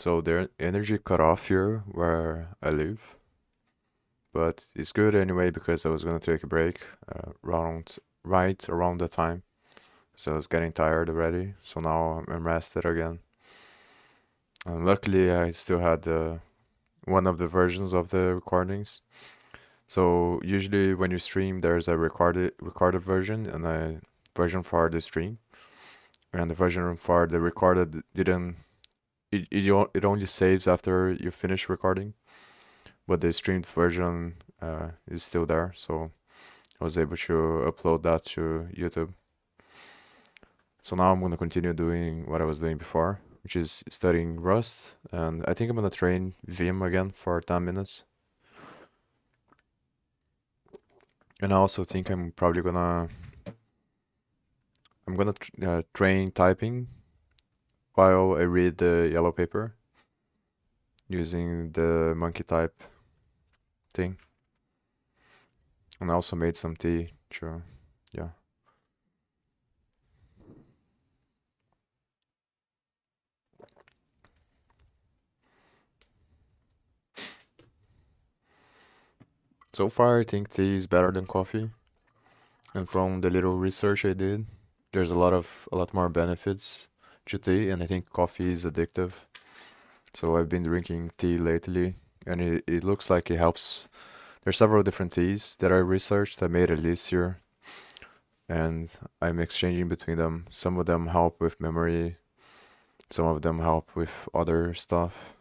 So their energy cut off here where I live, but it's good anyway because I was gonna take a break right around the time. So I was getting tired already. So now I'm rested again. And luckily, I still had one of the versions of the recordings. So usually when you stream, there's a recorded version and a version for the stream. And the version for the recorded didn't it only saves after you finish recording, but the streamed version is still there. So I was able to upload that to YouTube. So now I'm gonna continue doing what I was doing before, which is studying Rust, and I think I'm gonna train Vim again for 10 minutes. And I also think I'm gonna train typing while I read the yellow paper using the monkey type thing. And I also made some tea, sure. Yeah. So far, I think tea is better than coffee. And from the little research I did, there's a lot more benefits to tea, and I think coffee is addictive. So I've been drinking tea lately, and it looks like it helps. There's several different teas that I researched. I made a list here, and I'm exchanging between them. Some of them help with memory, some of them help with other stuff.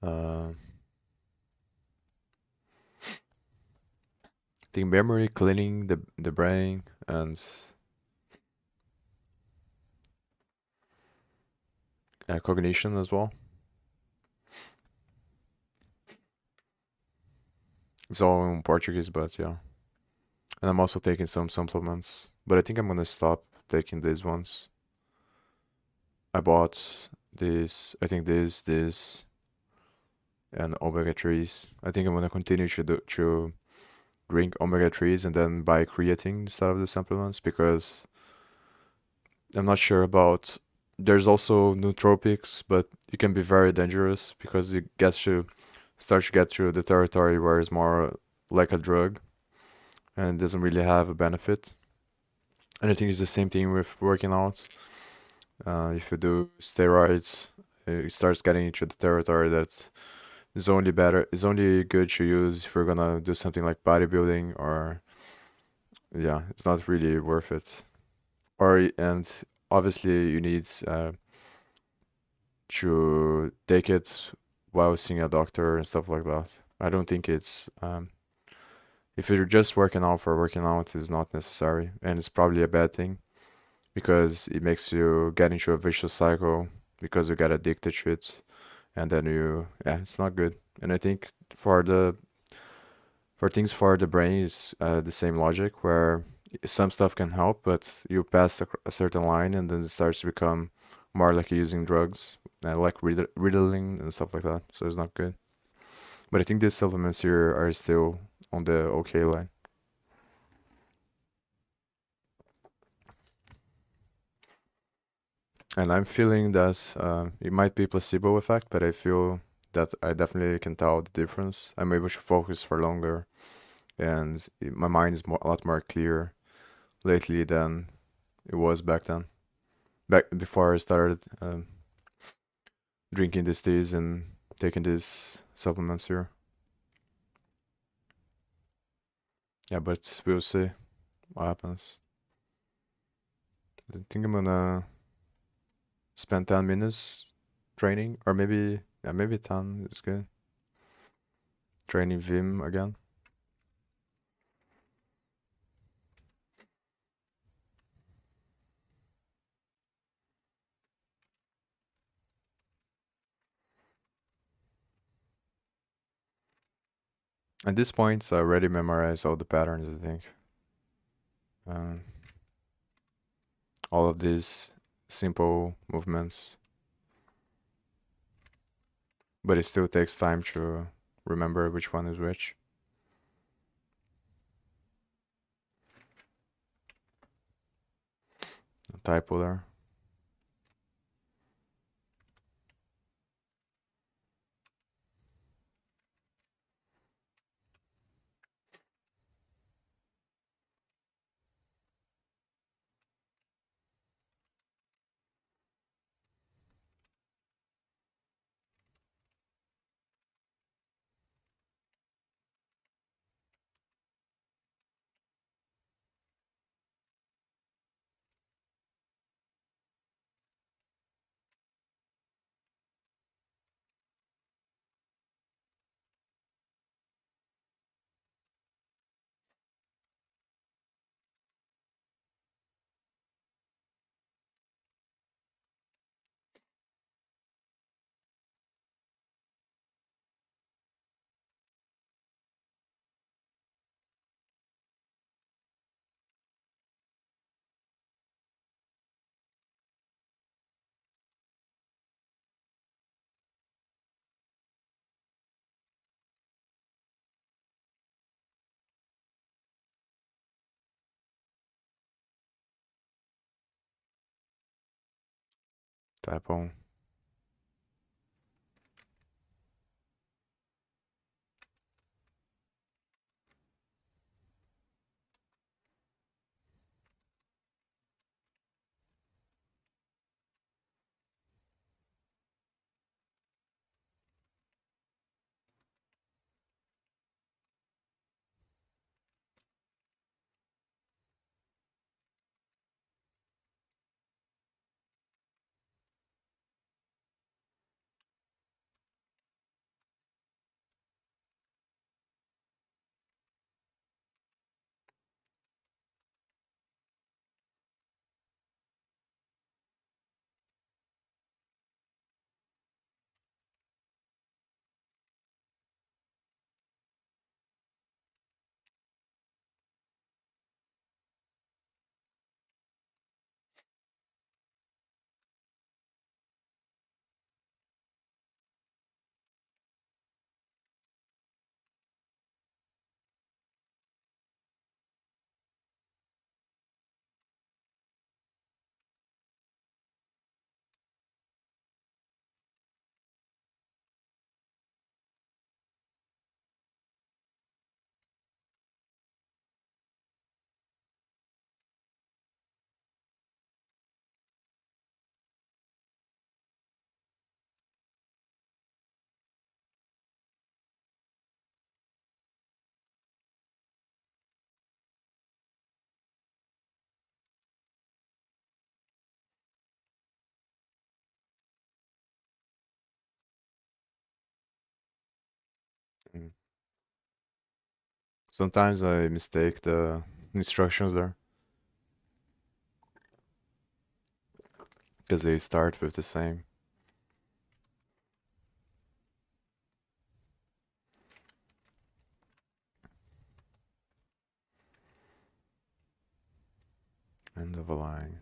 Uh, I think memory, cleaning the brain, and cognition as well. It's all in Portuguese, but yeah. And I'm also taking some supplements, but I think I'm gonna stop taking these ones. I bought this, I think this, and omega 3s. I think I'm gonna continue to drink omega 3s and then buy creatine instead of the supplements because I'm not sure about. There's also nootropics, but it can be very dangerous because it gets to start to get to the territory where it's more like a drug and doesn't really have a benefit. And I think it's the same thing with working out. If you do steroids, it starts getting into the territory that is only better, is only good to use if you're gonna do something like bodybuilding or yeah, it's not really worth it. And obviously you need to take it while seeing a doctor and stuff like that. I don't think it's if you're just working out for working out is not necessary, and it's probably a bad thing because it makes you get into a vicious cycle because you get addicted to it, and then yeah, it's not good. And I think for things for the brain is the same logic where some stuff can help, but you pass a certain line and then it starts to become more like using drugs, like Ritalin and stuff like that. So it's not good. But I think these supplements here are still on the okay line. And I'm feeling that it might be placebo effect, but I feel that I definitely can tell the difference. I'm able to focus for longer, and my mind is a lot more clear lately than it was back then. Back before I started drinking these teas and taking these supplements here. Yeah, but we'll see what happens. I think I'm gonna spend 10 minutes training, or maybe, yeah, maybe 10 is good. Training Vim again. At this point, I already memorized all the patterns, I think. Um, all of these simple movements, but it still takes time to remember which one is which. typo there. Typo. Mm. Sometimes I mistake the instructions there because they start with the same. End of a line.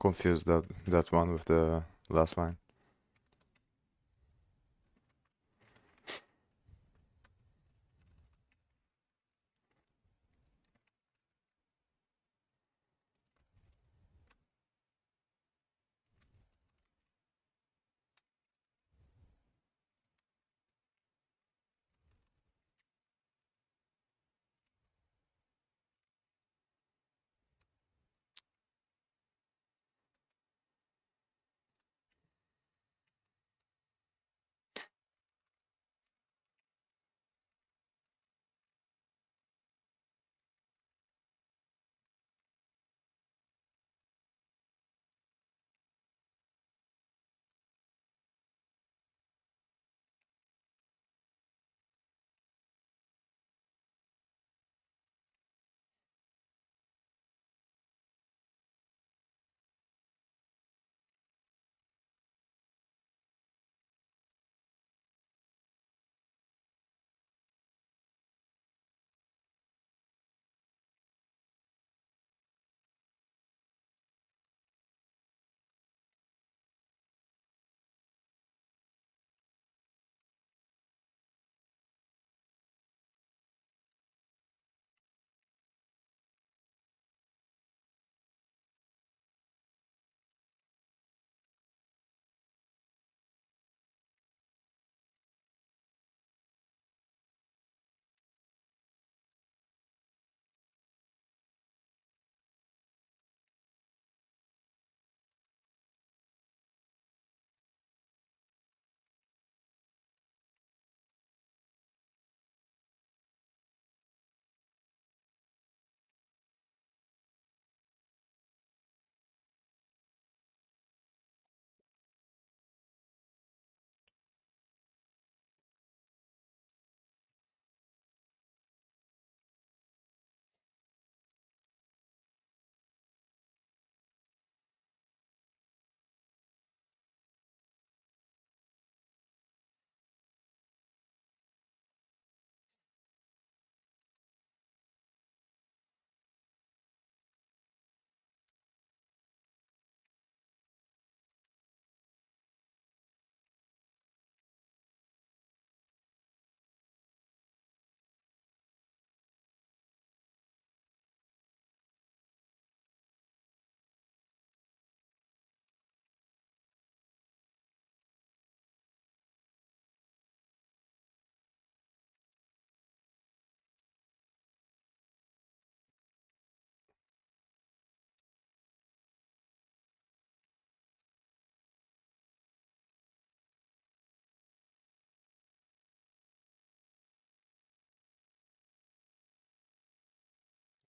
confused that one with the last line.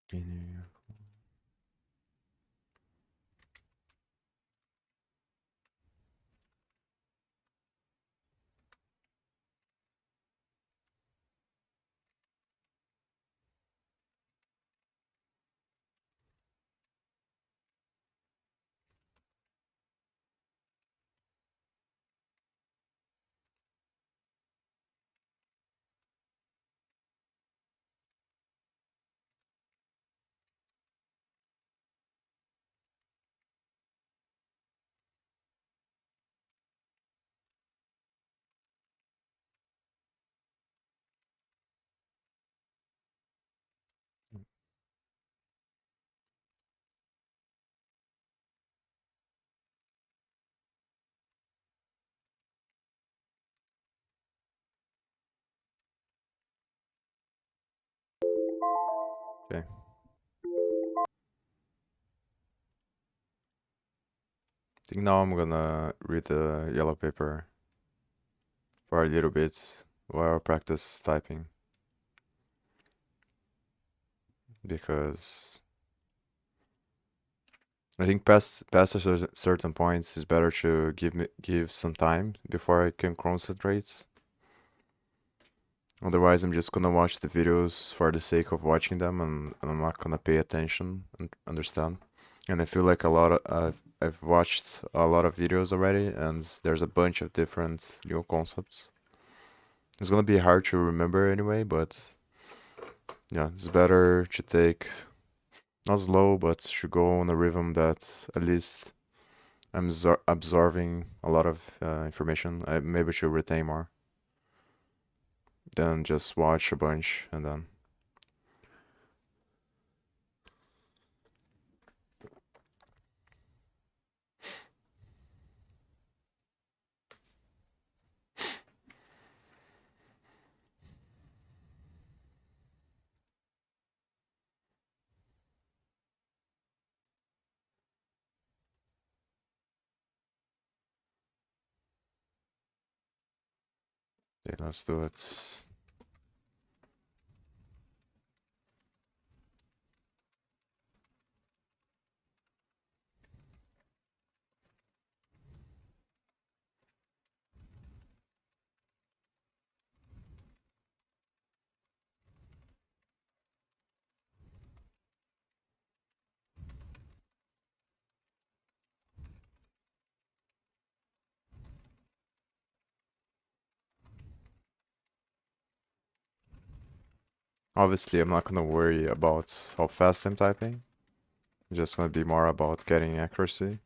Continue. Okay. I think now I'm gonna read the yellow paper for a little bit while I practice typing because I think past a certain points is better to give some time before I can concentrate. Otherwise, I'm just gonna watch the videos for the sake of watching them, and I'm not gonna pay attention and understand. And I feel like I've watched a lot of videos already, and there's a bunch of different new concepts. It's gonna be hard to remember anyway, but yeah, it's better to take not slow, but to go on a rhythm that at least I'm absorbing a lot of information. I maybe should retain more than just watch a bunch and then. Okay, let's do it. Obviously, I'm not gonna worry about how fast I'm typing. I'm just gonna be more about getting accuracy.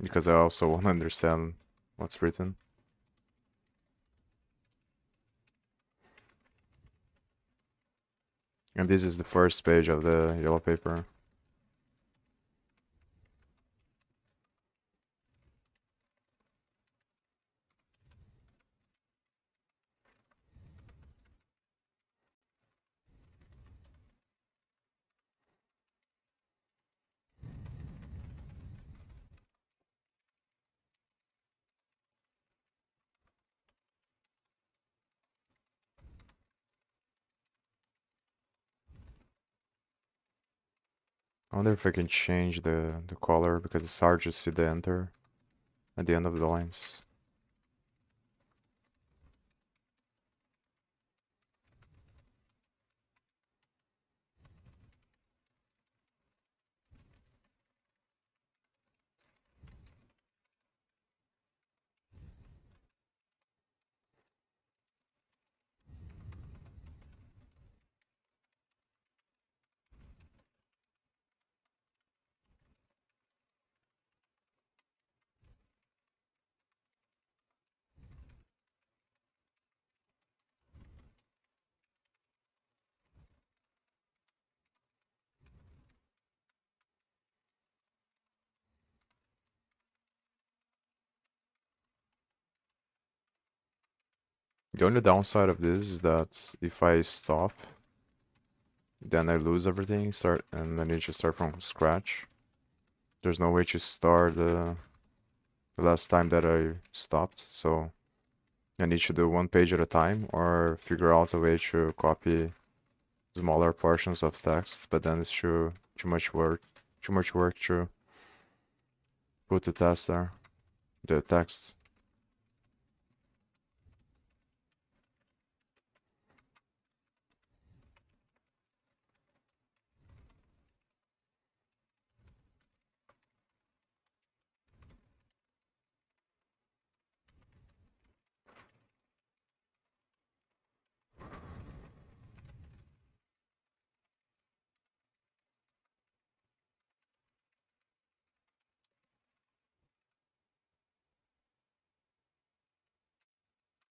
Because I also want to understand what's written. And this is the first page of the yellow paper. I wonder if I can change the color because it's hard to see the enter at the end of the lines. The only downside of this is that if I stop, then I lose everything, and I need to start from scratch. There's no way to start the last time that I stopped, so I need to do one page at a time or figure out a way to copy smaller portions of text, but then it's too much work, too much work to put the text there, the text.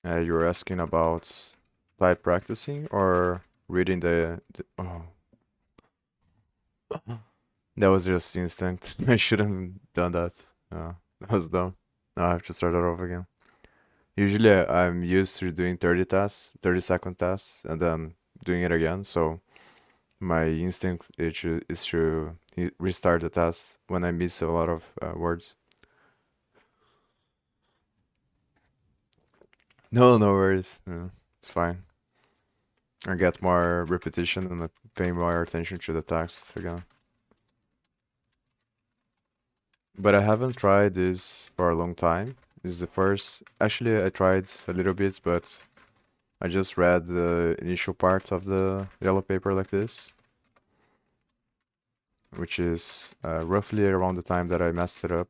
You were asking about type practicing or reading the oh, that was just instinct. I shouldn't have done that. That was dumb. Now I have to start that over again. Usually I'm used to doing 30 tasks, 30-second tasks, and then doing it again. So my instinct is to restart the task when I miss a lot of words. No, no worries. Yeah, it's fine. I get more repetition and I pay more attention to the text again. But I haven't tried this for a long time. This is the first. Actually, I tried a little bit, but I just read the initial part of the yellow paper like this, which is roughly around the time that I messed it up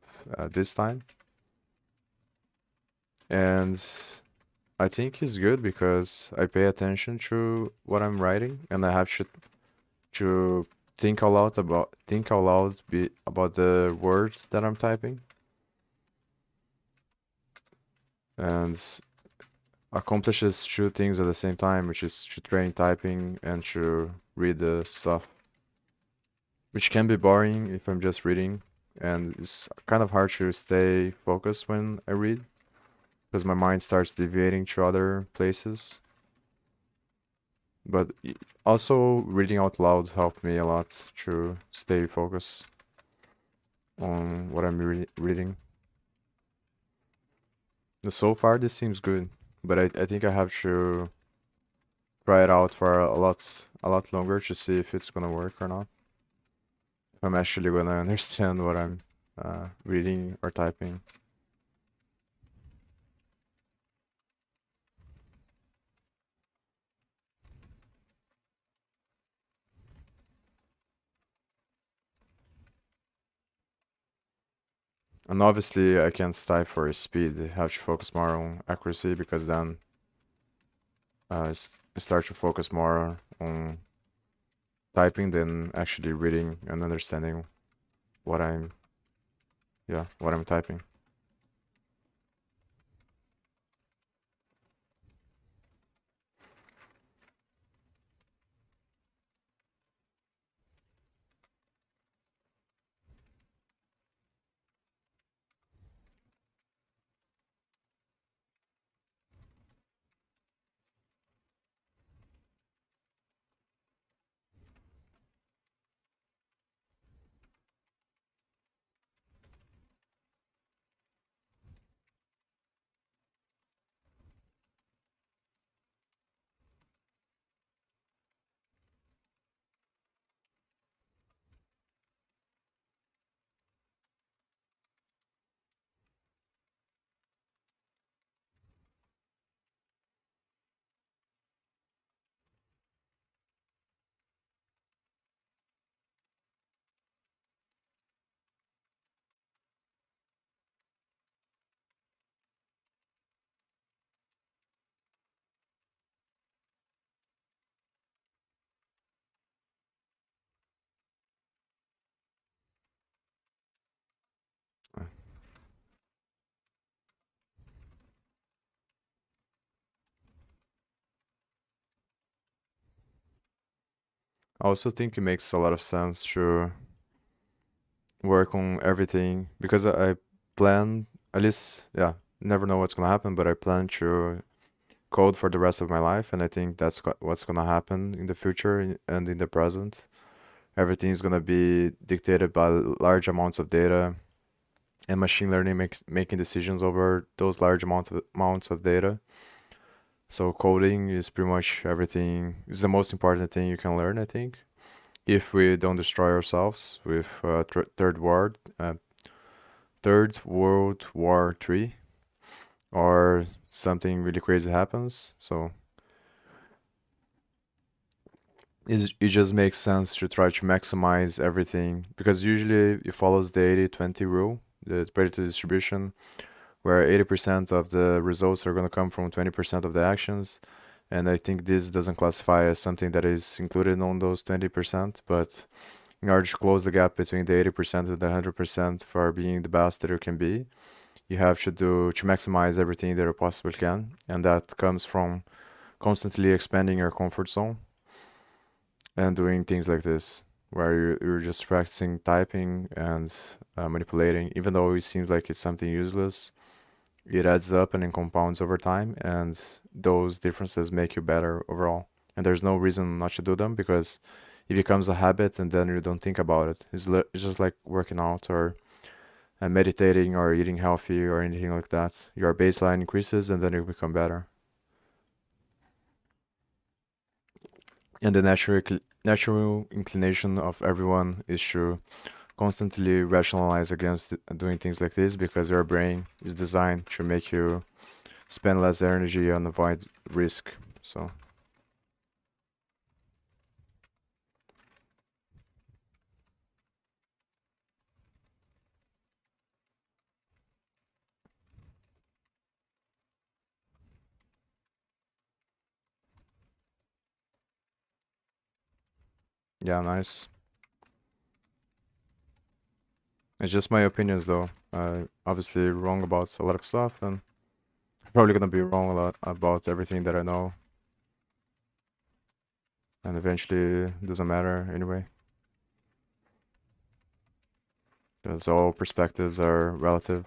this time. And I think it's good because I pay attention to what I'm writing and I have to think out loud about the word that I'm typing, and accomplishes two things at the same time, which is to train typing and to read the stuff, which can be boring if I'm just reading, and it's kind of hard to stay focused when I read because my mind starts deviating to other places. But also, reading out loud helped me a lot to stay focused on what I'm reading. So far, this seems good, but I think I have to try it out for a lot longer to see if it's gonna work or not. If I'm actually gonna understand what I'm reading or typing. And obviously, I can't type for speed. I have to focus more on accuracy because then I start to focus more on typing than actually reading and understanding what I'm, yeah, what I'm typing. I also think it makes a lot of sense to work on everything because I plan, at least, yeah, never know what's gonna happen, but I plan to code for the rest of my life, and I think that's what's gonna happen in the future and in the present. Everything is gonna be dictated by large amounts of data, and machine learning making decisions over those large amounts of data. So coding is pretty much everything. Is the most important thing you can learn, I think, if we don't destroy ourselves with Third World War III, or something really crazy happens. So it just makes sense to try to maximize everything because usually it follows the 80-20 rule, the Pareto distribution, where 80% of the results are going to come from 20% of the actions. And I think this doesn't classify as something that is included on those 20%, but in order to close the gap between the 80% and the 100% for being the best that you can be, you have to maximize everything that you possibly can. And that comes from constantly expanding your comfort zone and doing things like this, where you're just practicing typing and manipulating, even though it seems like it's something useless. It adds up and it compounds over time, and those differences make you better overall. And there's no reason not to do them because it becomes a habit, and then you don't think about it. It's just like working out or meditating or eating healthy or anything like that. Your baseline increases, and then you become better. And the natural inclination of everyone is to constantly rationalize against doing things like this because your brain is designed to make you spend less energy and avoid risk. So yeah, nice. It's just my opinions, though. Obviously wrong about a lot of stuff, and probably gonna be wrong a lot about everything that I know, and eventually it doesn't matter anyway. Because all perspectives are relative.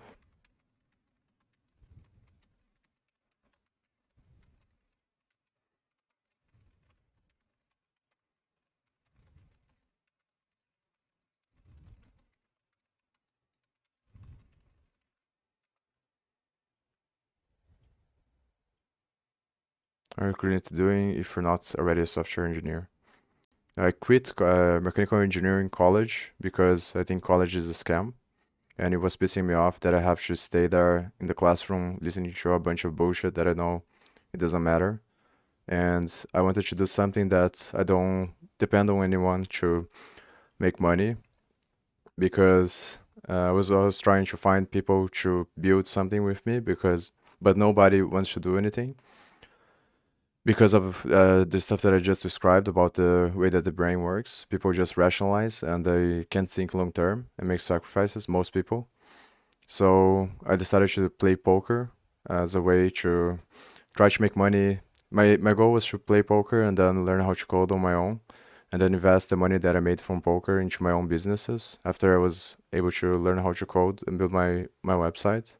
Are you currently doing if you're not already a software engineer? I quit mechanical engineering college because I think college is a scam, and it was pissing me off that I have to stay there in the classroom listening to a bunch of bullshit that I know it doesn't matter. And I wanted to do something that I don't depend on anyone to make money because I was always trying to find people to build something with me but nobody wants to do anything because of the stuff that I just described about the way that the brain works. People just rationalize and they can't think long term and make sacrifices, most people. So I decided to play poker as a way to try to make money. My goal was to play poker and then learn how to code on my own and then invest the money that I made from poker into my own businesses after I was able to learn how to code and build my website.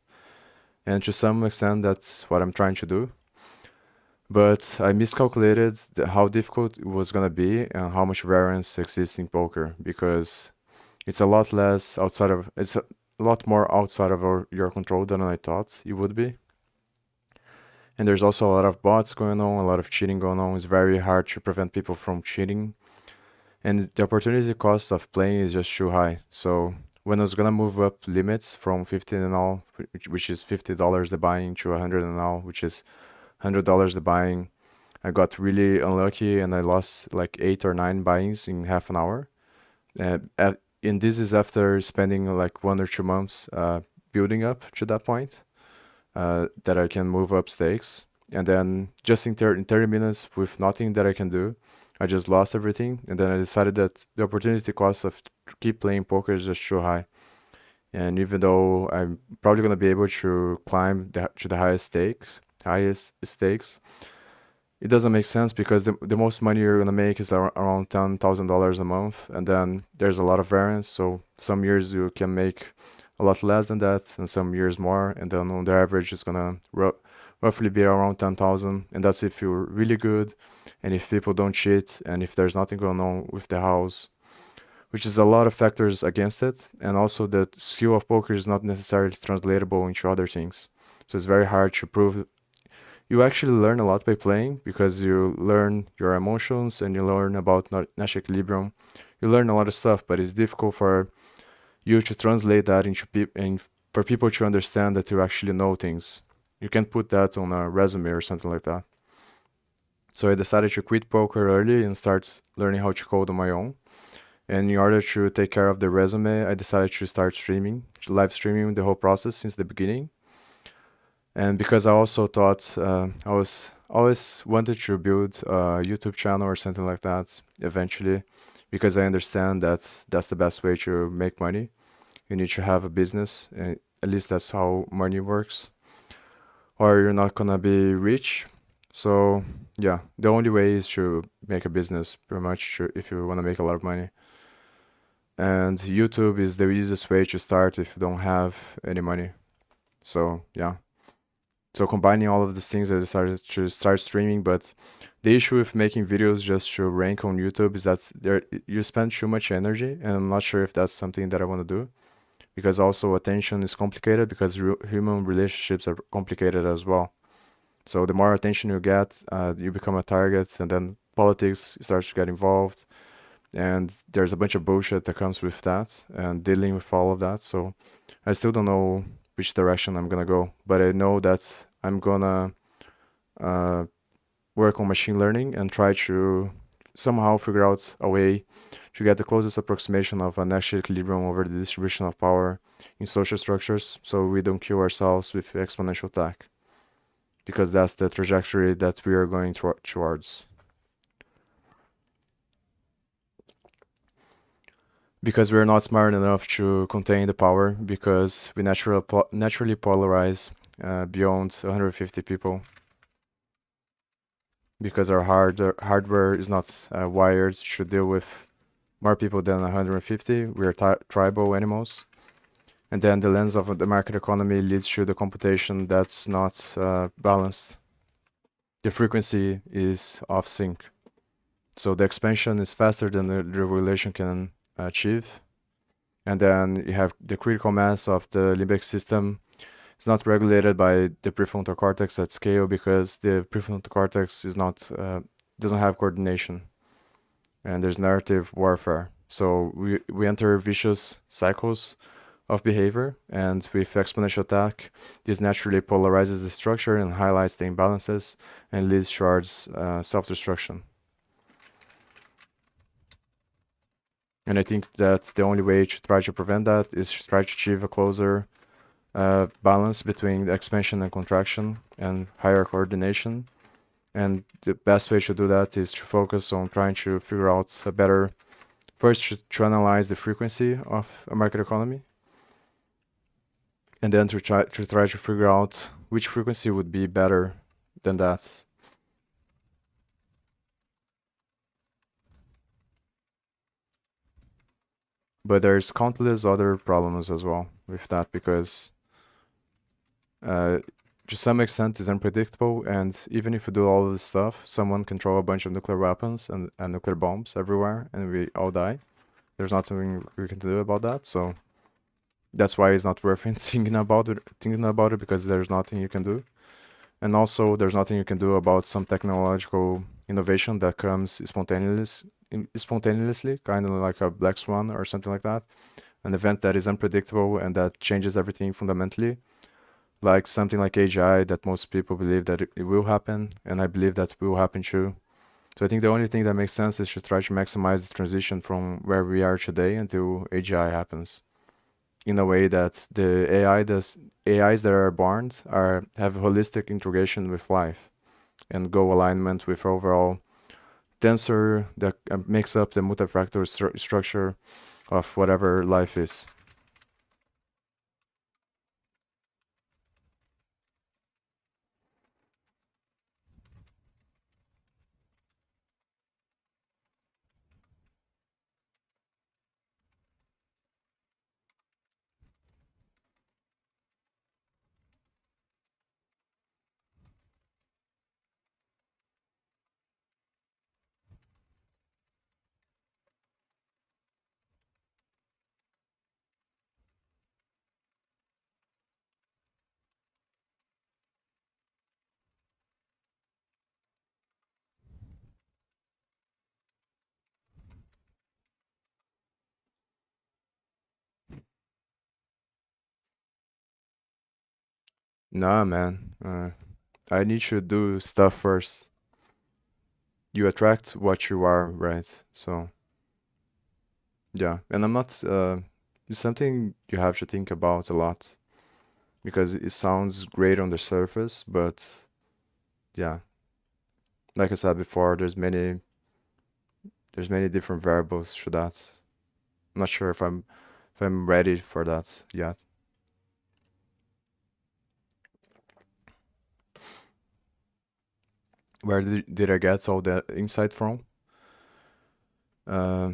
And to some extent, that's what I'm trying to do. But I miscalculated how difficult it was gonna be and how much variance exists in poker because it's a lot less outside of it's a lot more outside of your control than I thought it would be. And there's also a lot of bots going on, a lot of cheating going on. It's very hard to prevent people from cheating. And the opportunity cost of playing is just too high. So when I was gonna move up limits from 15 and all, which is $50 the buying, to 100 and all, which is $100 the buying, I got really unlucky and I lost like 8 or 9 buy-ins in half an hour. And this is after spending like 1 or 2 months building up to that point that I can move up stakes. And then just in 30 minutes with nothing that I can do, I just lost everything. And then I decided that the opportunity cost of keep playing poker is just too high. And even though I'm probably gonna be able to climb to the highest stakes, it doesn't make sense because the most money you're gonna make is around $10,000 a month, and then there's a lot of variance. So some years you can make a lot less than that, and some years more, and then on the average it's gonna roughly be around 10,000, and that's if you're really good, and if people don't cheat, and if there's nothing going on with the house, which is a lot of factors against it, and also the skill of poker is not necessarily translatable into other things. So it's very hard to prove. You actually learn a lot by playing because you learn your emotions and you learn about Nash equilibrium. You learn a lot of stuff, but it's difficult for you to translate that into and for people to understand that you actually know things. You can put that on a resume or something like that. So I decided to quit poker early and start learning how to code on my own. And in order to take care of the resume, I decided to start live streaming the whole process since the beginning. And because I also thought I was always wanted to build a YouTube channel or something like that eventually, because I understand that that's the best way to make money. You need to have a business, at least that's how money works, or you're not gonna be rich. So yeah, the only way is to make a business, pretty much, if you want to make a lot of money. And YouTube is the easiest way to start if you don't have any money. So yeah. So combining all of these things, I decided to start streaming. But the issue with making videos just to rank on YouTube is that you spend too much energy, and I'm not sure if that's something that I want to do. Because also attention is complicated because human relationships are complicated as well. So the more attention you get, you become a target, and then politics starts to get involved, and there's a bunch of bullshit that comes with that, and dealing with all of that. So I still don't know which direction I'm gonna go, but I know that I'm gonna uh, work on machine learning and try to somehow figure out a way to get the closest approximation of a Nash equilibrium over the distribution of power in social structures, so we don't kill ourselves with exponential attack, because that's the trajectory that we are going towards. because we're not smart enough to contain the power, because we naturally polarize beyond 150 people, because our hardware is not wired to deal with more people than 150. We're tribal animals. And then the lens of the market economy leads to the computation that's not balanced. The frequency is off sync. So the expansion is faster than the regulation can achieve. And then you have the critical mass of the limbic system. It's not regulated by the prefrontal cortex at scale, because the prefrontal cortex is not doesn't have coordination, and there's narrative warfare. So we enter vicious cycles of behavior, and with exponential attack, this naturally polarizes the structure and highlights the imbalances and leads towards self-destruction. And I think that the only way to try to prevent that is to try to achieve a closer balance between the expansion and contraction and higher coordination. And the best way to do that is to focus on trying to figure out a better, first to analyze the frequency of a market economy, and then to try to figure out which frequency would be better than that. But there's countless other problems as well with that, because to some extent it's unpredictable, and even if you do all this stuff, someone can throw a bunch of nuclear weapons and nuclear bombs everywhere, and we all die. There's nothing we can do about that, so that's why it's not worth thinking about it, because there's nothing you can do. And also, there's nothing you can do about some technological innovation that comes spontaneously, kind of like a black swan or something like that. An event that is unpredictable and that changes everything fundamentally, like something like AGI, that most people believe that it will happen, and I believe that will happen too. So I think the only thing that makes sense is to try to maximize the transition from where we are today until AGI happens, in a way that the AIs that are born have holistic integration with life and go alignment with overall tensor that makes up the multifactor structure of whatever life is. Nah, man. I need to do stuff first. You attract what you are, right? So, yeah. And I'm not, it's something you have to think about a lot, because it sounds great on the surface, but yeah, like I said before, there's many different variables to that. I'm not sure if I'm ready for that yet. Where did I get all that insight from? Uh,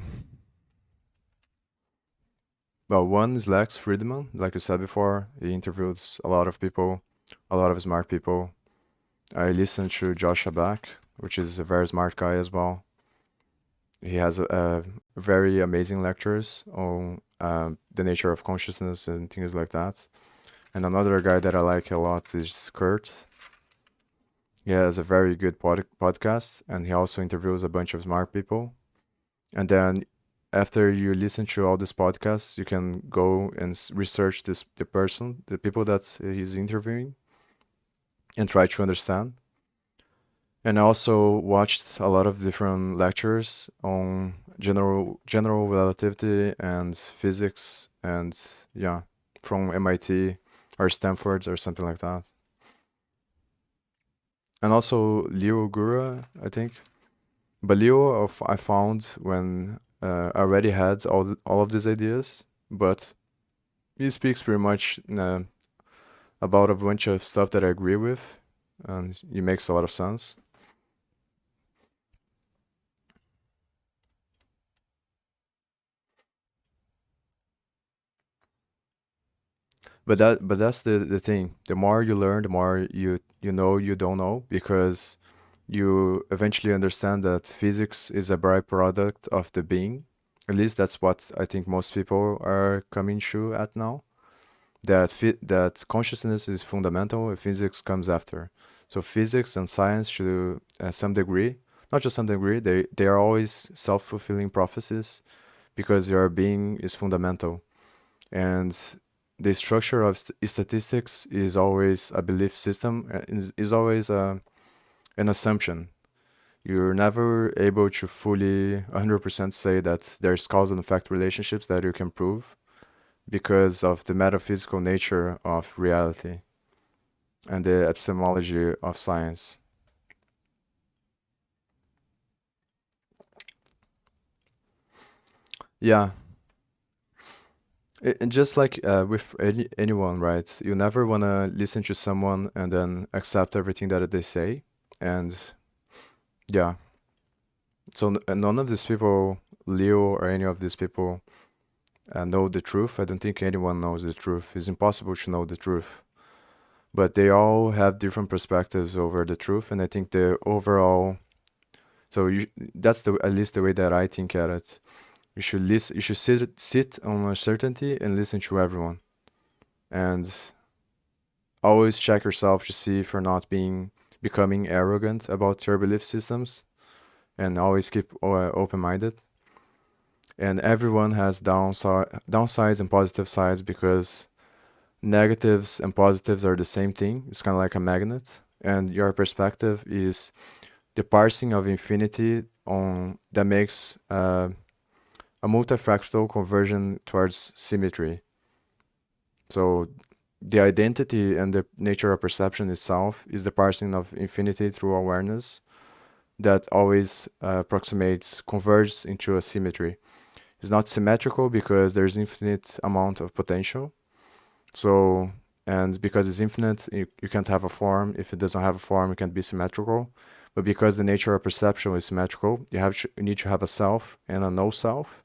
well, one is Lex Friedman, like you said before. He interviews a lot of people, a lot of smart people. I listened to Josh Beck, which is a very smart guy as well. He has very amazing lectures on the nature of consciousness and things like that. And another guy that I like a lot is Kurt. He has a very good podcast, and he also interviews a bunch of smart people. And then after you listen to all these podcasts, you can go and research the people that he's interviewing, and try to understand. And I also watched a lot of different lectures on general relativity and physics, and yeah, from MIT or Stanford or something like that. And also Leo Gura, I think. But Leo, I found when already had all of these ideas, but he speaks pretty much about a bunch of stuff that I agree with, and it makes a lot of sense. But that's the thing. The more you learn, the more you know you don't know, because you eventually understand that physics is a byproduct of the being. At least that's what I think most people are coming to at now. That consciousness is fundamental and physics comes after. So physics and science to some degree, not just some degree, they are always self-fulfilling prophecies because your being is fundamental. And the structure of statistics is always a belief system, is always an assumption. You're never able to fully 100% say that there's cause and effect relationships that you can prove because of the metaphysical nature of reality and the epistemology of science. Yeah, and just like with anyone, right? You never want to listen to someone and then accept everything that they say. And yeah, so none of these people, Leo or any of these people, know the truth. I don't think anyone knows the truth. It's impossible to know the truth. But they all have different perspectives over the truth, and I think the overall. So that's the at least the way that I think at it. You should listen. You should sit on uncertainty and listen to everyone, and always check yourself to see if you're not becoming arrogant about your belief systems, and always keep open-minded. And everyone has downsides and positive sides because negatives and positives are the same thing. It's kind of like a magnet, and your perspective is the parsing of infinity on that makes a multifractal conversion towards symmetry. So the identity and the nature of perception itself is the parsing of infinity through awareness that always approximates, converges into a symmetry. It's not symmetrical because there's infinite amount of potential. So, and because it's infinite, you can't have a form. If it doesn't have a form, it can't be symmetrical. But because the nature of perception is symmetrical, you need to have a self and a no self.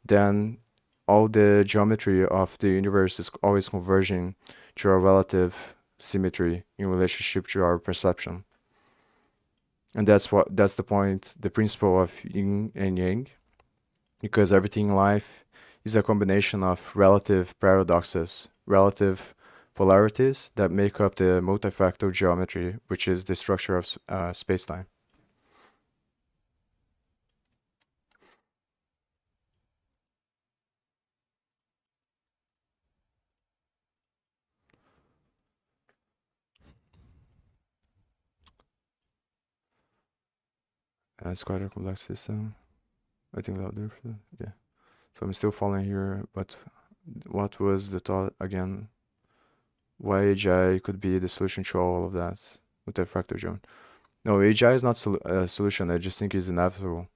Then all the geometry of the universe is always converging to a relative symmetry in relationship to our perception. And that's the point, the principle of yin and yang, because everything in life is a combination of relative paradoxes, relative polarities that make up the multifractal geometry, which is the structure of space-time. It's quite a complex system. I think louder. Yeah. So I'm still following here, but what was the thought again? Why AGI could be the solution to all of that multifractal geometry? No, AGI is not a solution. I just think it's inevitable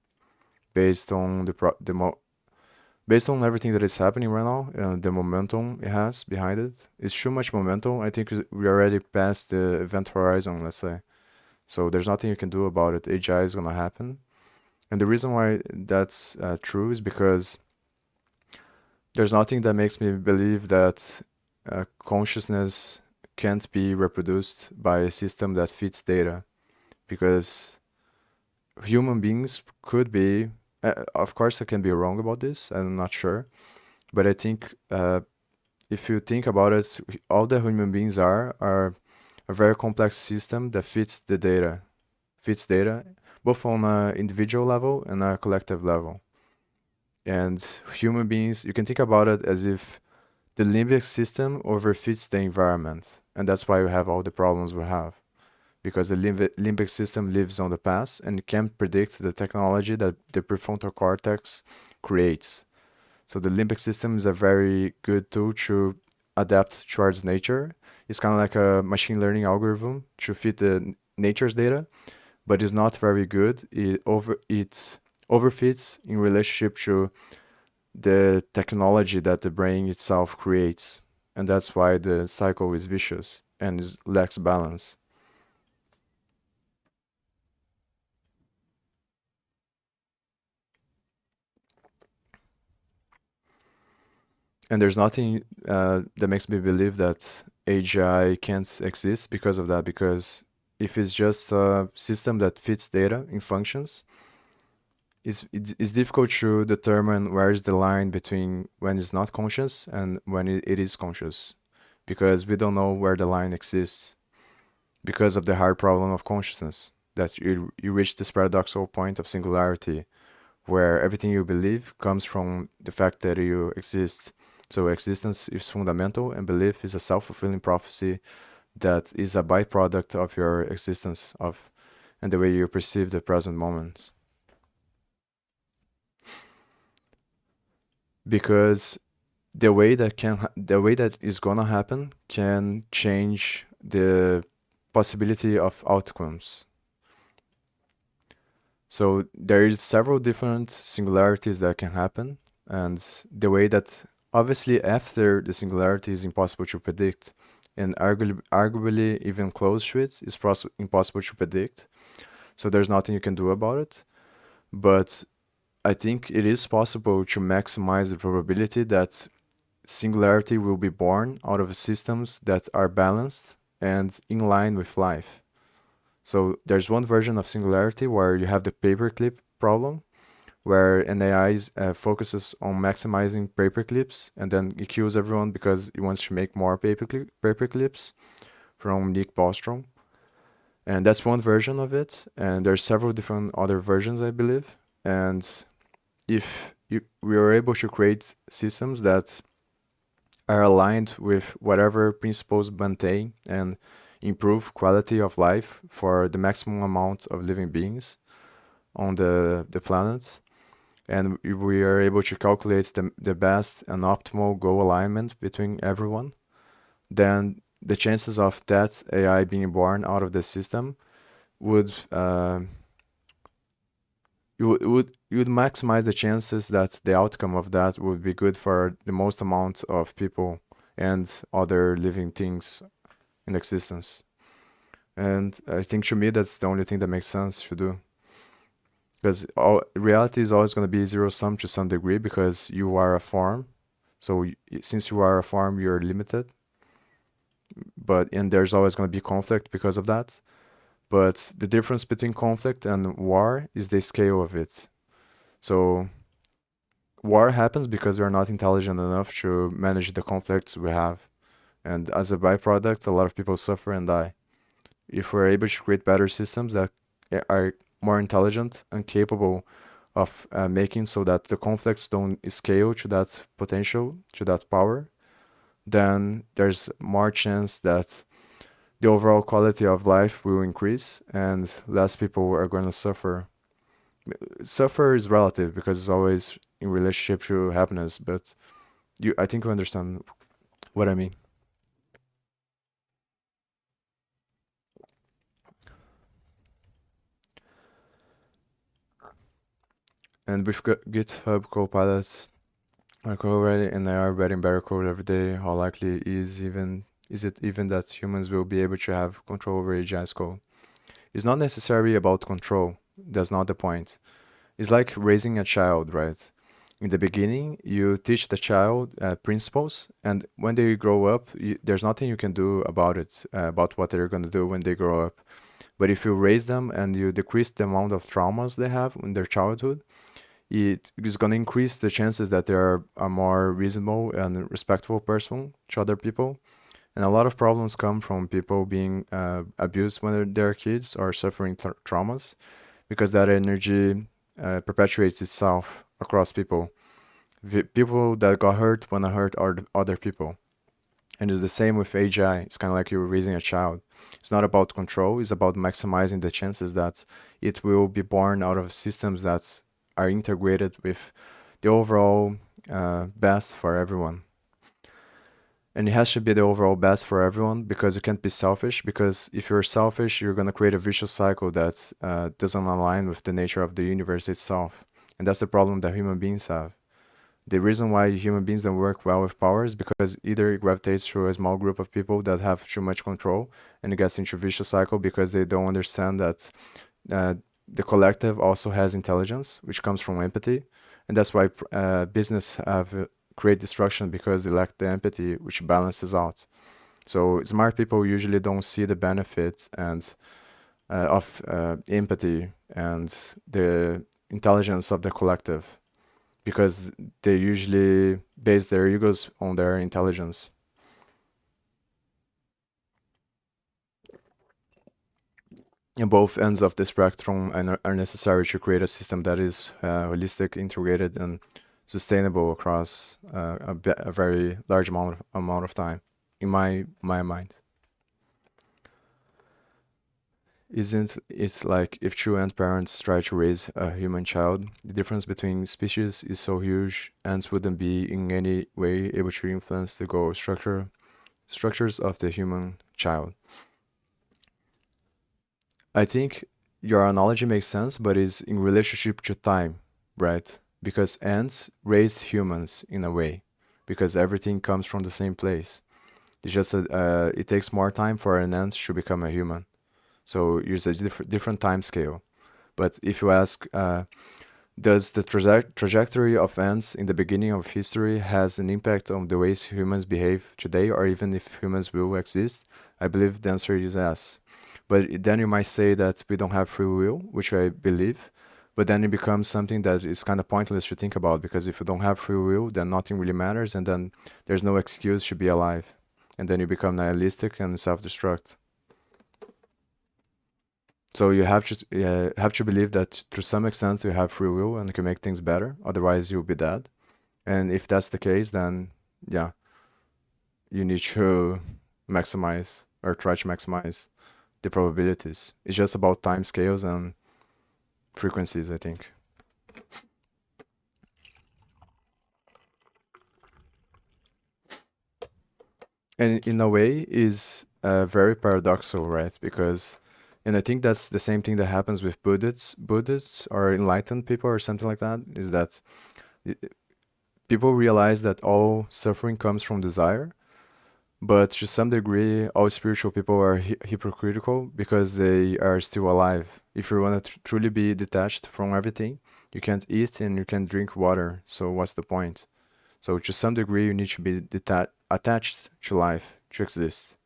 based on based on everything that is happening right now and the momentum it has behind it. It's too much momentum. I think we already passed the event horizon, let's say. So there's nothing you can do about it. AGI is gonna happen, and the reason why that's true is because there's nothing that makes me believe that consciousness can't be reproduced by a system that fits data, because human beings could be. Of course, I can be wrong about this. I'm not sure, but I think if you think about it, all the human beings are a very complex system that fits data, both on an individual level and a collective level. And human beings, you can think about it as if the limbic system overfits the environment, and that's why we have all the problems we have. Because the limbic system lives on the past and can't predict the technology that the prefrontal cortex creates. So the limbic system is a very good tool to adapt towards nature. It's kind of like a machine learning algorithm to fit the nature's data, but it's not very good. It overfits in relationship to the technology that the brain itself creates. And that's why the cycle is vicious and lacks balance. And there's nothing that makes me believe that AGI can't exist because of that. Because if it's just a system that fits data in functions, it's difficult to determine where is the line between when it's not conscious and when it is conscious, because we don't know where the line exists because of the hard problem of consciousness, that you reach this paradoxical point of singularity where everything you believe comes from the fact that you exist. So existence is fundamental, and belief is a self-fulfilling prophecy that is a byproduct of your existence of and the way you perceive the present moment. Because the way that is gonna happen can change the possibility of outcomes. So there is several different singularities that can happen, and the way that obviously after the singularity is impossible to predict, and arguably even close to it is impossible to predict. So there's nothing you can do about it. But I think it is possible to maximize the probability that singularity will be born out of systems that are balanced and in line with life. So there's one version of singularity where you have the paperclip problem, where an AI focuses on maximizing paperclips, and then it kills everyone because it wants to make more paperclips from Nick Bostrom. And that's one version of it. And there's several different other versions, I believe. And if we are able to create systems that are aligned with whatever principles maintain and improve quality of life for the maximum amount of living beings on the planet, and we are able to calculate the best and optimal goal alignment between everyone, then the chances of that AI being born out of the system would you would maximize the chances that the outcome of that would be good for the most amount of people and other living things in existence. And I think to me that's the only thing that makes sense to do. Because reality is always going to be zero sum to some degree because you are a form. So since you are a form, you're limited. And there's always going to be conflict because of that. But the difference between conflict and war is the scale of it. So war happens because we are not intelligent enough to manage the conflicts we have. And as a byproduct, a lot of people suffer and die. If we're able to create better systems that are more intelligent and capable of making so that the conflicts don't scale to that potential, to that power, then there's more chance that the overall quality of life will increase and less people are going to suffer. Suffer is relative because it's always in relationship to happiness, but I think you understand what I mean. And with GitHub Copilot, I code already, and they are writing better code every day. How likely is it even that humans will be able to have control over AGI's code? It's not necessarily about control. That's not the point. It's like raising a child, right? In the beginning, you teach the child principles, and when they grow up, there's nothing you can do about it, about what they're going to do when they grow up. But if you raise them and you decrease the amount of traumas they have in their childhood, it is going to increase the chances that they are a more reasonable and respectful person to other people. And a lot of problems come from people being abused when they're kids or suffering traumas, because that energy perpetuates itself across people. People that got hurt want to hurt other people. And it's the same with AGI. It's kind of like you're raising a child. It's not about control, it's about maximizing the chances that it will be born out of systems that are integrated with the overall best for everyone. And it has to be the overall best for everyone because you can't be selfish. Because if you're selfish, you're going to create a vicious cycle that doesn't align with the nature of the universe itself. And that's the problem that human beings have. The reason why human beings don't work well with power is because either it gravitates to a small group of people that have too much control and it gets into a vicious cycle because they don't understand that uh, the collective also has intelligence, which comes from empathy. And that's why business have create destruction because they lack the empathy, which balances out. So smart people usually don't see the benefit and of empathy and the intelligence of the collective because they usually base their egos on their intelligence. And both ends of the spectrum are necessary to create a system that is holistic, integrated, and sustainable across a very large amount of time, in my mind. Isn't it like if two ant parents try to raise a human child, the difference between species is so huge, ants wouldn't be in any way able to influence the goal structures of the human child. I think your analogy makes sense, but is in relationship to time, right? Because ants raised humans in a way, because everything comes from the same place. It's just that it takes more time for an ant to become a human. So it's a different time scale. But if you ask, does the trajectory of ants in the beginning of history has an impact on the ways humans behave today, or even if humans will exist? I believe the answer is yes. But then you might say that we don't have free will, which I believe. But then it becomes something that is kind of pointless to think about because if you don't have free will, then nothing really matters, and then there's no excuse to be alive. And then you become nihilistic and self-destruct. So you have to believe that to some extent you have free will and can make things better. Otherwise, you'll be dead. And if that's the case, then yeah, you need to maximize or try to maximize the probabilities. It's just about time scales and frequencies, I think. And in a way, is very paradoxical, right? Because, and I think that's the same thing that happens with Buddhists or enlightened people or something like that. Is that i- people realize that all suffering comes from desire, but to some degree, all spiritual people are hypocritical because they are still alive. If you want to truly be detached from everything, you can't eat and you can't drink water. So what's the point? So to some degree, you need to be attached to life to exist.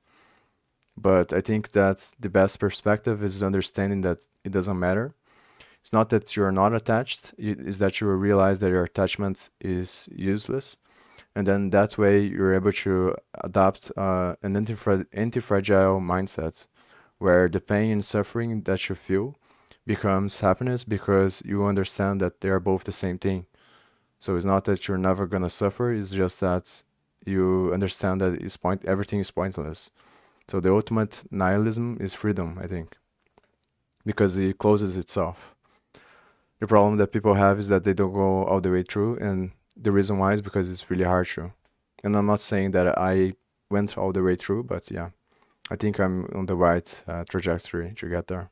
But I think that the best perspective is understanding that it doesn't matter. It's not that you're not attached, it's that you realize that your attachment is useless. And then that way you're able to adopt an anti-fragile mindset where the pain and suffering that you feel becomes happiness because you understand that they are both the same thing. So it's not that you're never gonna suffer, it's just that you understand that everything is pointless. So the ultimate nihilism is freedom, I think, because it closes itself. The problem that people have is that they don't go all the way through, and the reason why is because it's really hard to. And I'm not saying that I went all the way through, but yeah, I think I'm on the right trajectory to get there.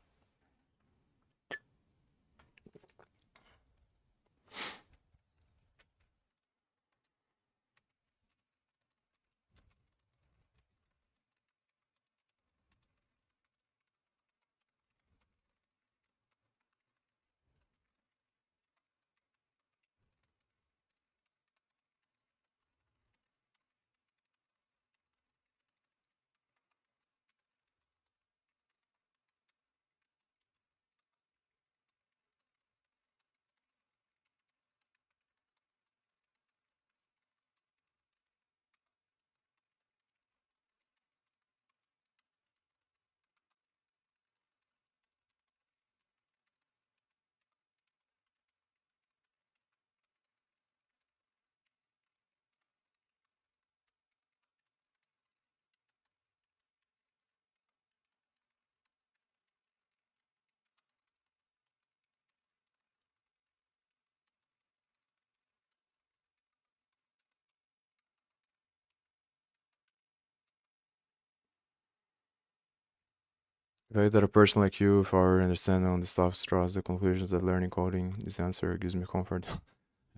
The fact that a person like you, with our understanding on the stuff, draws the conclusions that learning coding is the answer gives me comfort.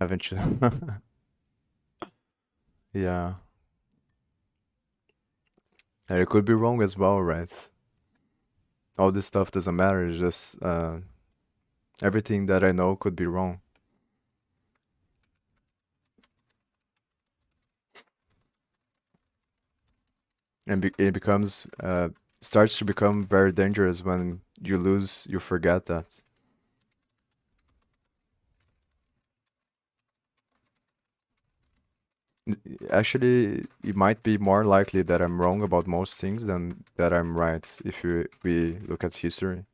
Haven't you? Yeah. And it could be wrong as well, right? All this stuff doesn't matter. It's just everything that I know could be wrong. And it becomes starts to become very dangerous when you forget that. Actually, it might be more likely that I'm wrong about most things than that I'm right if we look at history.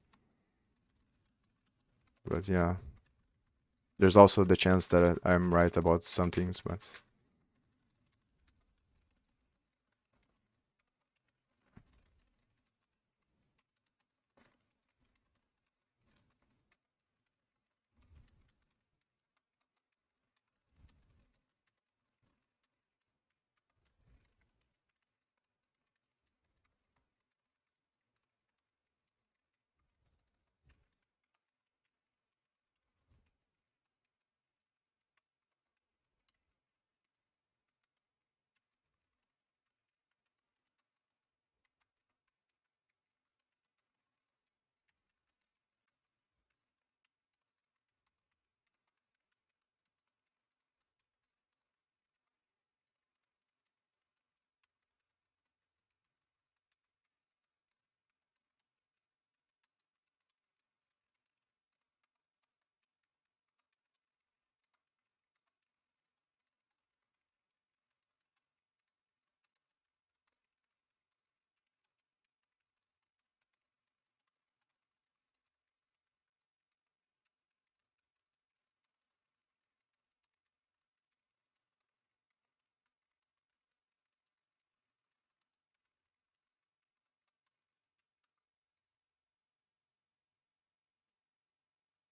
But yeah, there's also the chance that I'm right about some things, but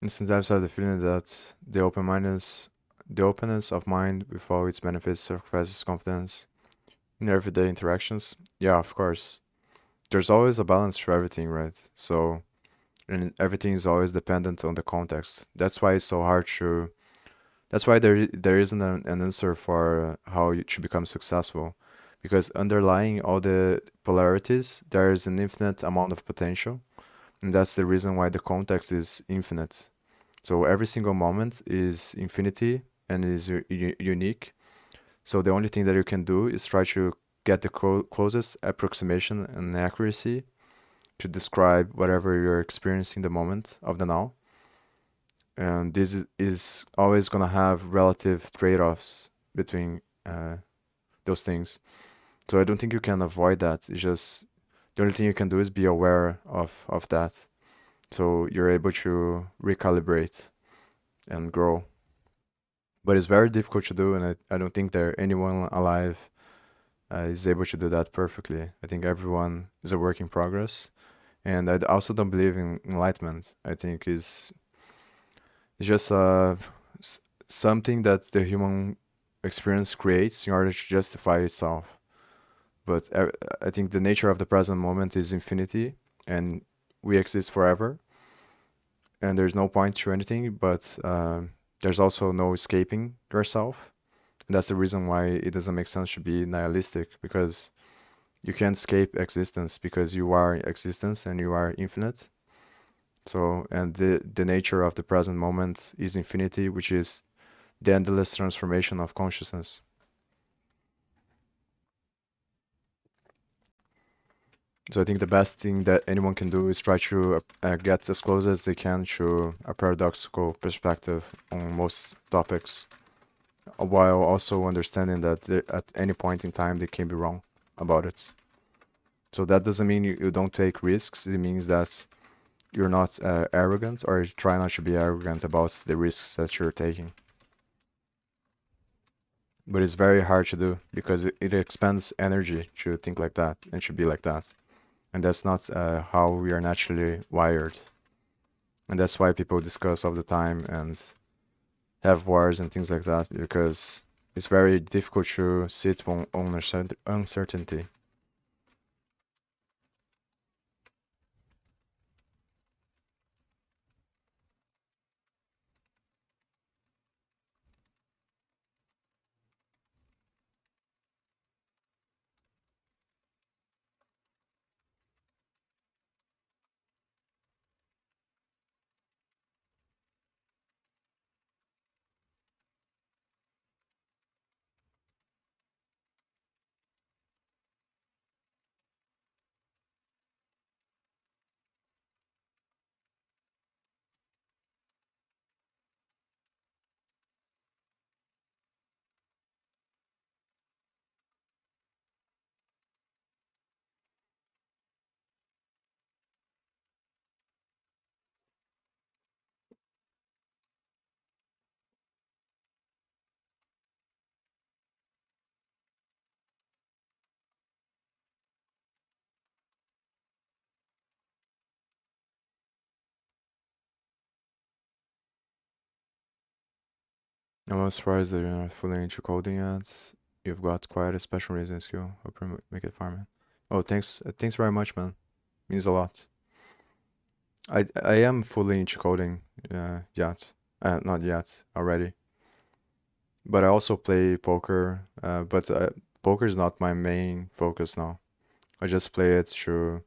and sometimes I have the feeling that the openness of mind with all its benefits sacrifices confidence in everyday interactions. Yeah, of course. There's always a balance to everything, right? So, and everything is always dependent on the context. That's why it's so hard to. That's why there isn't an answer for how you should become successful, because underlying all the polarities, there is an infinite amount of potential, and that's the reason why the context is infinite. So every single moment is infinity and is unique. So the only thing that you can do is try to get the closest approximation and accuracy to describe whatever you're experiencing the moment of the now. And this is always going to have relative trade-offs between those things. So I don't think you can avoid that. It's just the only thing you can do is be aware of that. So you're able to recalibrate and grow. But it's very difficult to do, and I don't think there anyone alive is able to do that perfectly. I think everyone is a work in progress, and I also don't believe in enlightenment. I think it's just something that the human experience creates in order to justify itself. But I think the nature of the present moment is infinity, and we exist forever, and there's no point to anything, but there's also no escaping yourself. And that's the reason why it doesn't make sense to be nihilistic, because you can't escape existence because you are existence and you are infinite. So, and the nature of the present moment is infinity, which is the endless transformation of consciousness. So I think the best thing that anyone can do is try to get as close as they can to a paradoxical perspective on most topics, while also understanding that at any point in time they can be wrong about it. So that doesn't mean you don't take risks. It means that you're not arrogant, or you try not to be arrogant about the risks that you're taking. But it's very hard to do because it expends energy to think like that and to be like that. And that's not how we are naturally wired. And that's why people discuss all the time and have wars and things like that, because it's very difficult to sit on uncertainty. I'm surprised that you're not fully into coding yet. You've got quite a special reason skill. Hope you make it far, man. Oh, thanks. Thanks very much, man. Means a lot. I am fully into coding. Yet. Not yet. Already. But I also play poker. But poker is not my main focus now. I just play it to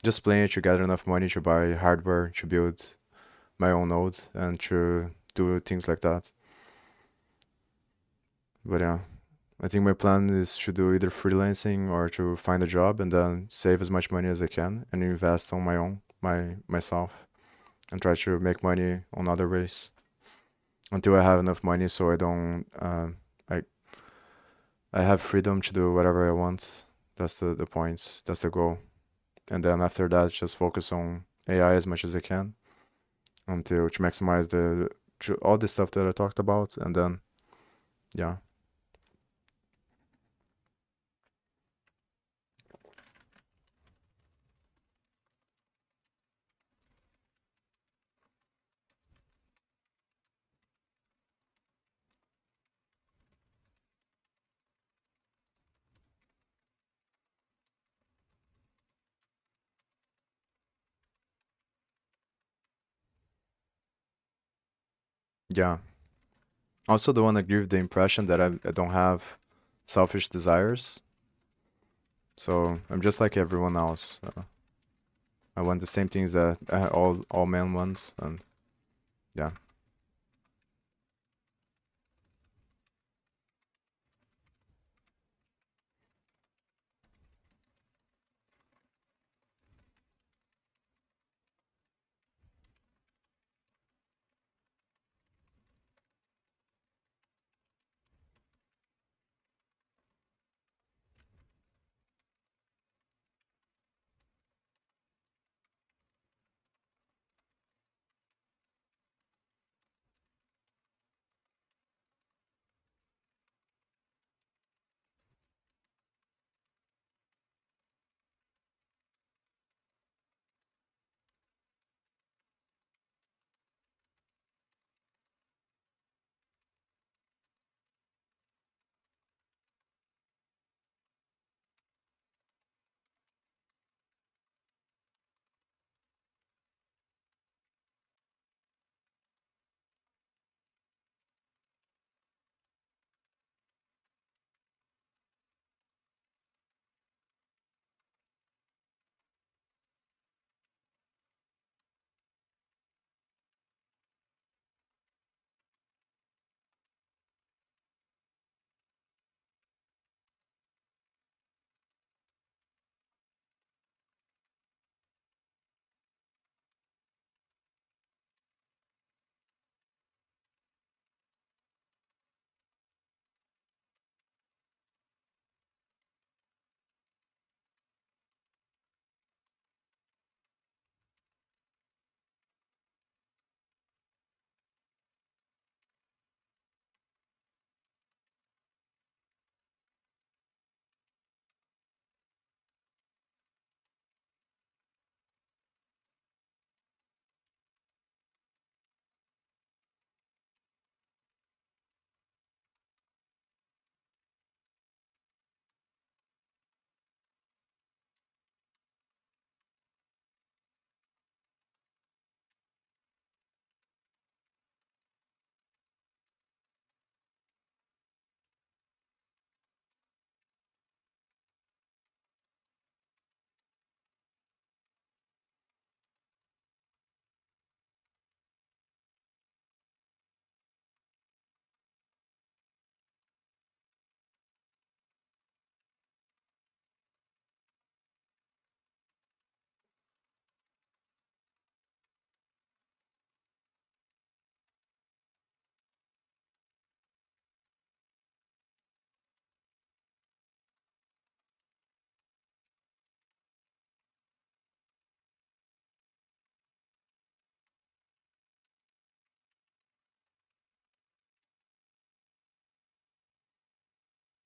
just playing it to gather enough money to buy hardware to build my own node and to do things like that. But yeah, I think my plan is to do either freelancing or to find a job and then save as much money as I can and invest on my own, myself, and try to make money on other ways until I have enough money so I don't I I have freedom to do whatever I want. That's the point. That's the goal. And then after that, just focus on AI as much as I can until to maximize all the stuff that I talked about, and then yeah, yeah. Also, don't want to give the impression that I don't have selfish desires. So I'm just like everyone else. I want the same things that all men want, and yeah,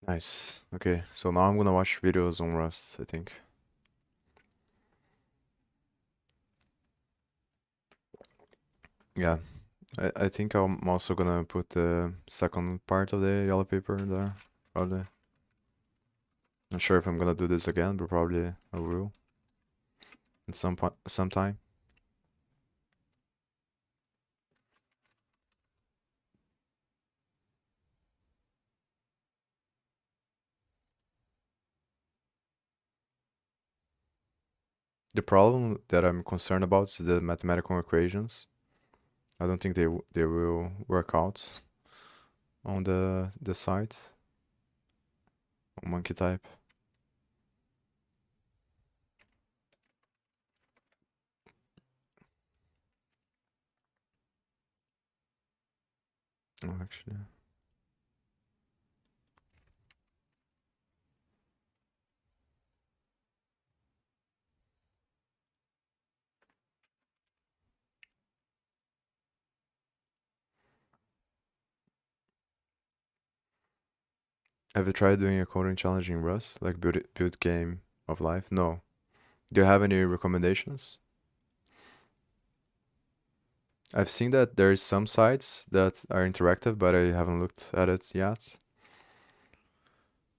nice. Okay, so now I'm gonna watch videos on Rust. I think. Yeah, I think I'm also gonna put the second part of the yellow paper there, probably. Not sure if I'm gonna do this again, but probably I will at some point, sometime. The problem that I'm concerned about is the mathematical equations. I don't think they will work out on the site on monkey type. Oh, actually. Have you tried doing a coding challenge in Rust, like build game of life? No. Do you have any recommendations? I've seen that there's some sites that are interactive, but I haven't looked at it yet.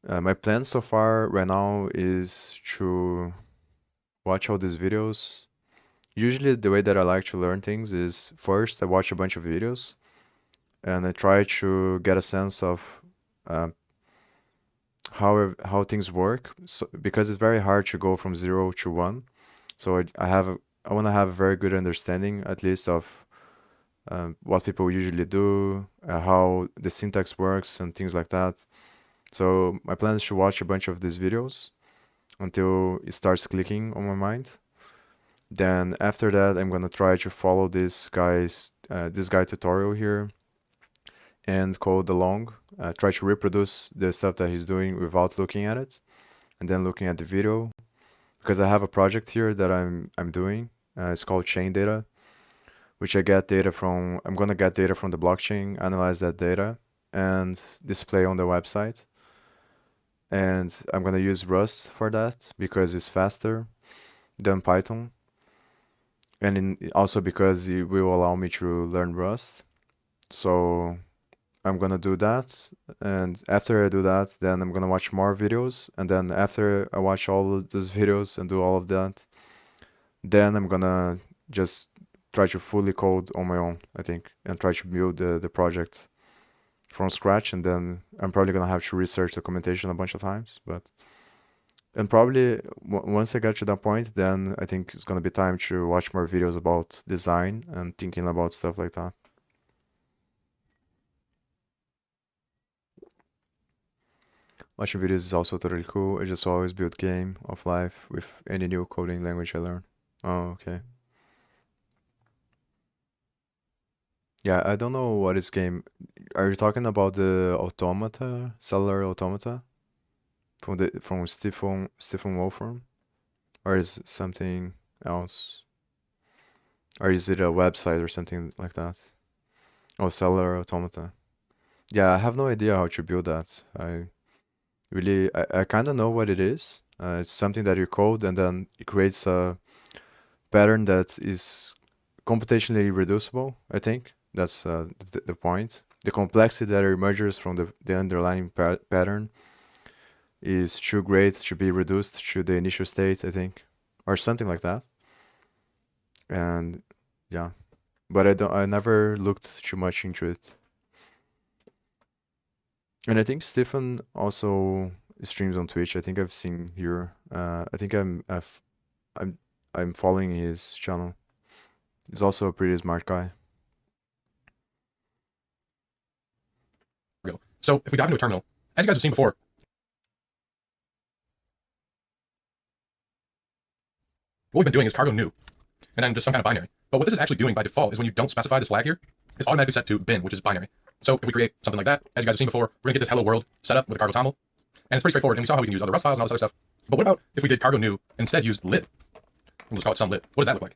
My plan so far right now is to watch all these videos. Usually, the way that I like to learn things is first I watch a bunch of videos and I try to get a sense of uh, how things work. So, because it's very hard to go from 0 to 1. So I want to have a very good understanding, at least, of what people usually do, how the syntax works, and things like that. So my plan is to watch a bunch of these videos until it starts clicking on my mind. Then after that, I'm gonna try to follow this guy tutorial here and code along. Try to reproduce the stuff that he's doing without looking at it, and then looking at the video. Because I have a project here that I'm doing. It's called Chain Data, which I get data from. I'm gonna get data from the blockchain, analyze that data, and display on the website. And I'm gonna use Rust for that because it's faster than Python, and also because it will allow me to learn Rust. So I'm gonna do that, and after I do that, then I'm gonna watch more videos, and then after I watch all of those videos and do all of that, then I'm gonna just try to fully code on my own, I think, and try to build the project from scratch, and then I'm probably gonna have to research documentation a bunch of times, but and probably once I get to that point, then I think it's gonna be time to watch more videos about design and thinking about stuff like that. Watching videos is also totally cool. I just always build game of life with any new coding language I learn. Oh, okay. Yeah, I don't know what is game. Are you talking about the automata, cellular automata from Stephen Wolfram, or is it something else, or is it a website or something like that? Oh, cellular automata. Yeah, I have no idea how to build that. I kind of know what it is. It's something that you code and then it creates a pattern that is computationally reducible, I think. That's the point. The complexity that emerges from the underlying pattern is too great to be reduced to the initial state, I think, or something like that. And yeah, but I never looked too much into it. And I think Stephen also streams on Twitch. I think I've seen here. I think I'm I'm following his channel. He's also a pretty smart guy. So if we dive into a terminal, as you guys have seen before, what we've been doing is cargo new, and then just some kind of binary. But what this is actually doing by default is when you don't specify this flag here, it's automatically set to bin, which is binary. So if we create something like that, as you guys have seen before, we're gonna get this hello world set up with a cargo toml, and it's pretty straightforward. And we saw how we can use other Rust files and all this other stuff. But what about if we did cargo new and instead used lib? We'll just call it some lib. What does that look like?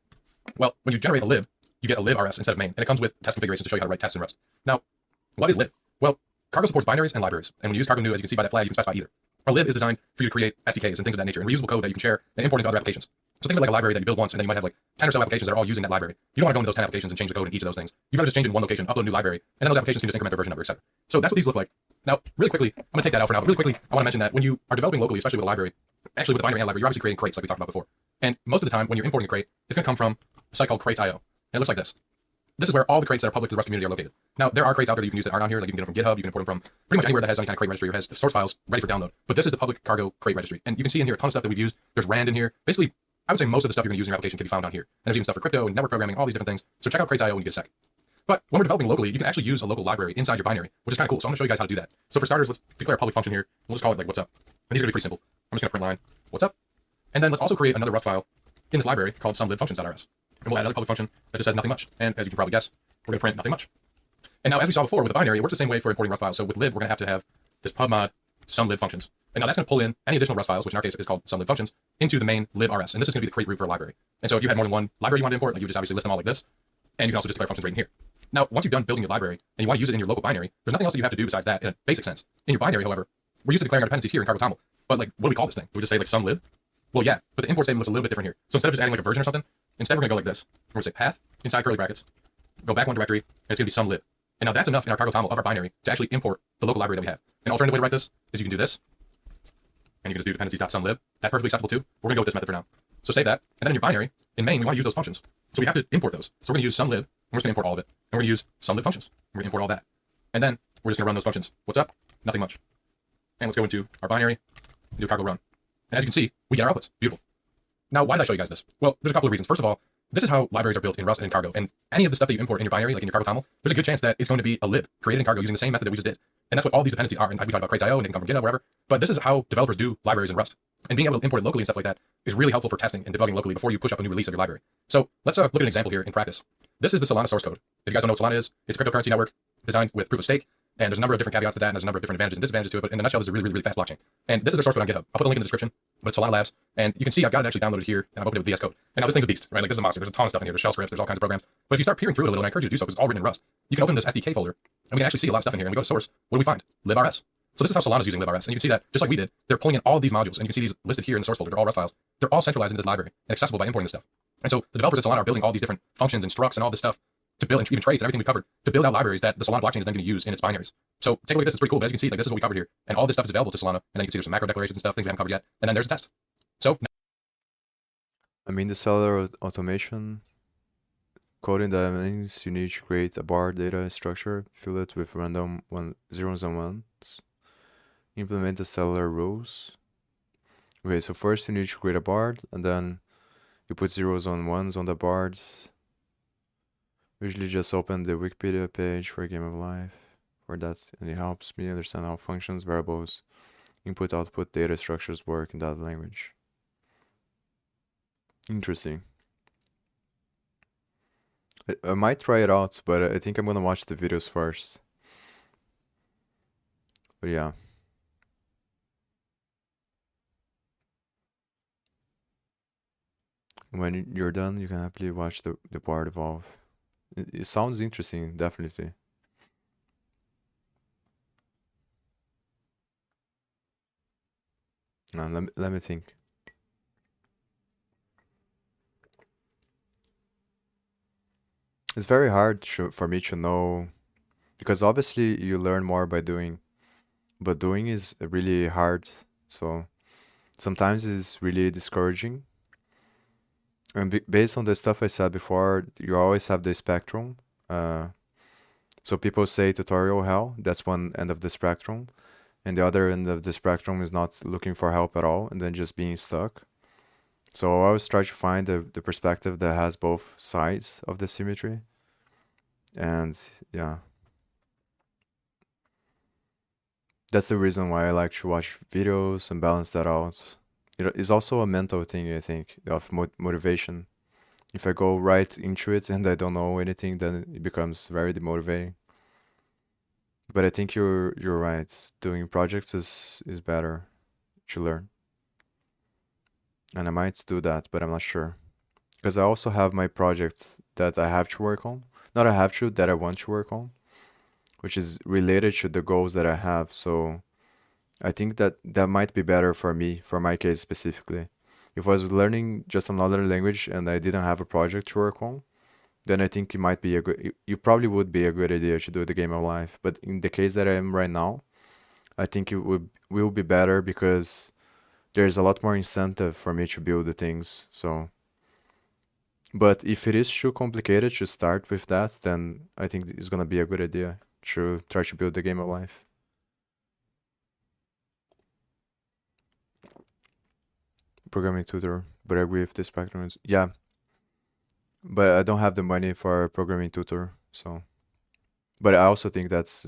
Well, when you generate a lib, you get a lib.rs instead of main, and it comes with test configurations to show you how to write tests in Rust. Now, what is lib? Well, cargo supports binaries and libraries, and when you use cargo new, as you can see by that flag, you can specify either. A lib is designed for you to create SDKs and things of that nature, and reusable code that you can share and import into other applications. So think of it like a library that you build once, and then you might have like 10 or so applications that are all using that library. You don't want to go into those 10 applications and change the code in each of those things. You'd rather just change in one location, upload a new library, and then those applications can just increment their version number, etc. So that's what these look like. Now, really quickly, I'm going to take that out for now, but really quickly, I want to mention that when you are developing locally, especially with a library, actually with a binary and library, you're obviously creating crates like we talked about before. And most of the time, when you're importing a crate, it's going to come from a site called Crates.io. And it looks like this. This is where all the crates that are public to the Rust community are located. Now, there are crates out there that you can use that aren't on here. Like you can get them from GitHub, you can import them from pretty much anywhere that has any kind of crate registry or has the source files ready for download. But this is the public cargo crate registry. And you can see in here a ton of stuff that we've used. There's RAND in here. Basically, I would say most of the stuff you're going to use in your application can be found down here. And there's even stuff for crypto and network programming, all these different things. So check out Crates.io when you get a sec. But when we're developing locally, you can actually use a local library inside your binary, which is kind of cool. So I'm going to show you guys how to do that. So for starters, let's declare a public function here. We'll just call it like what's up. And these are going to be pretty simple. I'm just going to print line what's up. And then let's also create another Rust file in this library called sumlibfunctions.rs. And we'll add another public function that just says nothing much. And as you can probably guess, we're going to print nothing much. And now, as we saw before with the binary, it works the same way for importing Rust files. So with lib, we're going to have this pubmod sumlib functions. And now that's going to pull in any additional Rust files, which in our case is called sumlib functions, into the main lib.rs. And this is going to be the crate root for a library. And so if you had more than one library you want to import, like you would just obviously list them all like this. And you can also just declare functions right in here. Now, once you've done building your library and you want to use it in your local binary, there's nothing else that you have to do besides that in a basic sense. In your binary, however, we're used to declaring our dependencies here in Cargo Toml. But like, what do we call this thing? Do we just say like sumlib? Well, yeah, but the import statement looks a little bit different here. So instead of just adding like a version or something, instead we're going to go like this. We're going to say path inside curly brackets, go back one directory, and it's going to be sumlib. And now that's enough in our Cargo Toml of our binary to actually import the local library that we have. An alternative way to write this is you can do this, and you can just do dependencies.sumlib. That's perfectly acceptable too. We're going to go with this method for now. So save that, and then in your binary, in main, we want to use those functions. So we have to import those. So we're going to use sumlib, and we're just going to import all of it. And we're going to use sumlib functions. We're going to import all that. And then we're just going to run those functions. What's up? Nothing much. And let's go into our binary and do a cargo run. And as you can see, we get our outputs. Beautiful. Now, why did I show you guys this? Well, there's a couple of reasons. First of all, this is how libraries are built in Rust and in Cargo. And any of the stuff that you import in your binary, like in your Cargo Toml, there's a good chance that it's going to be a lib created in Cargo using the same method that we just did. And that's what all these dependencies are. And we talked about Crates.io and they can come from GitHub, whatever. But this is how developers do libraries in Rust. And being able to import it locally and stuff like that is really helpful for testing and debugging locally before you push up a new release of your library. So let's look at an example here in practice. This is the Solana source code. If you guys don't know what Solana is, it's a cryptocurrency network designed with proof of stake. And there's a number of different caveats to that, and there's a number of different advantages and disadvantages to it. But in a nutshell, this is a really fast blockchain. And this is their source code on GitHub. I'll put a link in the description. But it's Solana Labs. And you can see I've got it actually downloaded here, and I've opened it with VS Code. And now this thing's a beast, right? Like this is a monster. There's a ton of stuff in here. There's shell scripts, there's all kinds of programs. But if you start peering through it a little, and I encourage you to do so because it's all written in Rust, you can open this SDK folder, and we can actually see a lot of stuff in here. And we go to source. What do we find? librs. So this is how Solana's using librs. And you can see that, just like we did, they're pulling in all of these modules. And you can see these listed here in the source folder. They're all Rust files. They're all centralized into this library and accessible by importing this stuff. And so the developers at Solana are building all these different functions and structs and all this stuff to build, and even traits and everything we covered, to build out libraries that the Solana blockchain is then going to use in its binaries. So take a look at this, it's pretty cool, but as you can see, like this is what we covered here. And all this stuff is available to Solana, and then you can see there's some macro declarations and stuff, things we haven't covered yet, and then there's a test. So I mean, the cellular automation coding that means you need to create a bar data structure, fill it with random zeros and ones, implement the cellular rules. Okay, so first you need to create a bar, and then you put zeros and ones on the bars. Usually just open the Wikipedia page for Game of Life for that, and it helps me understand how functions, variables, input, output, data structures work in that language. Interesting. I might try it out, but I think I'm gonna watch the videos first. But yeah. When you're done, you can happily watch the part evolve. It sounds interesting, definitely. Let me think. It's very hard for me to know, because obviously you learn more by doing, but doing is really hard. So sometimes it's really discouraging. And based on the stuff I said before, you always have the spectrum. So people say tutorial hell, that's one end of the spectrum. And the other end of the spectrum is not looking for help at all and then just being stuck. So I always try to find the perspective that has both sides of the symmetry. And yeah. That's the reason why I like to watch videos and balance that out. It is also a mental thing, I think, of motivation. If I go right into it and I don't know anything, then it becomes very demotivating. But I think you're right. Doing projects is better to learn. And I might do that, but I'm not sure. Because I also have my project that I have to work on. Not I have to, that I want to work on. Which is related to the goals that I have. So I think that that might be better for me, for my case specifically. If I was learning just another language and I didn't have a project to work on, then I think it might be a good, you probably would be a good idea to do the game of life. But in the case that I am right now, I think it will be better because there's a lot more incentive for me to build the things. So, but if it is too complicated to start with that, then I think it's gonna be a good idea to try to build the game of life. Programming tutor, but I agree with this spectrum is yeah, but I don't have the money for a programming tutor, so. But I also think that's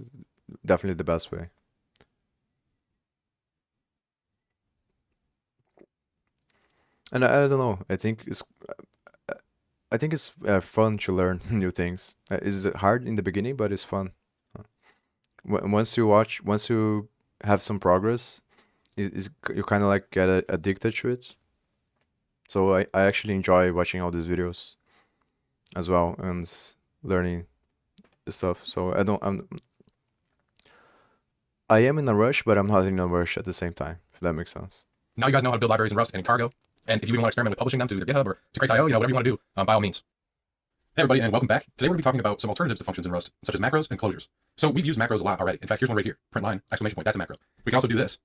definitely the best way. And I don't know. I think it's fun to learn new things. It's hard in the beginning, but it's fun. Once you watch, once you have some progress, you kind of like get addicted to it. So I actually enjoy watching all these videos as well and learning the stuff. So I am in a rush, but I'm not in a rush at the same time, if that makes sense. Now you guys know how to build libraries in Rust and in Cargo. And if you even want to experiment with publishing them to either GitHub or to Crates.io, whatever you want to do, by all means. Hey everybody, and welcome back. Today we're going to be talking about some alternatives to functions in Rust, such as macros and closures. So we've used macros a lot already. In fact, here's one right here. Print line, exclamation point, that's a macro. We can also do this.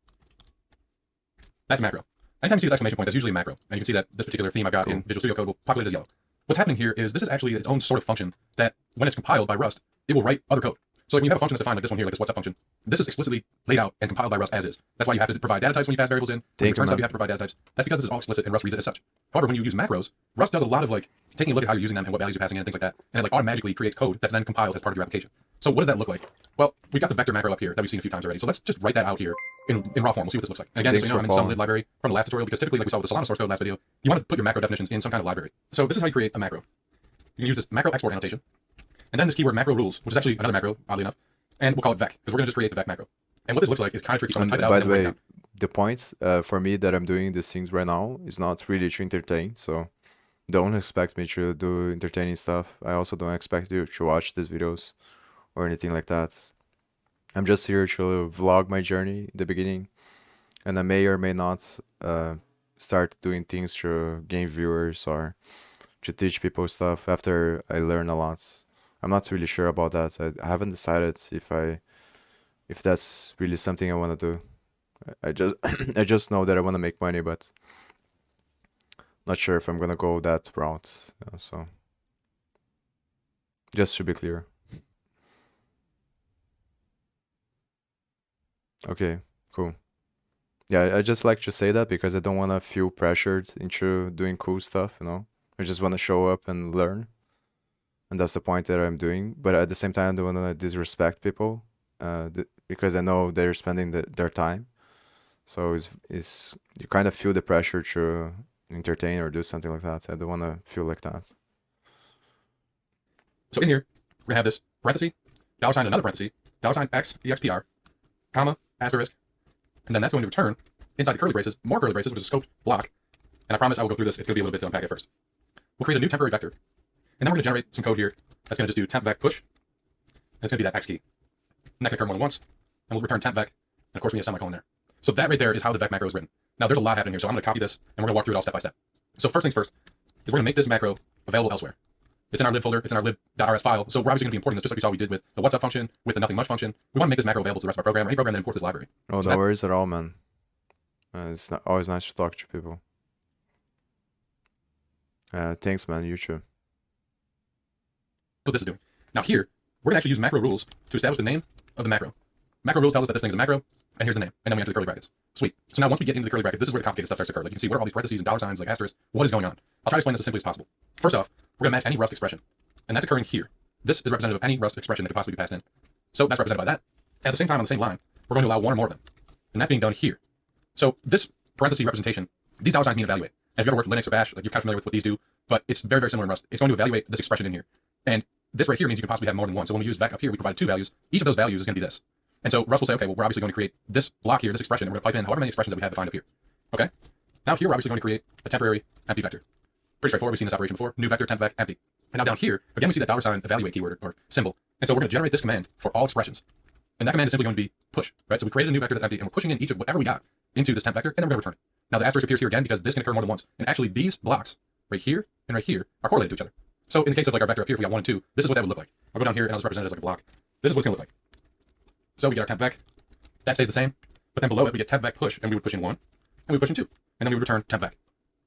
That's a macro. Anytime you see this exclamation point, that's usually a macro. And you can see that this particular theme I've got in Visual Studio Code will populate as yellow. What's happening here is this is actually its own sort of function that when it's compiled by Rust, it will write other code. So like when you have a function that's defined like this one here, like this WhatsApp function, this is explicitly laid out and compiled by Rust as is. That's why you have to provide data types when you pass variables in. When you return stuff, you have to provide data types. That's because this is all explicit and Rust reads it as such. However, when you use macros, Rust does a lot of like taking a look at how you're using them and what values you're passing in and things like that, and it like automatically creates code that's then compiled as part of your application. So what does that look like? Well, we've got the vector macro up here that we've seen a few times already. So let's just write that out here in raw form. We'll see what this looks like. And again, just so you know, I'm in some lib library from the last tutorial because typically, like we saw with the Solana source code last video, you want to put your macro definitions in some kind of library. So this is how you create a macro. You can use this macro export annotation, and then this keyword macro rules, which is actually another macro, oddly enough, and we'll call it vec because we're going to just create the vec macro. And what this looks like is kind of tricky. So I'm going to type it out. By the way, the point for me that I'm doing these things right now is not really to entertain. So don't expect me to do entertaining stuff. I also don't expect you to watch these videos or anything like that. I'm just here to vlog my journey in the beginning, and I may or may not start doing things to gain viewers or to teach people stuff after I learn a lot. I'm not really sure about that. I haven't decided if that's really something I want to do. I just I just know that I want to make money, but not sure if I'm gonna go that route. So just to be clear. Okay, cool. Yeah, I just like to say that because I don't want to feel pressured into doing cool stuff, you know? I just want to show up and learn. And that's the point that I'm doing. But at the same time, I don't want to disrespect people because I know they're spending their time. So you kind of feel the pressure to entertain or do something like that. I don't want to feel like that. So in here, we're gonna have this parenthesis, $, another parenthesis, $x, expr, comma, asterisk, and then that's going to return inside the curly braces, more curly braces, which is a scoped block. And I promise I will go through this. It's gonna be a little bit to unpack at first. We'll create a new temporary vector, and then we're gonna generate some code here that's gonna just do temp vec push, and it's gonna be that x key. And that can occur more than once, and we'll return temp vec, and of course we need a semicolon there. So that right there is how the vec macro is written. Now there's a lot happening here, so I'm gonna copy this, and we're gonna walk through it all step by step. So first things first, is we're gonna make this macro available elsewhere. It's in our lib folder, it's in our lib.rs file, so we're obviously gonna be importing this just like we saw we did with the WhatsApp function, with the nothing much function. We wanna make this macro available to the rest of our program, or any program that imports this library. Oh, so no worries at all, man. It's always nice to talk to people. Thanks, man. You too. What this is doing. Now here, we're gonna actually use macro rules to establish the name of the macro. Macro rules tells us that this thing is a macro, and here's the name, and then we enter the curly brackets. Sweet. So now once we get into the curly brackets, this is where the complicated stuff starts to occur. Like you can see what are all these parentheses and $, like asterisks, what is going on? I'll try to explain this as simply as possible. First off, we're gonna match any Rust expression, and that's occurring here. This is representative of any Rust expression that could possibly be passed in. So that's represented by that. And at the same time, on the same line, we're going to allow one or more of them, and that's being done here. So this parenthesis representation, these $, mean evaluate. And if you ever worked Linux or Bash, like you're kind of familiar with what these do, but it's very, very similar in Rust. It's going to evaluate this expression in here. And this right here means you can possibly have more than one. So when we use vec up here, we provide two values. Each of those values is going to be this. And so Rust will say, okay, well, we're obviously going to create this block here, this expression, and we're going to pipe in however many expressions that we have defined up here. Okay? Now here, we're obviously going to create a temporary empty vector. Pretty straightforward. We've seen this operation before. New vector, temp vec, empty. And now down here, again, we see that $, evaluate keyword or symbol. And so we're going to generate this command for all expressions. And that command is simply going to be push, right? So we created a new vector that's empty, and we're pushing in each of whatever we got into this temp vector, and then we're going to return it. Now the asterisk appears here again because this can occur more than once. And actually these blocks right here and right here are correlated to each other. So in the case of like our vector up here, if we got 1 and 2, this is what that would look like. I'll go down here and I'll just represent it as like a block. This is what it's going to look like. So we get our temp vec. That stays the same. But then below it, we get temp vec push, and we would push in 1, and we would push in 2. And then we would return temp vec.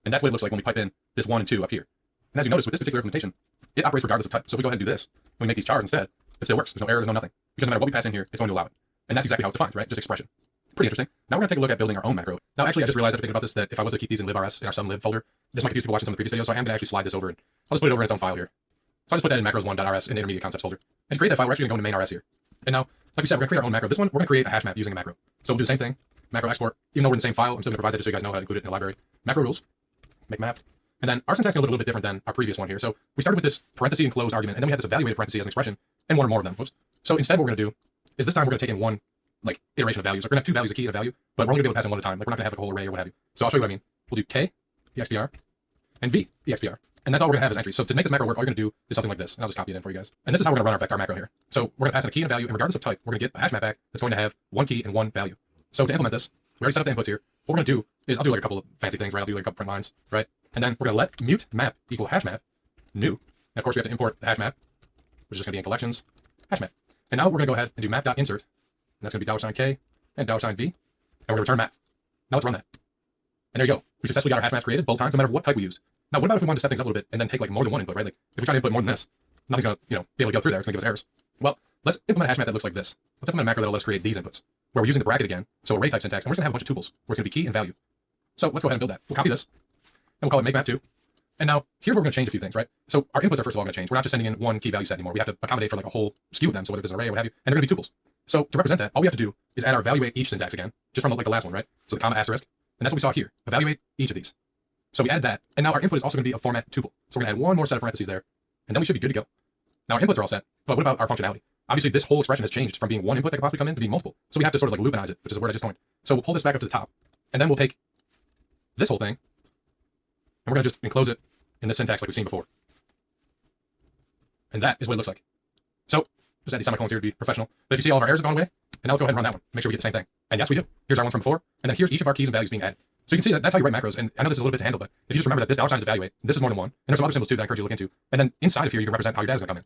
And that's what it looks like when we pipe in this 1 and 2 up here. And as you notice with this particular implementation, it operates regardless of type. So if we go ahead and do this, when we make these chars instead, it still works. There's no error, there's no nothing. Because no matter what we pass in here, it's going to allow it. And that's exactly how it's defined, right? Just expression. Pretty interesting. Now we're going to take a look at building our own macro. Now actually I just realized after thinking about this that if I was to keep these in librs in our sum lib folder, this might confuse people watching some of the previous videos, so I am going to actually slide this over and I'll just put it over in its own file here. So I'll just put that in macros1.rs in the intermediate concepts folder. And to create that file, we're actually going to go into main rs here. And now, like we said, we're going to create our own macro. This one, we're going to create a hash map using a macro. So we'll do the same thing. Macro export, even though we're in the same file, I'm still going to provide that just so you guys know how to include it in the library. Macro rules, make map. And then our syntax is a little bit different than our previous one here. So we started with this parenthesis enclosed argument, and then we had this evaluated parenthesis as an expression, and one or more of them. Oops. So instead what we're going to do is this time we're going to take in one like iteration of values. Like we're going to have 2 values, a key and a value, but we're only going to be able to pass in one at a time. Like we're not going to have like a whole array or what have you. So I'll show you what I mean. We'll do k, expr, and v, expr. And that's all we're going to have as entries. So to make this macro work, all you're going to do is something like this. And I'll just copy it in for you guys. And this is how we're going to run our vector macro here. So we're going to pass in a key and a value, and regardless of type, we're going to get a hash map back that's going to have 1 key and 1 value. So to implement this, we already set up the inputs here. What we're going to do is I'll do like a couple of fancy things, right? I'll do like a couple print lines, right? And then we're going to let mute map equal hash map new. And of course we have to import the hash map, which is just going to be in collections hash map. And now we're going to go ahead and do map.insert. And that's going to be $k and $v. And we're going to return map. Now let's run that. And there you go. We successfully got our hash maps created both times, no matter what type we used. Now what about if we wanted to set things up a little bit and then take like more than one input, right? Like if we try to input more than this, nothing's going to, be able to go through there. It's going to give us errors. Well, let's implement a hash map that looks like this. Let's implement a macro that'll let us create these inputs, where we're using the bracket again, so array type syntax, and we're just going to have a bunch of tuples, where it's going to be key and value. So let's go ahead and build that. We'll copy this, and we'll call it make map2. And now here's where we're going to change a few things, right? So our inputs are first of all going to change. We're not just sending in one key value set anymore. We have to accommodate for like a whole skew of them, so whether it's an array or what have you, and they're going to be tuples. So to represent that, all we have to do is add our evaluate each syntax again, just from like the last one, right? So the comma asterisk, and that's what we saw here. Evaluate each of these. So we added that, and now our input is also going to be a format tuple. So we're going to add one more set of parentheses there, and then we should be good to go. Now our inputs are all set, but what about our functionality? Obviously, this whole expression has changed from being one input that could possibly come in to being multiple. So we have to sort of like loopinize it, which is a word I just coined. So we'll pull this back up to the top, and then we'll take this whole thing, and we're going to just enclose it in this syntax like we've seen before. And that is what it looks like. So just add these semicolons here to be professional. But if you see all of our errors have gone away, and now let's go ahead and run that one. Make sure we get the same thing. And yes, we do. Here's our ones from before, and then here's each of our keys and values being added. So you can see that that's how you write macros. And I know this is a little bit to handle, but if you just remember that this dollar sign is evaluate, this is more than one, and there's some other symbols too that I encourage you to look into. And then inside of here, you can represent how your data is going to come in.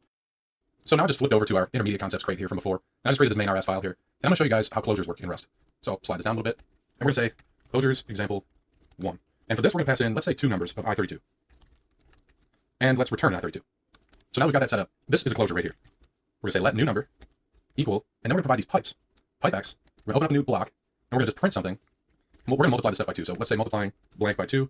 So now I just flipped over to our intermediate concepts crate here from before, and I just created this main RS file here. And I'm going to show you guys how closures work in Rust. So I'll slide this down a little bit, and we're going to say closures example 1. And for this, we're going to pass in, let's say, 2 numbers of I32. And let's return I32. So now we've got that set up. This is a closure right here. We're going to say let new number equal, and then we're going to provide these pipes, pipex. We're going to open up a new block, and we're going to just print something. And we're going to multiply this stuff by 2. So let's say multiplying blank by 2,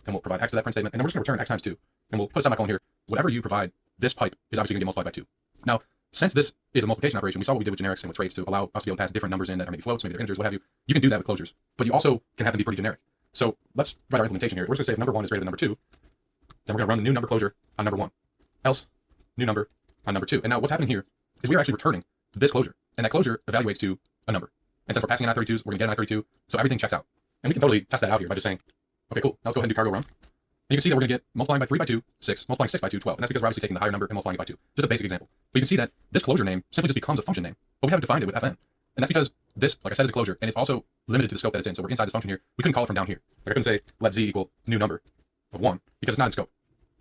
and we'll provide x to that print statement, and then we're just going to return x times 2. And we'll put a semicolon here. Whatever you provide, this pipe is obviously going to get multiplied by 2. Now, since this is a multiplication operation, we saw what we did with generics and with traits to allow us to be able to pass different numbers in that are maybe floats, maybe they're integers, what have you. You can do that with closures, but you also can have them be pretty generic. So let's write our implementation here. We're just going to say if number 1 is greater than number 2, then we're going to run the new number closure on number 1. Else, new number on number 2. And now what's happening here is we are actually returning this closure, and that closure evaluates to a number. And since we're passing in I32s, we're going to get an I32, so everything checks out. And we can totally test that out here by just saying, okay, cool, now let's go ahead and do cargo run. And you can see that we're going to get multiplying by 3 by 2, 6, multiplying 6 by 2, 12. And that's because we're obviously taking the higher number and multiplying it by 2. Just a basic example. But you can see that this closure name simply just becomes a function name, but we haven't defined it with fn. And that's because this, like I said, is a closure, and it's also limited to the scope that it's in. So we're inside this function here. We couldn't call it from down here. Like I couldn't say let z equal new number of 1, because it's not in scope.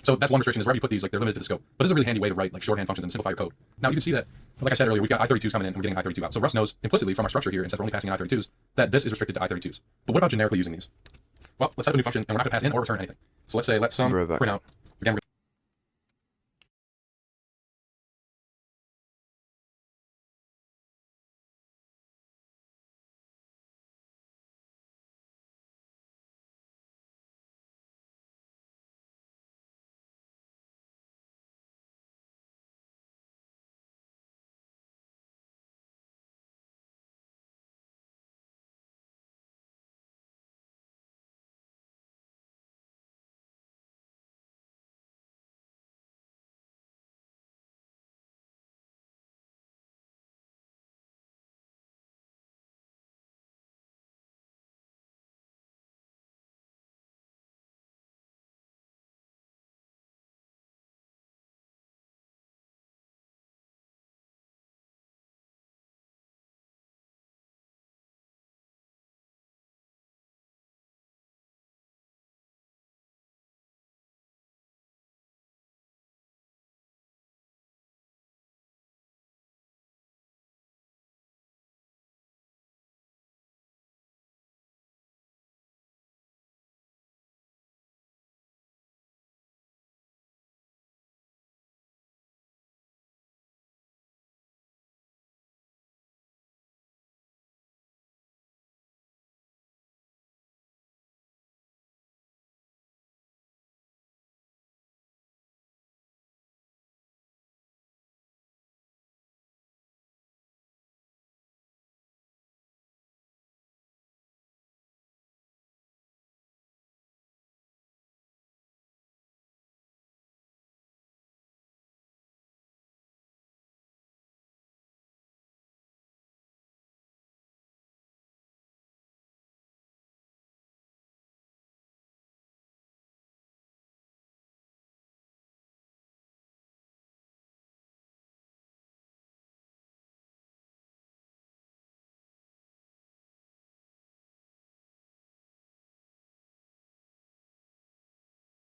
So that's one restriction, is wherever you put these, like they're limited to the scope. But this is a really handy way to write like shorthand functions and simplify your code. Now you can see that, like I said earlier, we've got I32s coming in and we're getting I32 out. So Rust knows implicitly from our structure here, instead of only passing in I32s, that this is restricted to I32s. But what about generically using these? Well, let's set up a new function, and we're not going to pass in or return anything. So let's say let sum print out. Again,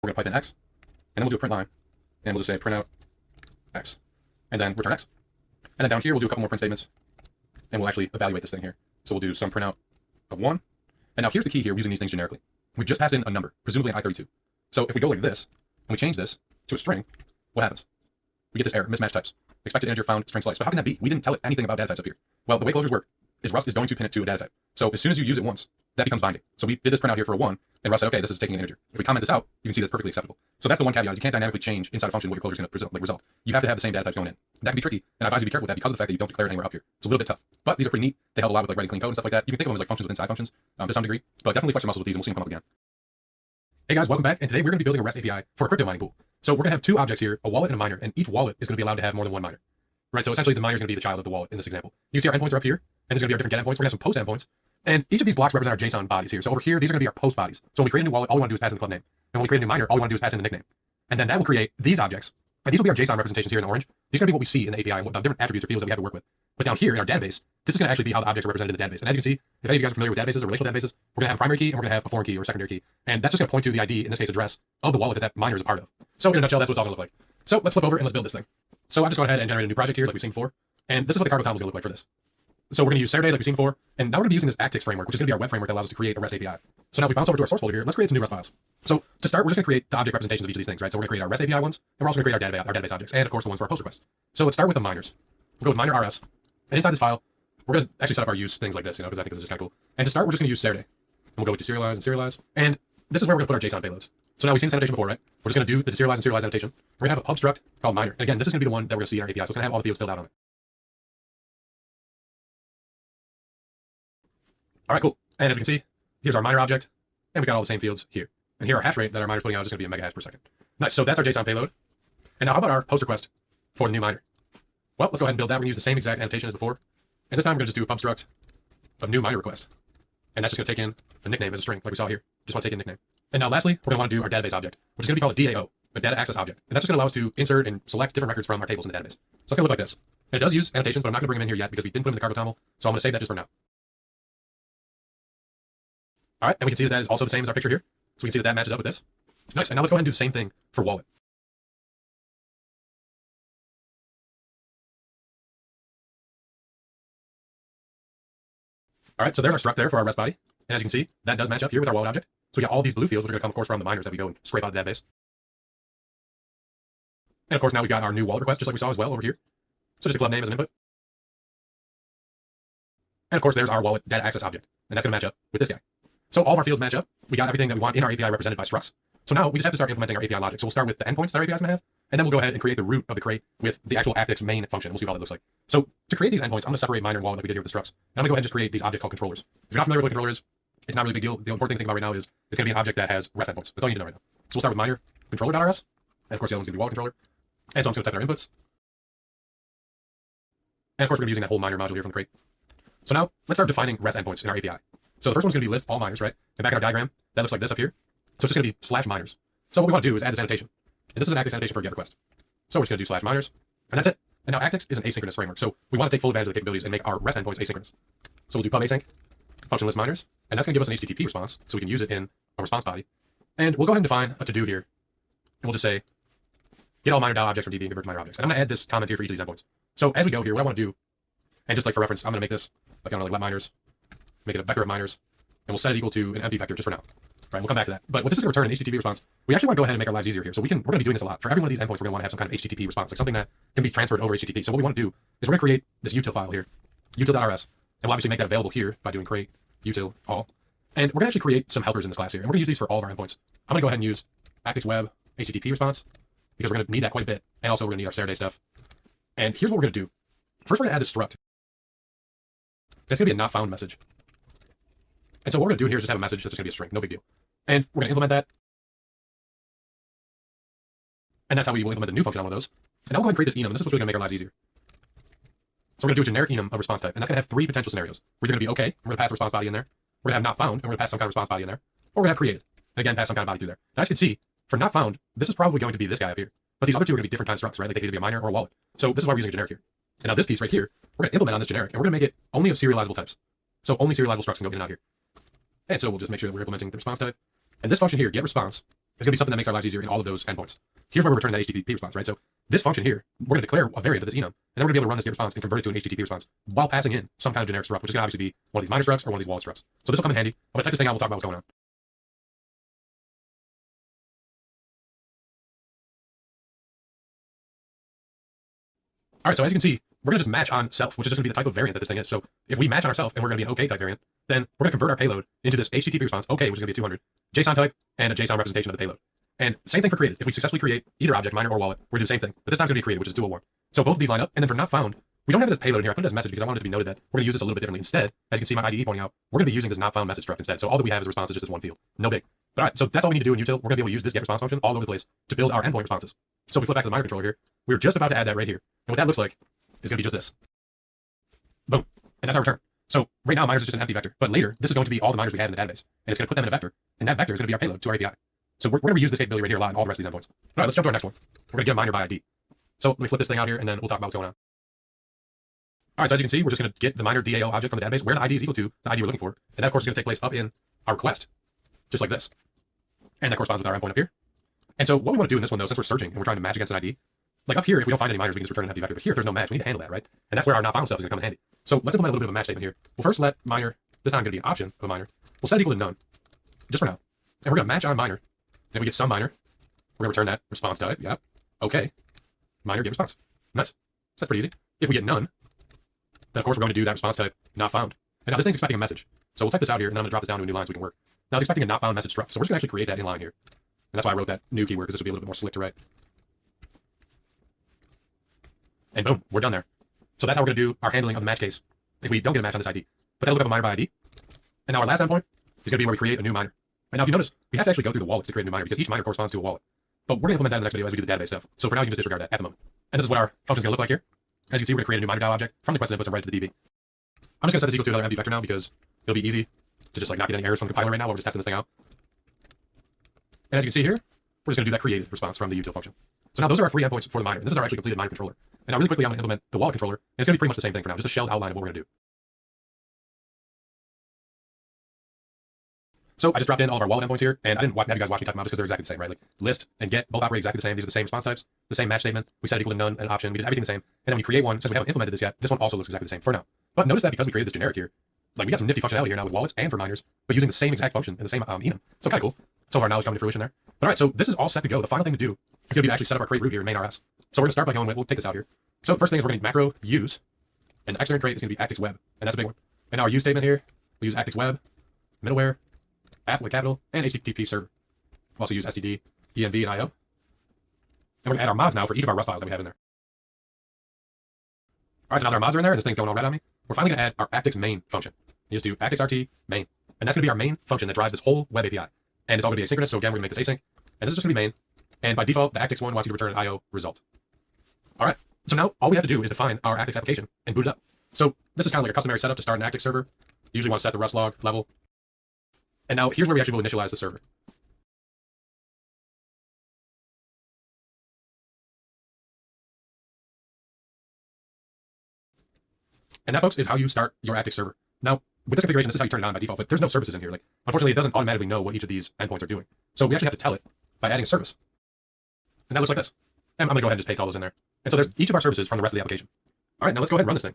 we're going to pipe in X, and then we'll do a print line, and we'll just say print out X, and then return X. And then down here, we'll do a couple more print statements, and we'll actually evaluate this thing here. So we'll do some print out of 1. And now here's the key here, we're using these things generically. We've just passed in a number, presumably an I32. So if we go like this, and we change this to a string, what happens? We get this error, mismatch types. Expected integer found string slice. But how can that be? We didn't tell it anything about data types up here. Well, the way closures work is Rust is going to pin it to a data type. So as soon as you use it once, that becomes binding. So we did this print out here for a 1, and Rust said, okay, this is taking an integer. If we comment this out, you can see that's perfectly acceptable. So that's the one caveat, is you can't dynamically change inside a function what your closure is going to result. You have to have the same data types going in. That can be tricky, and I advise you to be careful with that because of the fact that you don't declare it anywhere up here. It's a little bit tough. But these are pretty neat. They help a lot with like writing clean code and stuff like that. You can think of them as like functions within side functions to some degree, but definitely flex your muscles with these, and we'll see them come up again. Hey guys, welcome back, and today we're going to be building a REST API for a crypto mining pool. So we're going to have 2 objects here, a wallet and a miner, and each wallet is going to be allowed to have more than 1 miner. Right, so essentially the miner is going to be the child of the wallet in this example. You can see our endpoints are up here, and there's going to be our different get endpoints. We're going to have some post endpoints, and each of these blocks represent our JSON bodies here. So over here, these are going to be our post bodies. So when we create a new wallet, all we want to do is pass in the club name. And when we create a new miner, all we want to do is pass in the nickname. And then that will create these objects. And these will be our JSON representations here in the orange. These are going to be what we see in the API, and what the different attributes or fields that we have to work with. But down here in our database, this is going to actually be how the objects are represented in the database. And as you can see, if any of you guys are familiar with databases or relational databases, we're going to have a primary key and we're going to have a foreign key or a secondary key. And that's just going to point to the ID, in this case address, of the wallet that that miner is a part of. So in a nutshell, that's what it's all going to look like. So let's flip over and let's build this thing. So I've just gone ahead and generated a new project here like we've seen before. And this is what the cargo toml is going to look like for this. So we're going to use Saturday like we've seen before. And now we're going to be using this Actix framework, which is going to be our web framework that allows us to create a REST API. So now if we bounce over to our source folder here, let's create some new Rust files. So to start, we're just going to create the object representations of each of these things, right? So we're going to create our REST API ones, and we're also going to create our database objects, and of course the ones for our post requests. So let's start with the miners. We'll go with miner rs. And inside this file, we're going to actually set up our use things like this, because I think this is just kind of cool. And to start, we're just going to use Saturday. And we'll go with deserialize and serialize. And this is where we're going to put our JSON payloads. So now we've seen this annotation before, right? We're just going to do the deserialize and serialize annotation. We're going to have a pub struct called miner. And again, this is going to be the one that we're going to see in our API. So it's going to have all the fields filled out on it. All right, cool. And as we can see, here's our miner object, and we got all the same fields here. And here our hash rate that our miner's putting out is just going to be a megahash per second. Nice. So that's our JSON payload. And now how about our post request for the new miner? Well, let's go ahead and build that. We're going to use the same exact annotation as before. And this time we're going to just do a pub struct of new miner request. And that's just going to take in a nickname as a string, like we saw here. Just want to take in nickname. And now lastly, we're going to want to do our database object, which is going to be called a DAO, a data access object. And that's just going to allow us to insert and select different records from our tables in the database. So it's going to look like this. And it does use annotations, but I'm not going to bring them in here yet because we didn't put them in the cargo toml. So I'm going to save that just for now. All right, and we can see that is also the same as our picture here. So we can see that that matches up with this. Nice, and now let's go ahead and do the same thing for wallet. All right, so there's our struct there for our REST body. And as you can see, that does match up here with our wallet object. So we got all these blue fields, which are going to come, of course, from the miners that we go and scrape out of the database. And of course, now we've got our new wallet request, just like we saw as well over here. So just a club name as an input. And of course, there's our wallet data access object. And that's going to match up with this guy. So all of our fields match up. We got everything that we want in our API represented by structs. So now we just have to start implementing our API logic. So we'll start with the endpoints that our API is going to have, and then we'll go ahead and create the root of the crate with the actual Actix main function. We'll see what all that looks like. So to create these endpoints, I'm going to separate miner and wallet like we did here with the structs. And I'm going to go ahead and just create these objects called controllers. If you're not familiar with what a controller is, it's not really a big deal. The important thing to think about right now is it's going to be an object that has REST endpoints. That's all you need to know right now. So we'll start with miner controller.rs, and of course the other one's going to be wallet controller. And so I'm just going to type in our inputs. And of course we're going to be using that whole miner module here from the crate. So now let's start defining REST endpoints in our API. So the first one's going to be list all miners, right? And back in our diagram, that looks like this up here. So it's just going to be /miners. So what we want to do is add this annotation. And this is an Actix annotation for a GET request. So we're just going to do /miners. And that's it. And now Actix is an asynchronous framework. So we want to take full advantage of the capabilities and make our REST endpoints asynchronous. So we'll do pub async, function list miners. And that's going to give us an HTTP response. So we can use it in a response body. And we'll go ahead and define a to-do here. And we'll just say, get all miner.objects from DB and convert to miner objects. And I'm going to add this comment here for each of these endpoints. So as we go here, what I want to do, and just like for reference, I'm going to make this, like I don't know, like let miners, make it a vector of miners. And we'll set it equal to an empty vector just for now. Right, we'll come back to that. But what this is going to return an HTTP response, we actually want to go ahead and make our lives easier here. So we're going to be doing this a lot. For every one of these endpoints, we're going to want to have some kind of HTTP response, like something that can be transferred over HTTP. So what we want to do is we're going to create this util file here, util.rs, and we'll obviously make that available here by doing create util all. And we're going to actually create some helpers in this class here. And we're going to use these for all of our endpoints. I'm going to go ahead and use Actix web HTTP response because we're going to need that quite a bit. And also we're going to need our Saturday stuff. And here's what we're going to do. First, we're going to add this struct. That's going to be a not found message. And so what we're going to do here is just have a message that's just going to be a string. No big deal. And we're going to implement that. And that's how we will implement the new function on one of those. And I'll go ahead and create this enum. And this is what's really going to make our lives easier. So we're going to do a generic enum of response type. And that's going to have 3 potential scenarios. We're either going to be okay. We're going to pass a response body in there. We're going to have not found. And we're going to pass some kind of response body in there. Or we're going to have created. And again, pass some kind of body through there. Now, as you can see, for not found, this is probably going to be this guy up here. But these other two are going to be different kind of structs, right? Like they could either be a miner or a wallet. So this is why we're using a generic here. And now this piece right here, we're going to implement on this generic. And we're going to make it only of serializable types. So only serializable structs can go in and out here. And so we'll just make sure that we're implementing the response type. And this function here, get response, is going to be something that makes our lives easier in all of those endpoints. Here's where we're returning that HTTP response, right? So this function here, we're going to declare a variant of this enum, and then we're going to be able to run this get response and convert it to an HTTP response while passing in some kind of generic struct, which is going to obviously be one of these miner structs or one of these wallet structs. So this will come in handy. I'm going to type this thing out. We'll talk about what's going on. All right, so as you can see, we're going to just match on self, which is just going to be the type of variant that this thing is. So if we match on ourself and we're going to be an OK type variant, then we're going to convert our payload into this HTTP response, OK, which is going to be a 200, JSON type, and a JSON representation of the payload. And same thing for created. If we successfully create either object, miner or wallet, we're going to do the same thing. But this time's going to be created, which is 201. So both of these line up. And then for not found, we don't have it as payload in here. I put it as message because I wanted it to be noted that we're going to use this a little bit differently. Instead, as you can see my IDE pointing out, we're going to be using this not found message struct instead. So all that we have as a response is just this one field. No big. But all right, so that's all we need to do in util. We're going to be able to use this get response function all over the place to build our endpoint responses. So if we flip back to the miner controller here, we're just about to add that right here. And what that looks like is going to be just this. Boom. And that's our return. So right now, miners is just an empty vector. But later, this is going to be all the miners we have in the database. And it's going to put them in a vector. And that vector is going to be our payload to our API. So we're going to use this capability right here a lot in all the rest of these endpoints. All right, let's jump to our next one. We're going to get a miner by ID. So let me flip this thing out here, and then we'll talk about what's going on. All right, so as you can see, we're just going to get the miner DAO object from the database where the ID is equal to the ID we're looking for. And that, of course, is going to take place up in our request, just like this. And that corresponds with our endpoint up here. And so what we want to do in this one, though, since we're searching and we're trying to match against an ID, like up here, if we don't find any miners, we can just return an empty vector. But here, if there's no match, we need to handle that, right? And that's where our not found stuff is going to come in handy. So let's implement a little bit of a match statement here. We'll first let miner, this time going to be an option of a miner. We'll set it equal to none, just for now. And we're going to match on miner. And if we get some miner, we're going to return that response type. Yeah. Okay. Miner get response. Nice. So that's pretty easy. If we get none, then of course we're going to do that response type not found. And now this thing's expecting a message. So we'll type this out here, and then I'm going to drop this down to a new line so we can work. Now it's expecting a not found message struct. So we're just going to actually create that in line here. And that's why I wrote that new keyword, because this will be a little bit more slick to write. And boom, we're done there. So that's how we're going to do our handling of the match case if we don't get a match on this ID. But that'll look up a miner by ID. And now our last endpoint is going to be where we create a new miner. And now if you notice, we have to actually go through the wallets to create a new miner because each miner corresponds to a wallet. But we're going to implement that in the next video as we do the database stuff. So for now, you can just disregard that at the moment. And this is what our function is going to look like here. As you can see, we're going to create a new miner DAO object from the request inputs and write it to the DB. I'm just going to set this equal to another empty vector now because it'll be easy to just like not get any errors from the compiler right now while we're just testing this thing out. And as you can see here, we're just going to do that created response from the util function. So now those are our three endpoints for the miner. And this is our actually completed miner controller. And now really quickly, I'm going to implement the wallet controller. And it's going to be pretty much the same thing for now, just a shelled outline of what we're going to do. So I just dropped in all of our wallet endpoints here, and I didn't have you guys watch me type them out just because they're exactly the same, right? Like list and get both operate exactly the same. These are the same response types, the same match statement. We set it equal to none and option. We did everything the same. And then when you create one, since we haven't implemented this yet, this one also looks exactly the same for now. But notice that because we created this generic here, like we got some nifty functionality here now with wallets and for miners, but using the same exact function and the same enum. So kind of cool. Some of our knowledge coming to fruition there. But all right, so this is all set to go. The final thing to do is going to be to actually set up our create root here in main RS. So we're going to start by going with, we'll take this out here. So the first thing is we're going to macro use, and the external create is going to be ActixWeb, and that's a big one. And now our use statement here, we use ActixWeb, middleware, app with capital, and HTTP server. We'll also use std, env, and io. And we're going to add our mods now for each of our Rust files that we have in there. All right, so now that our mods are in there, and this thing's going all right on me, we're finally going to add our Actix main function. You just do ActixRT main, and that's going to be our main function that drives this whole web API. And it's all going to be asynchronous, so again, we're going to make this async, and this is just going to be main. And by default, the Actix one wants you to return an IO result. All right, so now all we have to do is define our Actix application and boot it up. So this is kind of like a customary setup to start an Actix server. You usually want to set the Rust log level. And now here's where we actually will initialize the server. And that, folks, is how you start your Actix server. Now, with this configuration, this is how you turn it on by default, but there's no services in here. Like, unfortunately, it doesn't automatically know what each of these endpoints are doing. So we actually have to tell it by adding a service. And that looks like this. And I'm going to go ahead and just paste all those in there. And so there's each of our services from the rest of the application. All right, now let's go ahead and run this thing.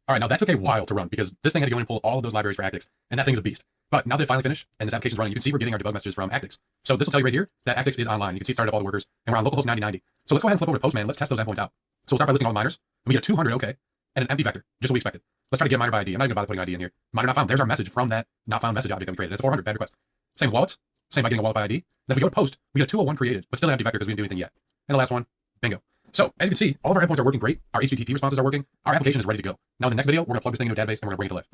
All right, now that took a while to run because this thing had to go in and pull all of those libraries for Actix, and that thing's a beast. But now that it finally finished and this application's running, you can see we're getting our debug messages from Actix. So this will tell you right here that Actix is online. You can see it started up all the workers, and we're on localhost 9090. So let's go ahead and flip over to Postman. Let's test those endpoints out. So we'll start by listing all the miners, and we get a 200 OK, and an empty vector, just what we expected. Let's try to get a miner by ID. I'm not even going to bother putting ID in here. Miner not found. There's our message from that not found message object that we created. It's 400, bad request. Same wallets, same by getting a wallet by ID. Then if we go to post, we get a 201 created, but still an empty vector because we didn't do anything yet. And the last one, bingo. So as you can see, all of our endpoints are working great. Our HTTP responses are working. Our application is ready to go. Now in the next video, we're going to plug this thing into a database and we're going to bring it to life.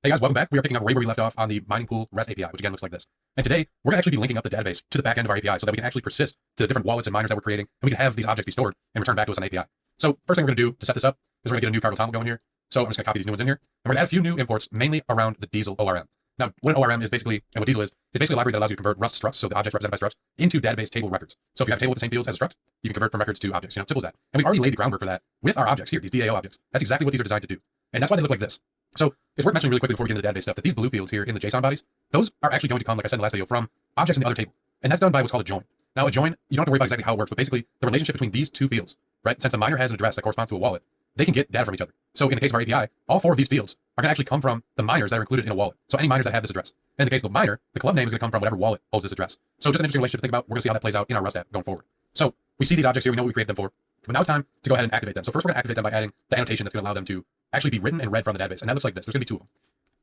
Hey guys, welcome back. We are picking up right where we left off on the mining pool REST API, which again looks like this. And today, we're going to actually be linking up the database to the back end of our API so that we can actually persist to the different wallets and miners that we're creating, and we can have these objects be stored and return back to us on API. So first thing we're going to do to set this up is we're going to get a new cargo toml going here. So I'm just going to copy these new ones in here. And we're going to add a few new imports, mainly around the Diesel ORM. Now, what an ORM is basically, and what Diesel is basically a library that allows you to convert Rust structs, so the objects represented by structs, into database table records. So if you have a table with the same fields as a struct, you can convert from records to objects. Simple as that. And we've already laid the groundwork for that with our objects here, these DAO objects. That's exactly what these are designed to do. And that's why they look like this. So it's worth mentioning really quickly before we get into the database stuff that these blue fields here in the JSON bodies, those are actually going to come, like I said in the last video, from objects in the other table. And that's done by what's called a join. Now, a join, you don't have to worry about exactly how it works, but basically the relationship between these two fields, right? Since the miner has an address that corresponds to a wallet, they can get data from each other. So in the case of our API, all 4 of these fields are going to actually come from the miners that are included in a wallet. So any miners that have this address. And in the case of the miner, the club name is going to come from whatever wallet holds this address. So just an interesting relationship to think about. We're going to see how that plays out in our Rust app going forward. So we see these objects here. We know what we created them for. But now it's time to go ahead and activate them. So first we're going to activate them by adding the annotation that's going to allow them to actually be written and read from the database. And that looks like this. There's going to be 2 of them.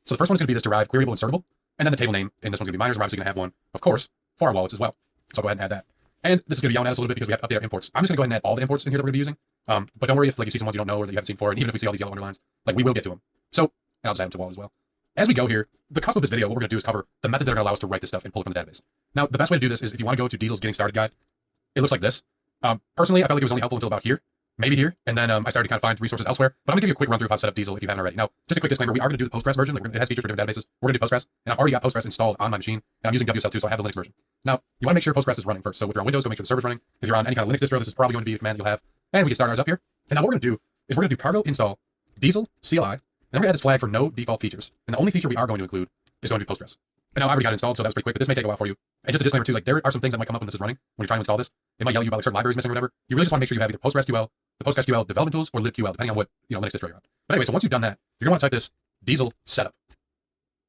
So the first one is going to be this derived queryable insertable. And then the table name, and this one's going to be miners. We're obviously going to have one, of course, for our wallets as well. So I'll go ahead and add that. And this is going to be yelling at us a little bit because we have to update our imports. I'm just going to go ahead and add all the imports in here that we're going to be using. But don't worry if like you see some ones you don't know or that you haven't seen before. And even if we see all these yellow underlines, like we will get to them. So, and I'll just add them to wallet as well. As we go here, the cusp of this video, what we're going to do is cover the methods that are going to allow us to write this stuff and pull it from the database. Now, the best way to do this is if you want to go to Diesel's Getting Started Guide, it looks like this. Personally, I felt like it was only helpful until about here, maybe here, and then I started to kind of find resources elsewhere. But I'm going to give you a quick run through of how to set up Diesel if you haven't already. Now, just a quick disclaimer, we are going to do the Postgres version. Like it has features for different databases. We're going to do Postgres, and I've already got Postgres installed on my machine, and I'm using WSL2, so I have the Linux version. Now, you want to make sure Postgres is running first. So if you're on Windows, go make sure the server's running. If you're on any kind of Linux distro, this is probably going to be a command you'll have. And we can start ours up here. And now what we're going to do is we're going to do cargo install Diesel CLI, and then we're going to add this flag for no default features. And the only feature we are going to include is going to be Postgres. And now I already got it installed, so that was pretty quick, but this may take a while for you. And just a disclaimer too, like there are some things that might come up when this is running, when you're trying to install this. It might yell you about like certain libraries missing or whatever. You really just want to make sure you have either PostgreSQL, the PostgreSQL development tools, or libql, depending on what Linux distro you're on. But anyway, so once you've done that, you're going to want to type this Diesel setup.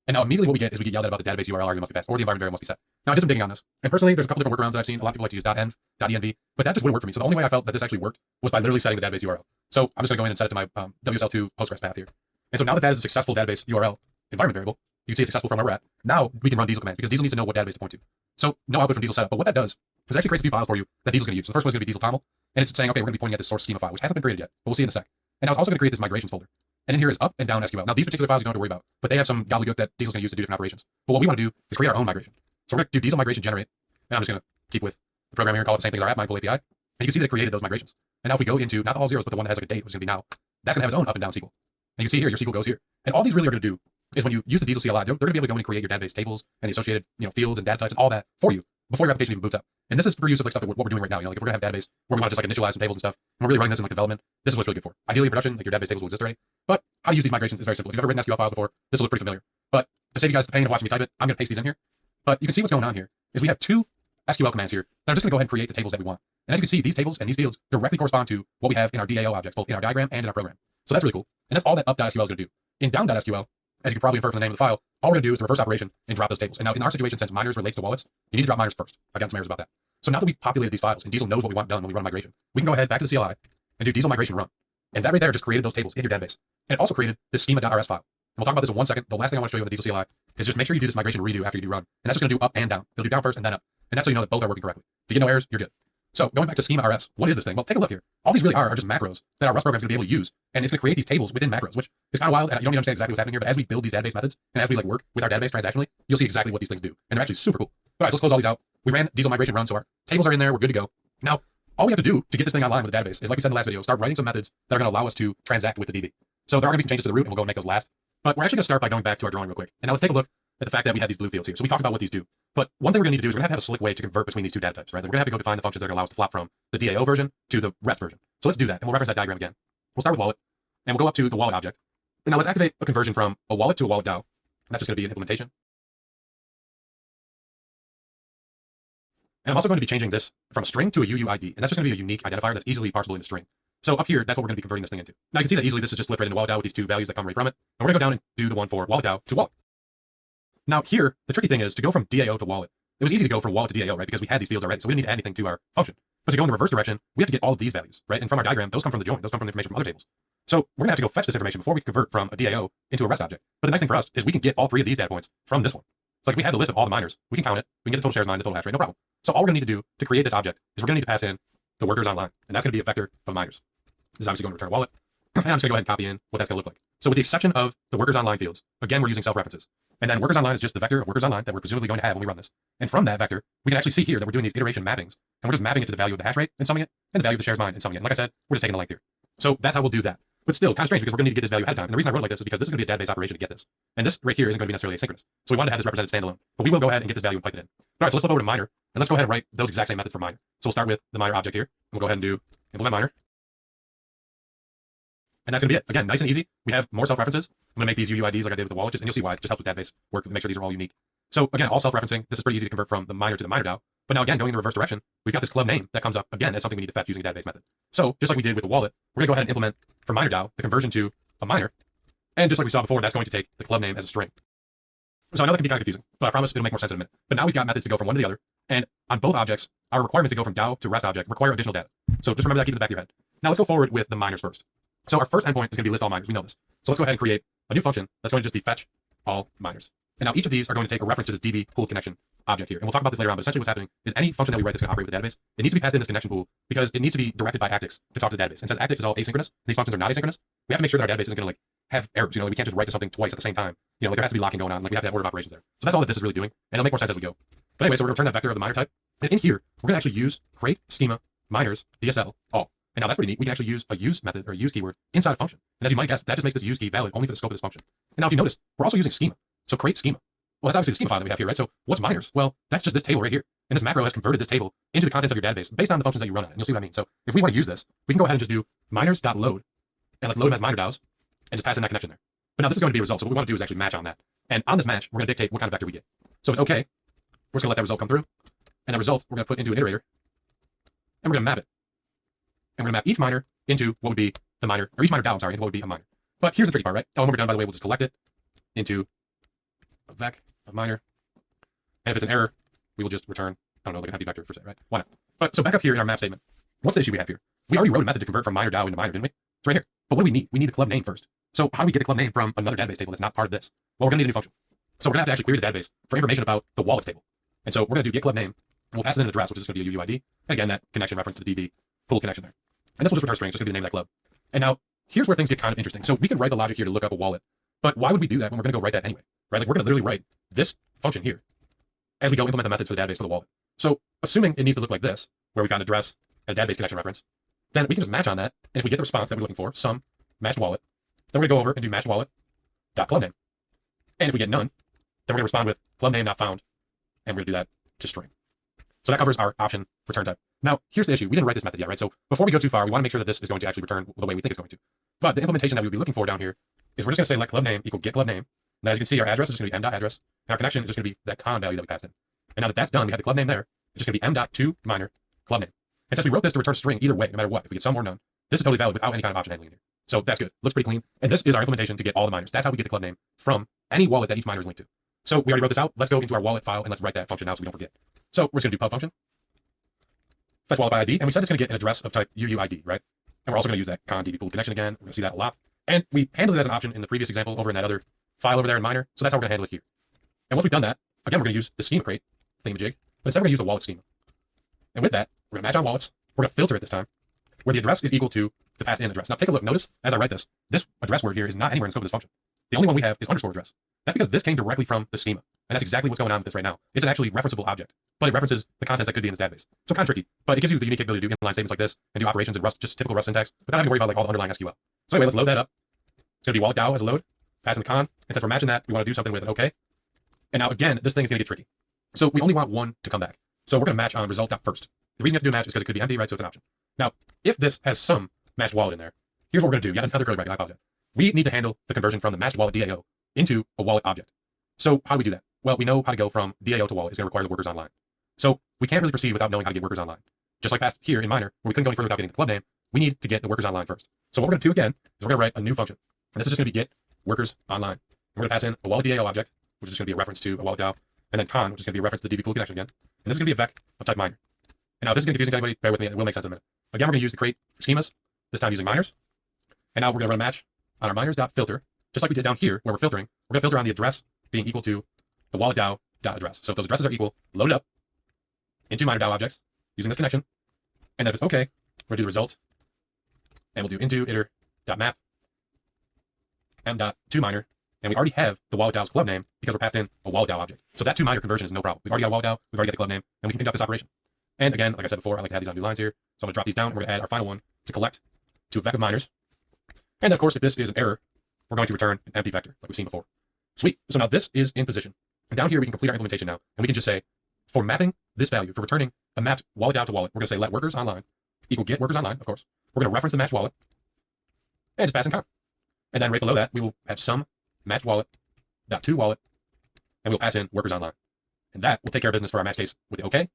And now immediately what we get is we get yelled at about the database URL argument must be passed, or the environment variable must be set. Now I did some digging on this, and personally there's a couple different workarounds that I've seen. A lot of people like to use .env, .env, but that just wouldn't work for me. So the only way I felt that this actually worked was by literally setting the database URL. So I'm just going to go in and set it to my WSL2 Postgres path here. And so now that is a successful database URL environment variable, you can see it's successful from where we're at. Now we can run Diesel commands because Diesel needs to know what database to point to. So no output from Diesel setup, but what that does is it actually creates a few files for you that Diesel's going to use. So the first one is going to be Diesel toml, and it's saying, okay, we're going to be pointing at this source schema file, which hasn't been created yet, but we'll see in a sec. And now it's also going to create this migrations folder. And in here is up and down SQL. Now these particular files you don't have to worry about, but they have some gobbledygook that Diesel's going to use to do different operations. But what we want to do is create our own migration. So we're going to do Diesel migration generate, and I'm just going to keep with the program here and call it the same thing as our app mindful API. And you can see that it created those migrations. And now if we go into not the all zeros, but the one that has like a date, which is going to be now, that's going to have its own up and down SQL. And you can see here your SQL goes here. And all these really are going to do is when you use the Diesel CLI, they're going to be able to go in and create your database tables and the associated fields and data types and all that for you before your application even boots up. And this is for use of like stuff that what we're doing right now. Like if we're going to have a database where we want to just like initialize some tables and stuff, and we're really running this in like development, this is what it's really good for. Ideally in production, like your database tables will exist already. But how to use these migrations is very simple. If you've ever written SQL files before, this will look pretty familiar. But to save you guys the pain of watching me type it, I'm going to paste these in here. But you can see what's going on here is we have 2 SQL commands here that are just going to go ahead and create the tables that we want. And as you can see, these tables and these fields directly correspond to what we have in our DAO objects, both in our diagram and in our program. So that's really cool. And that's all that up.sql is going to do. In down.sql, as you can probably infer from the name of the file, all we're going to do is a reverse operation and drop those tables. And now in our situation, since miners relates to wallets, you need to drop miners first. I've gotten some errors about that. So now that we've populated these files and Diesel knows what we want done when we run a migration, we can go ahead back to the CLI and do Diesel migration run. And that right there just created those tables in your database. And it also created this schema.rs file. And we'll talk about this in 1 second. The last thing I want to show you with the Diesel CLI is just make sure you do this migration redo after you do run. And that's just going to do up and down. It'll do down first and then up. And that's so you know that both are working correctly. If you get no errors, you're good. So going back to schema.rs, what is this thing? Well, take a look here. All these really are just macros that our Rust program is going to be able to use. And it's going to create these tables within macros, which is kind of wild. And you don't even understand exactly what's happening here. But as we build these database methods and as we like work with our database transactionally, you'll see exactly what these things do. And they're actually super cool. All right, so let's close all these out. We ran Diesel migration run, so our tables are in there. We're good to go. Now, all we have to do to get this thing online with the database is, like we said in the last video, start writing some methods that are going to allow us to transact with the DB. So there are going to be some changes to the root, and we'll go and make those last. But we're actually going to start by going back to our drawing real quick. And now let's take a look at the fact that we have these blue fields here. So we talked about what these do. But one thing we're going to need to do is we're going to have a slick way to convert between these 2 data types, right? We're going to have to go define the functions that are going to allow us to flop from the DAO version to the REST version. So let's do that, and we'll reference that diagram again. We'll start with wallet, and we'll go up to the wallet object. And now let's activate a conversion from a wallet to a wallet DAO. And that's just going to be an implementation. And I'm also going to be changing this from a string to a UUID. And that's just going to be a unique identifier that's easily parsable into string. So up here, that's what we're going to be converting this thing into. Now you can see that easily this is just flipped right into wallet DAO with these 2 values that come right from it. And we're going to go down and do the one for wallet DAO to wallet. Now here, the tricky thing is to go from DAO to wallet. It was easy to go from wallet to DAO, right? Because we had these fields already. So we didn't need to add anything to our function. But to go in the reverse direction, we have to get all of these values, right? And from our diagram, those come from the join. Those come from the information from other tables. So we're going to have to go fetch this information before we convert from a DAO into a REST object. But the nice thing for us is we can get all 3 of these data points from this one. So like if we had the list of all the miners, we can count it. We can get the total shares mined, the total hash rate, no problem. So all we're going to need to do to create this object is we're going to need to pass in the workers online. And that's going to be a vector of miners. This is obviously going to return a wallet. And I'm just going to go ahead and copy in what that's going to look like. So with the exception of the workers online fields, again, we're using self-references. And then workers online is just the vector of workers online that we're presumably going to have when we run this. And from that vector, we can actually see here that we're doing these iteration mappings. And we're just mapping it to the value of the hash rate and summing it, and the value of the shares mined and summing it. And like I said, we're just taking the length here. So that's how we'll do that. But still, kind of strange because we're going to need to get this value ahead of time. And the reason I wrote it like this is because this is going to be a database operation to get this. And this right here isn't going to be necessarily asynchronous. So we wanted to have this represented standalone. But we will go ahead and get this value and pipe it in. All right, so let's flip over to miner. And let's go ahead and write those exact same methods for miner. So we'll start with the miner object here. And we'll go ahead and do implement miner. And that's going to be it. Again, nice and easy. We have more self-references. I'm going to make these UUIDs like I did with the wallet, and you'll see why. It just helps with database work to make sure these are all unique. So again, all self-referencing. This is pretty easy to convert from the miner to the miner DAO. But now again, going in the reverse direction, we've got this club name that comes up again as something we need to fetch using a database method. So just like we did with the wallet, we're going to go ahead and implement for miner DAO the conversion to a miner. And just like we saw before, that's going to take the club name as a string. So I know that can be kind of confusing, but I promise it'll make more sense in a minute. But now we've got methods to go from one to the other. And on both objects, our requirements to go from DAO to REST object require additional data. So just remember that, keep it in the back of your head. Now let's go forward with the miners first. So our first endpoint is going to be list all miners. We know this. So let's go ahead and create a new function that's going to just be fetch all miners. And now each of these are going to take a reference to this DB pool connection object here. And we'll talk about this later on, but essentially what's happening is any function that we write that's going to operate with the database, it needs to be passed in this connection pool because it needs to be directed by Actix to talk to the database. And since Actix is all asynchronous, these functions are not asynchronous, we have to make sure that our database isn't going to like have errors. We can't just write to something twice at the same time. Like there has to be locking going on. Like we have to have order of operations there. So that's all that this is really doing. And it'll make more sense as we go. But anyway, so we're going to return that vector of the miner type. And in here, we're going to actually use create schema miners DSL all. And now that's pretty neat. We can actually use a use method or a use keyword inside a function. And as you might guess, that just makes this use key valid only for the scope of this function. And now if you notice, we're also using schema. So create schema. Well, that's obviously the schema file that we have here, right? So what's miners? Well, that's just this table right here. And this macro has converted this table into the contents of your database based on the functions that you run on it. And you'll see what I mean. So if we want to use this, we can go ahead and just do miners.load and let's load them as miner DAOs and just pass in that connection there. But now this is going to be a result. So what we want to do is actually match on that. And on this match, we're going to dictate what kind of vector we get. So if it's okay, we're just going to let that result come through. And that result, we're going to put into an iterator. And we're going to map it. And we're going to map each miner into what would be the miner, or each miner DAO, I'm sorry, into what would be a miner. But here's the tricky part, right? Oh, when we're done, by the way, we'll just collect it into a vec of miner. And if it's an error, we will just return, I don't know, like an empty vector per se, right? Why not? But so back up here in our map statement, what's the issue we have here? We already wrote a method to convert from miner DAO into miner, didn't we? It's right here. But what do we need? We need the club name first. So how do we get the club name from another database table that's not part of this? Well, we're going to need a new function. So we're going to have to actually query the database for information about the wallets table. And so we're going to do get club name, and we'll pass in an address, which is going to be a UUID. And again, that connection reference to the DB pool connection there. And this will just return a string, it's just going to be the name of that club. And now, here's where things get kind of interesting. So we could write the logic here to look up a wallet, but why would we do that when we're going to go write that anyway? Right? Like we're going to literally write this function here as we go implement the methods for the database for the wallet. So assuming it needs to look like this, where we've got an address and a database connection reference, then we can just match on that. And if we get the response that we're looking for, some matched wallet, then we're going to go over and do matched wallet dot club name. And if we get none, then we're going to respond with club name not found, and we're going to do that to string. So that covers our option return type. Now, here's the issue. We didn't write this method yet, right? So before we go too far, we want to make sure that this is going to actually return the way we think it's going to. But the implementation that we would be looking for down here is we're just going to say let club name equal get club name. Now, as you can see, our address is just going to be m.address, and our connection is just going to be that con value that we passed in. And now that that's done, we have the club name there. It's just going to be m.to miner club name. And since we wrote this to return a string either way, no matter what, if we get some or none, this is totally valid without any kind of option handling in here. So that's good. Looks pretty clean. And this is our implementation to get all the miners. That's how we get the club name from any wallet that each miner is linked to. So we already wrote this out. Let's go into our wallet file and let's write that function now so we don't forget. So we're just going to do pub function. Fetch wallet by ID, and we said it's going to get an address of type UUID, right? And we're also going to use that con DB pool connection again. We're going to see that a lot. And we handled it as an option in the previous example over in that other file over there in miner. So that's how we're going to handle it here. And once we've done that, again, we're going to use the schema crate thingamajig, but instead we're going to use the wallet schema. And with that, we're going to match on wallets. We're going to filter it this time, where the address is equal to the passed in address. Now take a look. Notice as I write this, this address word here is not anywhere in the scope of this function. The only one we have is underscore address. That's because this came directly from the schema. And that's exactly what's going on with this right now. It's an actually referenceable object, but it references the contents that could be in this database. So kind of tricky, but it gives you the unique ability to do inline statements like this and do operations in Rust, just typical Rust syntax, without having to worry about like all the underlying SQL. So anyway, let's load that up. It's going to be wallet DAO as a load, pass in the con, and since we're matching that, we want to do something with it, okay? And now again, this thing is going to get tricky. So we only want one to come back. So we're going to match on result.first. The reason you have to do a match is because it could be empty, right? So it's an option. Now, if this has some matched wallet in there, here's what we're going to do. Yet another curly bracket, I apologize. We need to handle the conversion from the matched wallet DAO into a wallet object. So how do we do that? Well, we know how to go from DAO to wallet. It's going to require the workers online. So we can't really proceed without knowing how to get workers online. Just like past here in miner, where we couldn't go any further without getting the club name, we need to get the workers online first. So what we're going to do again is we're going to write a new function. And this is just going to be get workers online. We're going to pass in a wallet DAO object, which is going to be a reference to a wallet DAO, and then con, which is going to be a reference to the DB pool connection again. And this is going to be a vec of type miner. And now this is going to be confusing to anybody. Bear with me. It will make sense in a minute. Again, we're going to use the create schemas, this time using miners. And now we're going to run a match on our miners.filter, just like we did down here where we're filtering. We're going to filter on the address being equal to the wallet DAO.address. So if those addresses are equal, load it up into miner DAO objects using this connection. And then if it's okay, we're going to do the result. And we'll do into iter.map m.toMiner. And we already have the wallet DAO's club name because we're passed in a wallet DAO object. So that toMiner conversion is no problem. We've already got a wallet DAO, we've already got the club name, and we can conduct this operation. And again, like I said before, I like to have these on new lines here. So I'm going to drop these down, and we're going to add our final one to collect to a vec of miners. And then, of course, if this is an error, we're going to return an empty vector, like we've seen before. Sweet. So now this is in position. And down here, we can complete our implementation now. And we can just say, for mapping this value, for returning a mapped wallet DAO to wallet, we're going to say let workers online equal get workers online, of course. We're going to reference the match wallet and just pass in con. And then right below that, we will have some match wallet.toWallet, and we'll pass in workers online. And that will take care of business for our match case with the OK.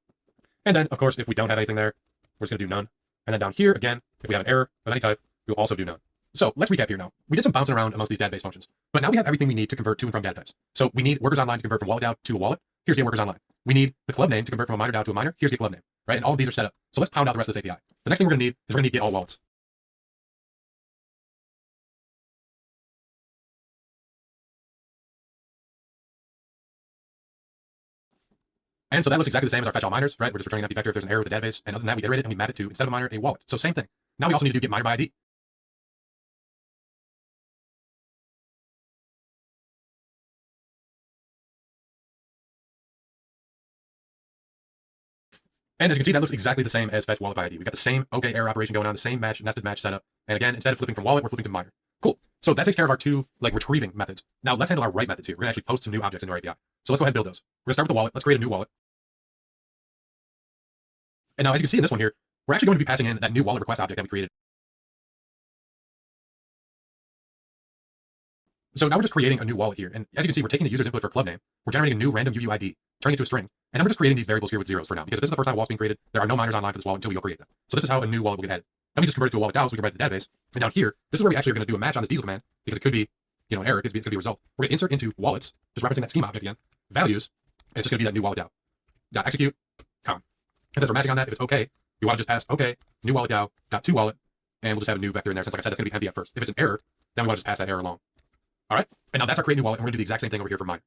And then, of course, if we don't have anything there, we're just going to do none. And then down here, again, if we have an error of any type, we will also do none. So let's recap here now. We did some bouncing around amongst these database functions, but now we have everything we need to convert to and from data types. So we need workers online to convert from wallet DAO to a wallet. Here's get workers online. We need the club name to convert from a miner DAO to a miner. Here's get club name, right? And all of these are set up. So let's pound out the rest of this API. The next thing we're going to need is we're going to need get all wallets. And so that looks exactly the same as our fetch all miners, right? We're just returning an empty vector if there's an error with the database. And other than that, we iterate it and we map it to, instead of a miner, a wallet. So same thing. Now we also need to do get miner by ID. And as you can see, that looks exactly the same as fetch wallet by ID. We've got the same OK error operation going on, the same match, nested match setup. And again, instead of flipping from wallet, we're flipping to miner. Cool. So that takes care of our two retrieving methods. Now let's handle our write methods here. We're gonna actually post some new objects into our API. So let's go ahead and build those. We're gonna start with the wallet. Let's create a new wallet. And now as you can see in this one here, we're actually going to be passing in that new wallet request object that we created. So now we're just creating a new wallet here. And as you can see, we're taking the user's input for club name. We're generating a new random UUID, turning it to a string. And then we're just creating these variables here with zeros for now, because if this is the first time a wallet's being created, there are no miners online for this wallet until we go create them. So this is how a new wallet will get added. Then we just convert it to a wallet DAO so we can write the database. And down here, this is where we actually are going to do a match on this diesel command, because it could be, an error, it could be a result. We're going to insert into wallets, just referencing that schema object again, values, and it's just going to be that new wallet DAO. Dot execute, com. And since we're matching on that, if it's okay, we want to just pass okay, new wallet DAO, dot to wallet, and we'll just have a new vector in there. Since like I said, that's going to be heavy at first. If it's an error, then we want to just pass that error along. All right, and now that's our create new wallet, and we're going to do the exact same thing over here for mine.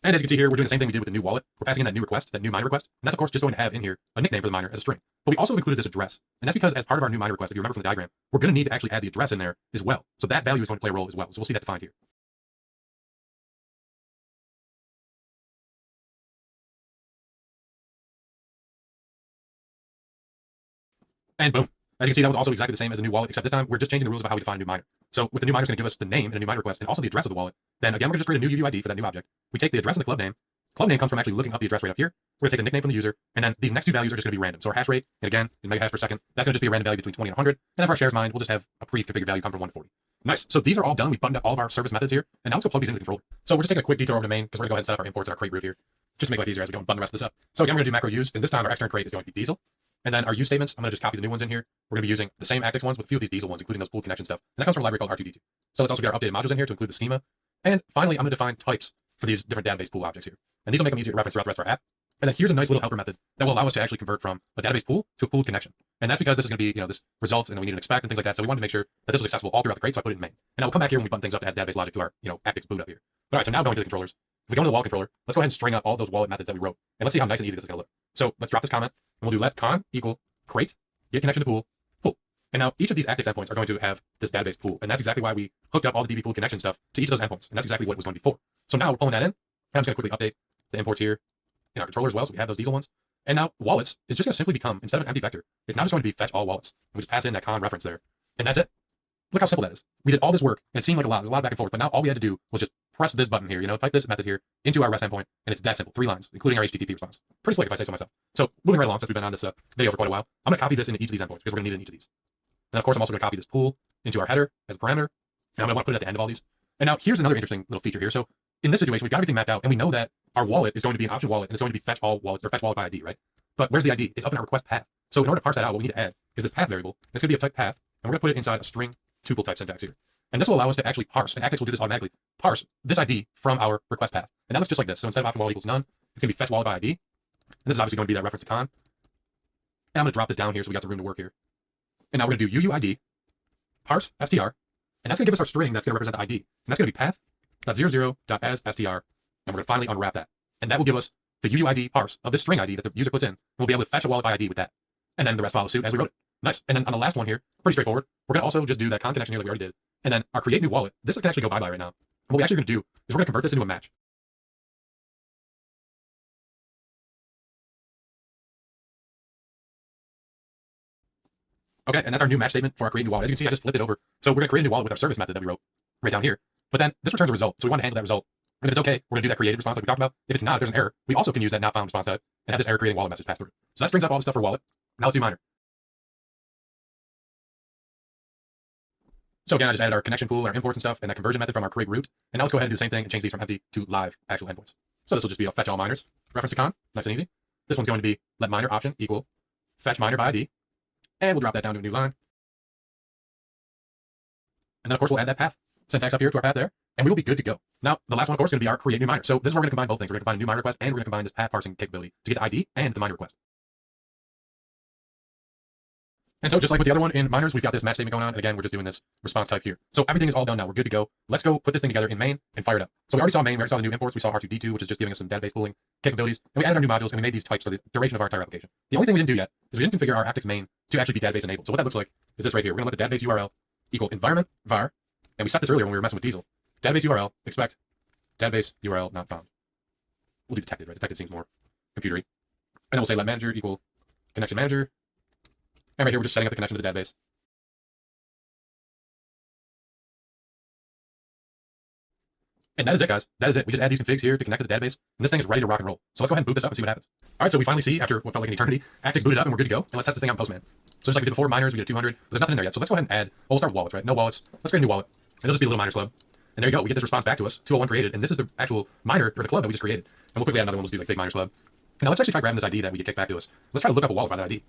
And as you can see here, we're doing the same thing we did with the new wallet. We're passing in that new request, that new miner request, and that's of course just going to have in here a nickname for the miner as a string. But we also have included this address, and that's because as part of our new miner request, if you remember from the diagram, we're going to need to actually add the address in there as well. So that value is going to play a role as well. So we'll see that defined here. And boom. As you can see, that was also exactly the same as a new wallet, except this time we're just changing the rules about how we define a new miner. So with the new miner, it's going to give us the name and a new miner request, and also the address of the wallet. Then again, we're going to just create a new UUID for that new object. We take the address and the club name. Club name comes from actually looking up the address right up here. We're going to take the nickname from the user, and then these next two values are just going to be random. So our hash rate, and again, in megahash per second, that's going to just be a random value between 20 and 100. And then for our shares mined, we'll just have a pre-configured value come from 140. Nice. So these are all done. We've buttoned up all of our service methods here, and now let's go plug these into the controller. So we're just taking a quick detour over to main because we're going to go ahead and set up our imports and our crate root here, just to make life easier as we go and button the rest of this up. So again, we're going to do macro use, and this time our external crate is going to be diesel. And then our use statements, I'm going to just copy the new ones in here. We're going to be using the same Actix ones with a few of these diesel ones, including those pool connection stuff. And that comes from a library called R2D2. So let's also get our updated modules in here to include the schema. And finally, I'm going to define types for these different database pool objects here. And these will make them easier to reference throughout the rest of our app. And then here's a nice little helper method that will allow us to actually convert from a database pool to a pooled connection. And that's because this is going to be, this results, and then we need an expect and things like that. So we wanted to make sure that this was accessible all throughout the crate. So I put it in main. And I will come back here when we button things up to add database logic to our, Actix boot up here. But all right, so now going to the controllers. If we go into the wallet controller, let's go ahead and string up all those wallet methods that we wrote. And let's see how nice and easy this is going to look. So let's drop this comment, and we'll do let con equal crate, get connection to pool. And now each of these Actix endpoints are going to have this database pool. And that's exactly why we hooked up all the DB pool connection stuff to each of those endpoints. And that's exactly what it was going to be for. So now we're pulling that in. And I'm just going to quickly update the imports here in our controller as well. So we have those diesel ones. And now wallets is just going to simply become, instead of an empty vector, it's now just going to be fetch all wallets. And we just pass in that con reference there. And that's it. Look how simple that is. We did all this work, and it seemed like a lot of back and forth. But now all we had to do was just press this button here, type this method here into our REST endpoint. And it's that simple. 3 lines, including our HTTP response. Pretty slick if I say so myself. So moving right along, since we've been on this video for quite a while, I'm going to copy this into each of these endpoints because we're going to need it in each of these. And of course, I'm also going to copy this pool into our header as a parameter. And I'm going to want to put it at the end of all these. And now here's another interesting little feature here. So in this situation, we've got everything mapped out, and we know that our wallet is going to be an option wallet, and it's going to be fetch all wallets or fetch wallet by ID, right? But where's the ID? It's up in our request path. So in order to parse that out, what we need to add is this path variable. It's going to be of type path, and we're going to put it inside a string tuple type syntax here. And this will allow us to actually parse, and Actix will do this automatically, parse this ID from our request path. And that looks just like this. So instead of option wallet equals none, it's going to be fetch wallet by ID. And this is obviously going to be that reference to con. And I'm going to drop this down here so we got some room to work here. And now we're going to do UUID, parse str, and that's going to give us our string that's going to represent the ID. And that's going to be path.00.as str. And we're going to finally unwrap that. And that will give us the UUID parse of this string ID that the user puts in. And we'll be able to fetch a wallet by ID with that. And then the rest follows suit as we wrote it. Nice. And then on the last one here, pretty straightforward. We're going to also just do that con connection here that we already did. And then our create new wallet, this can actually go bye-bye right now. And what we actually going to do is we're going to convert this into a match. Okay, and that's our new match statement for our create new wallet. As you can see, I just flipped it over. So we're going to create a new wallet with our service method that we wrote right down here. But then this returns a result. So we want to handle that result. And if it's okay, we're going to do that created response like we talked about. If it's not, if there's an error, we also can use that not found response type and have this error creating wallet message pass through. So that brings up all the stuff for wallet. Now let's do miner. So again, I just added our connection pool, our imports and stuff, and that conversion method from our create root. And now let's go ahead and do the same thing and change these from empty to live actual endpoints. So this will just be a fetch all miners reference to con, nice and easy. This one's going to be let miner option equal fetch miner by ID, and we'll drop that down to a new line. And then of course we'll add that path syntax up here to our path there, and we will be good to go. Now the last one of course is going to be our create new miner. So this is where we're going to combine both things. We're going to combine a new miner request and we're going to combine this path parsing capability to get the ID and the miner request. And so just like with the other one in miners, we've got this match statement going on. And again, we're just doing this response type here. So everything is all done now. We're good to go. Let's go put this thing together in main and fire it up. So we already saw main. We already saw the new imports. We saw R2D2, which is just giving us some database pooling capabilities. And we added our new modules and we made these types for the duration of our entire application. The only thing we didn't do yet is we didn't configure our Aptix main to actually be database enabled. So what that looks like is this right here. We're going to let the database URL equal environment var. And we set this earlier when we were messing with Diesel. Database URL, expect database URL not found. We'll do detected, right? Detected seems more computery. And then we'll say let manager equal connection manager. And right here, we're just setting up the connection to the database. And that is it, guys. That is it. We just add these configs here to connect to the database, and this thing is ready to rock and roll. So let's go ahead and boot this up and see what happens. All right, so we finally see, after what felt like an eternity, Aptix booted up and we're good to go. And let's test this thing out in Postman. So just like we did before, miners, we did 200, but there's nothing in there yet. So let's go ahead and add, well, we'll start with wallets, right? No wallets. Let's create a new wallet. And it'll just be a little miners club. And there you go. We get this response back to us, 201 created, and this is the actual miner, or the club that we just created. And we'll quickly add another one. We'll just do like Big Miners Club. And now let's actually try grabbing this ID that we get kicked back to us. Let's try to look up a wallet by that ID.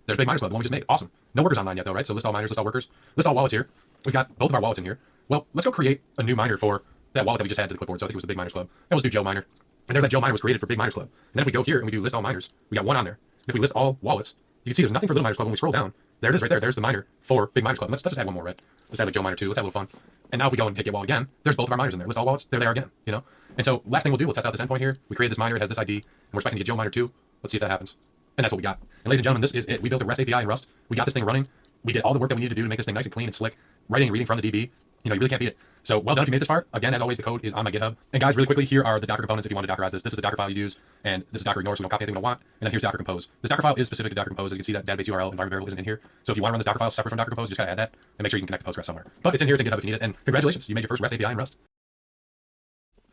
There's Big Miners Club, the one we just made. Awesome. No workers online yet though, right? So list all miners, list all workers, list all wallets here. We've got both of our wallets in here. Well, let's go create a new miner for that wallet that we just added to the clipboard. So I think it was the Big Miners Club. And let's do Joe Miner. And there's that Joe Miner was created for Big Miners Club. And then if we go here and we do list all miners, we got one on there. And if we list all wallets, you can see there's nothing for Little Miners Club. When we scroll down, there it is right there. There's the miner for Big Miners Club. Let's just add one more, right? Let's add like Joe Miner 2. Let's have a little fun. And now if we go and hit get wallet again, there's both of our miners in there. List all wallets, there they are again, you know? And so last thing we'll do, we'll test out this endpoint here. We created this miner, it has this ID, and we're expecting to get Joe Miner 2. Let's see if that happens. And that's what we got. And ladies and gentlemen, this is it. We built a REST API in Rust. We got this thing running. We did all the work that we needed to do to make this thing nice and clean and slick. Writing and reading from the DB. You know, you really can't beat it. So well done if you made this far. Again, as always, the code is on my GitHub. And guys, really quickly, here are the Docker components if you want to Dockerize this. This is the Docker file you use, and this is Docker ignore, so we don't copy anything we don't want. And then here's Docker compose. This Docker file is specific to Docker compose. As you can see, that database URL environment variable isn't in here. So if you want to run this Docker file separate from Docker compose, you just gotta add that and make sure you can connect to Postgres somewhere. But it's in here, it's in GitHub if you need it. And congratulations, you made your first REST API in Rust.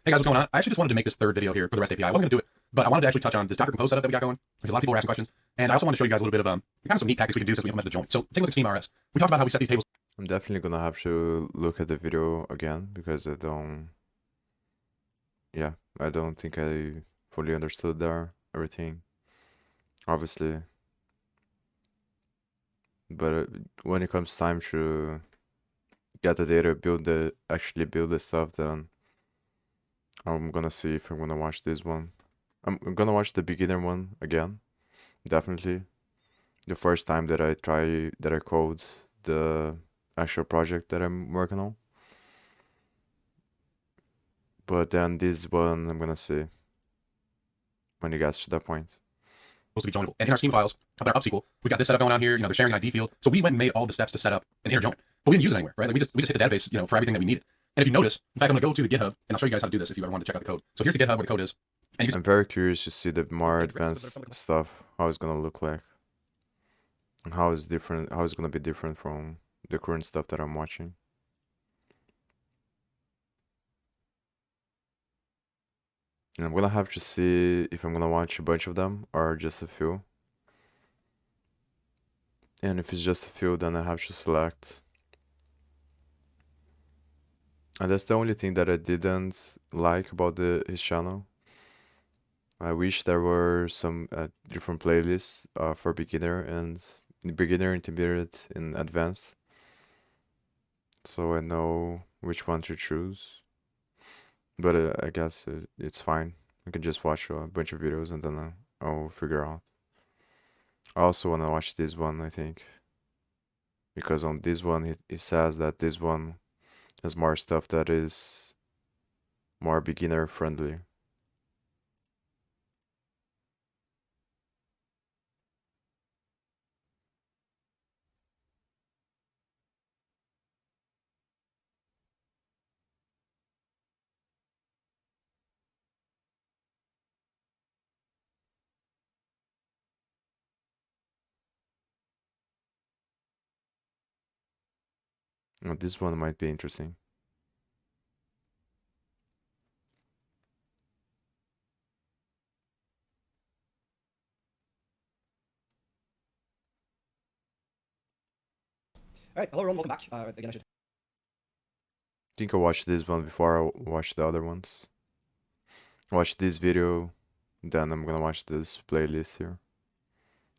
Hey guys, what's going on? I actually just wanted to make this third video here for the REST API. I wasn't gonna do it, but I wanted to actually touch on this Docker compose setup that we got going because a lot of people were asking questions. And I also want to show you guys a little bit of kind of some neat tactics we can do since we implemented the joint. So take a look at Scheme RS. We talked about how we set these tables. I'm definitely gonna have to look at the video again because I don't think I fully understood there everything, obviously. But when it comes time to get the data, actually build the stuff, then I'm gonna see if I'm gonna watch this one. I'm gonna watch the beginner one again, definitely. The first time that I code the actual project that I'm working on. But then this one I'm gonna see when it gets to that point. Supposed to be joinable. And in our scheme files, up there, UpSQL, we got this setup going on here. You know, they're sharing an ID field. So we went and made all the steps to set up an inner join, but we didn't use it anywhere, right? Like we just hit the database, you know, for everything that we needed. And if you notice, in fact, I'm gonna go to the GitHub and I'll show you guys how to do this if you ever want to check out the code. So here's the GitHub where the code is. And you I'm very curious to see the more advanced stuff, how it's gonna look like, and how it's gonna be different from the current stuff that I'm watching. And I'm gonna have to see if I'm gonna watch a bunch of them or just a few. And if it's just a few, then I have to select. And that's the only thing that I didn't like about his channel. I wish there were some different playlists for beginner, intermediate, and advanced. So I know which one to choose. But I guess it's fine. I can just watch a bunch of videos and then I'll figure out. I also want to watch this one, I think. Because on this one, it says that this one has more stuff that is more beginner friendly. Well, this one might be interesting. All right, hello everyone, welcome back. Again, I should think I watched this one before I watched the other ones. Watch this video, then I'm gonna watch this playlist here.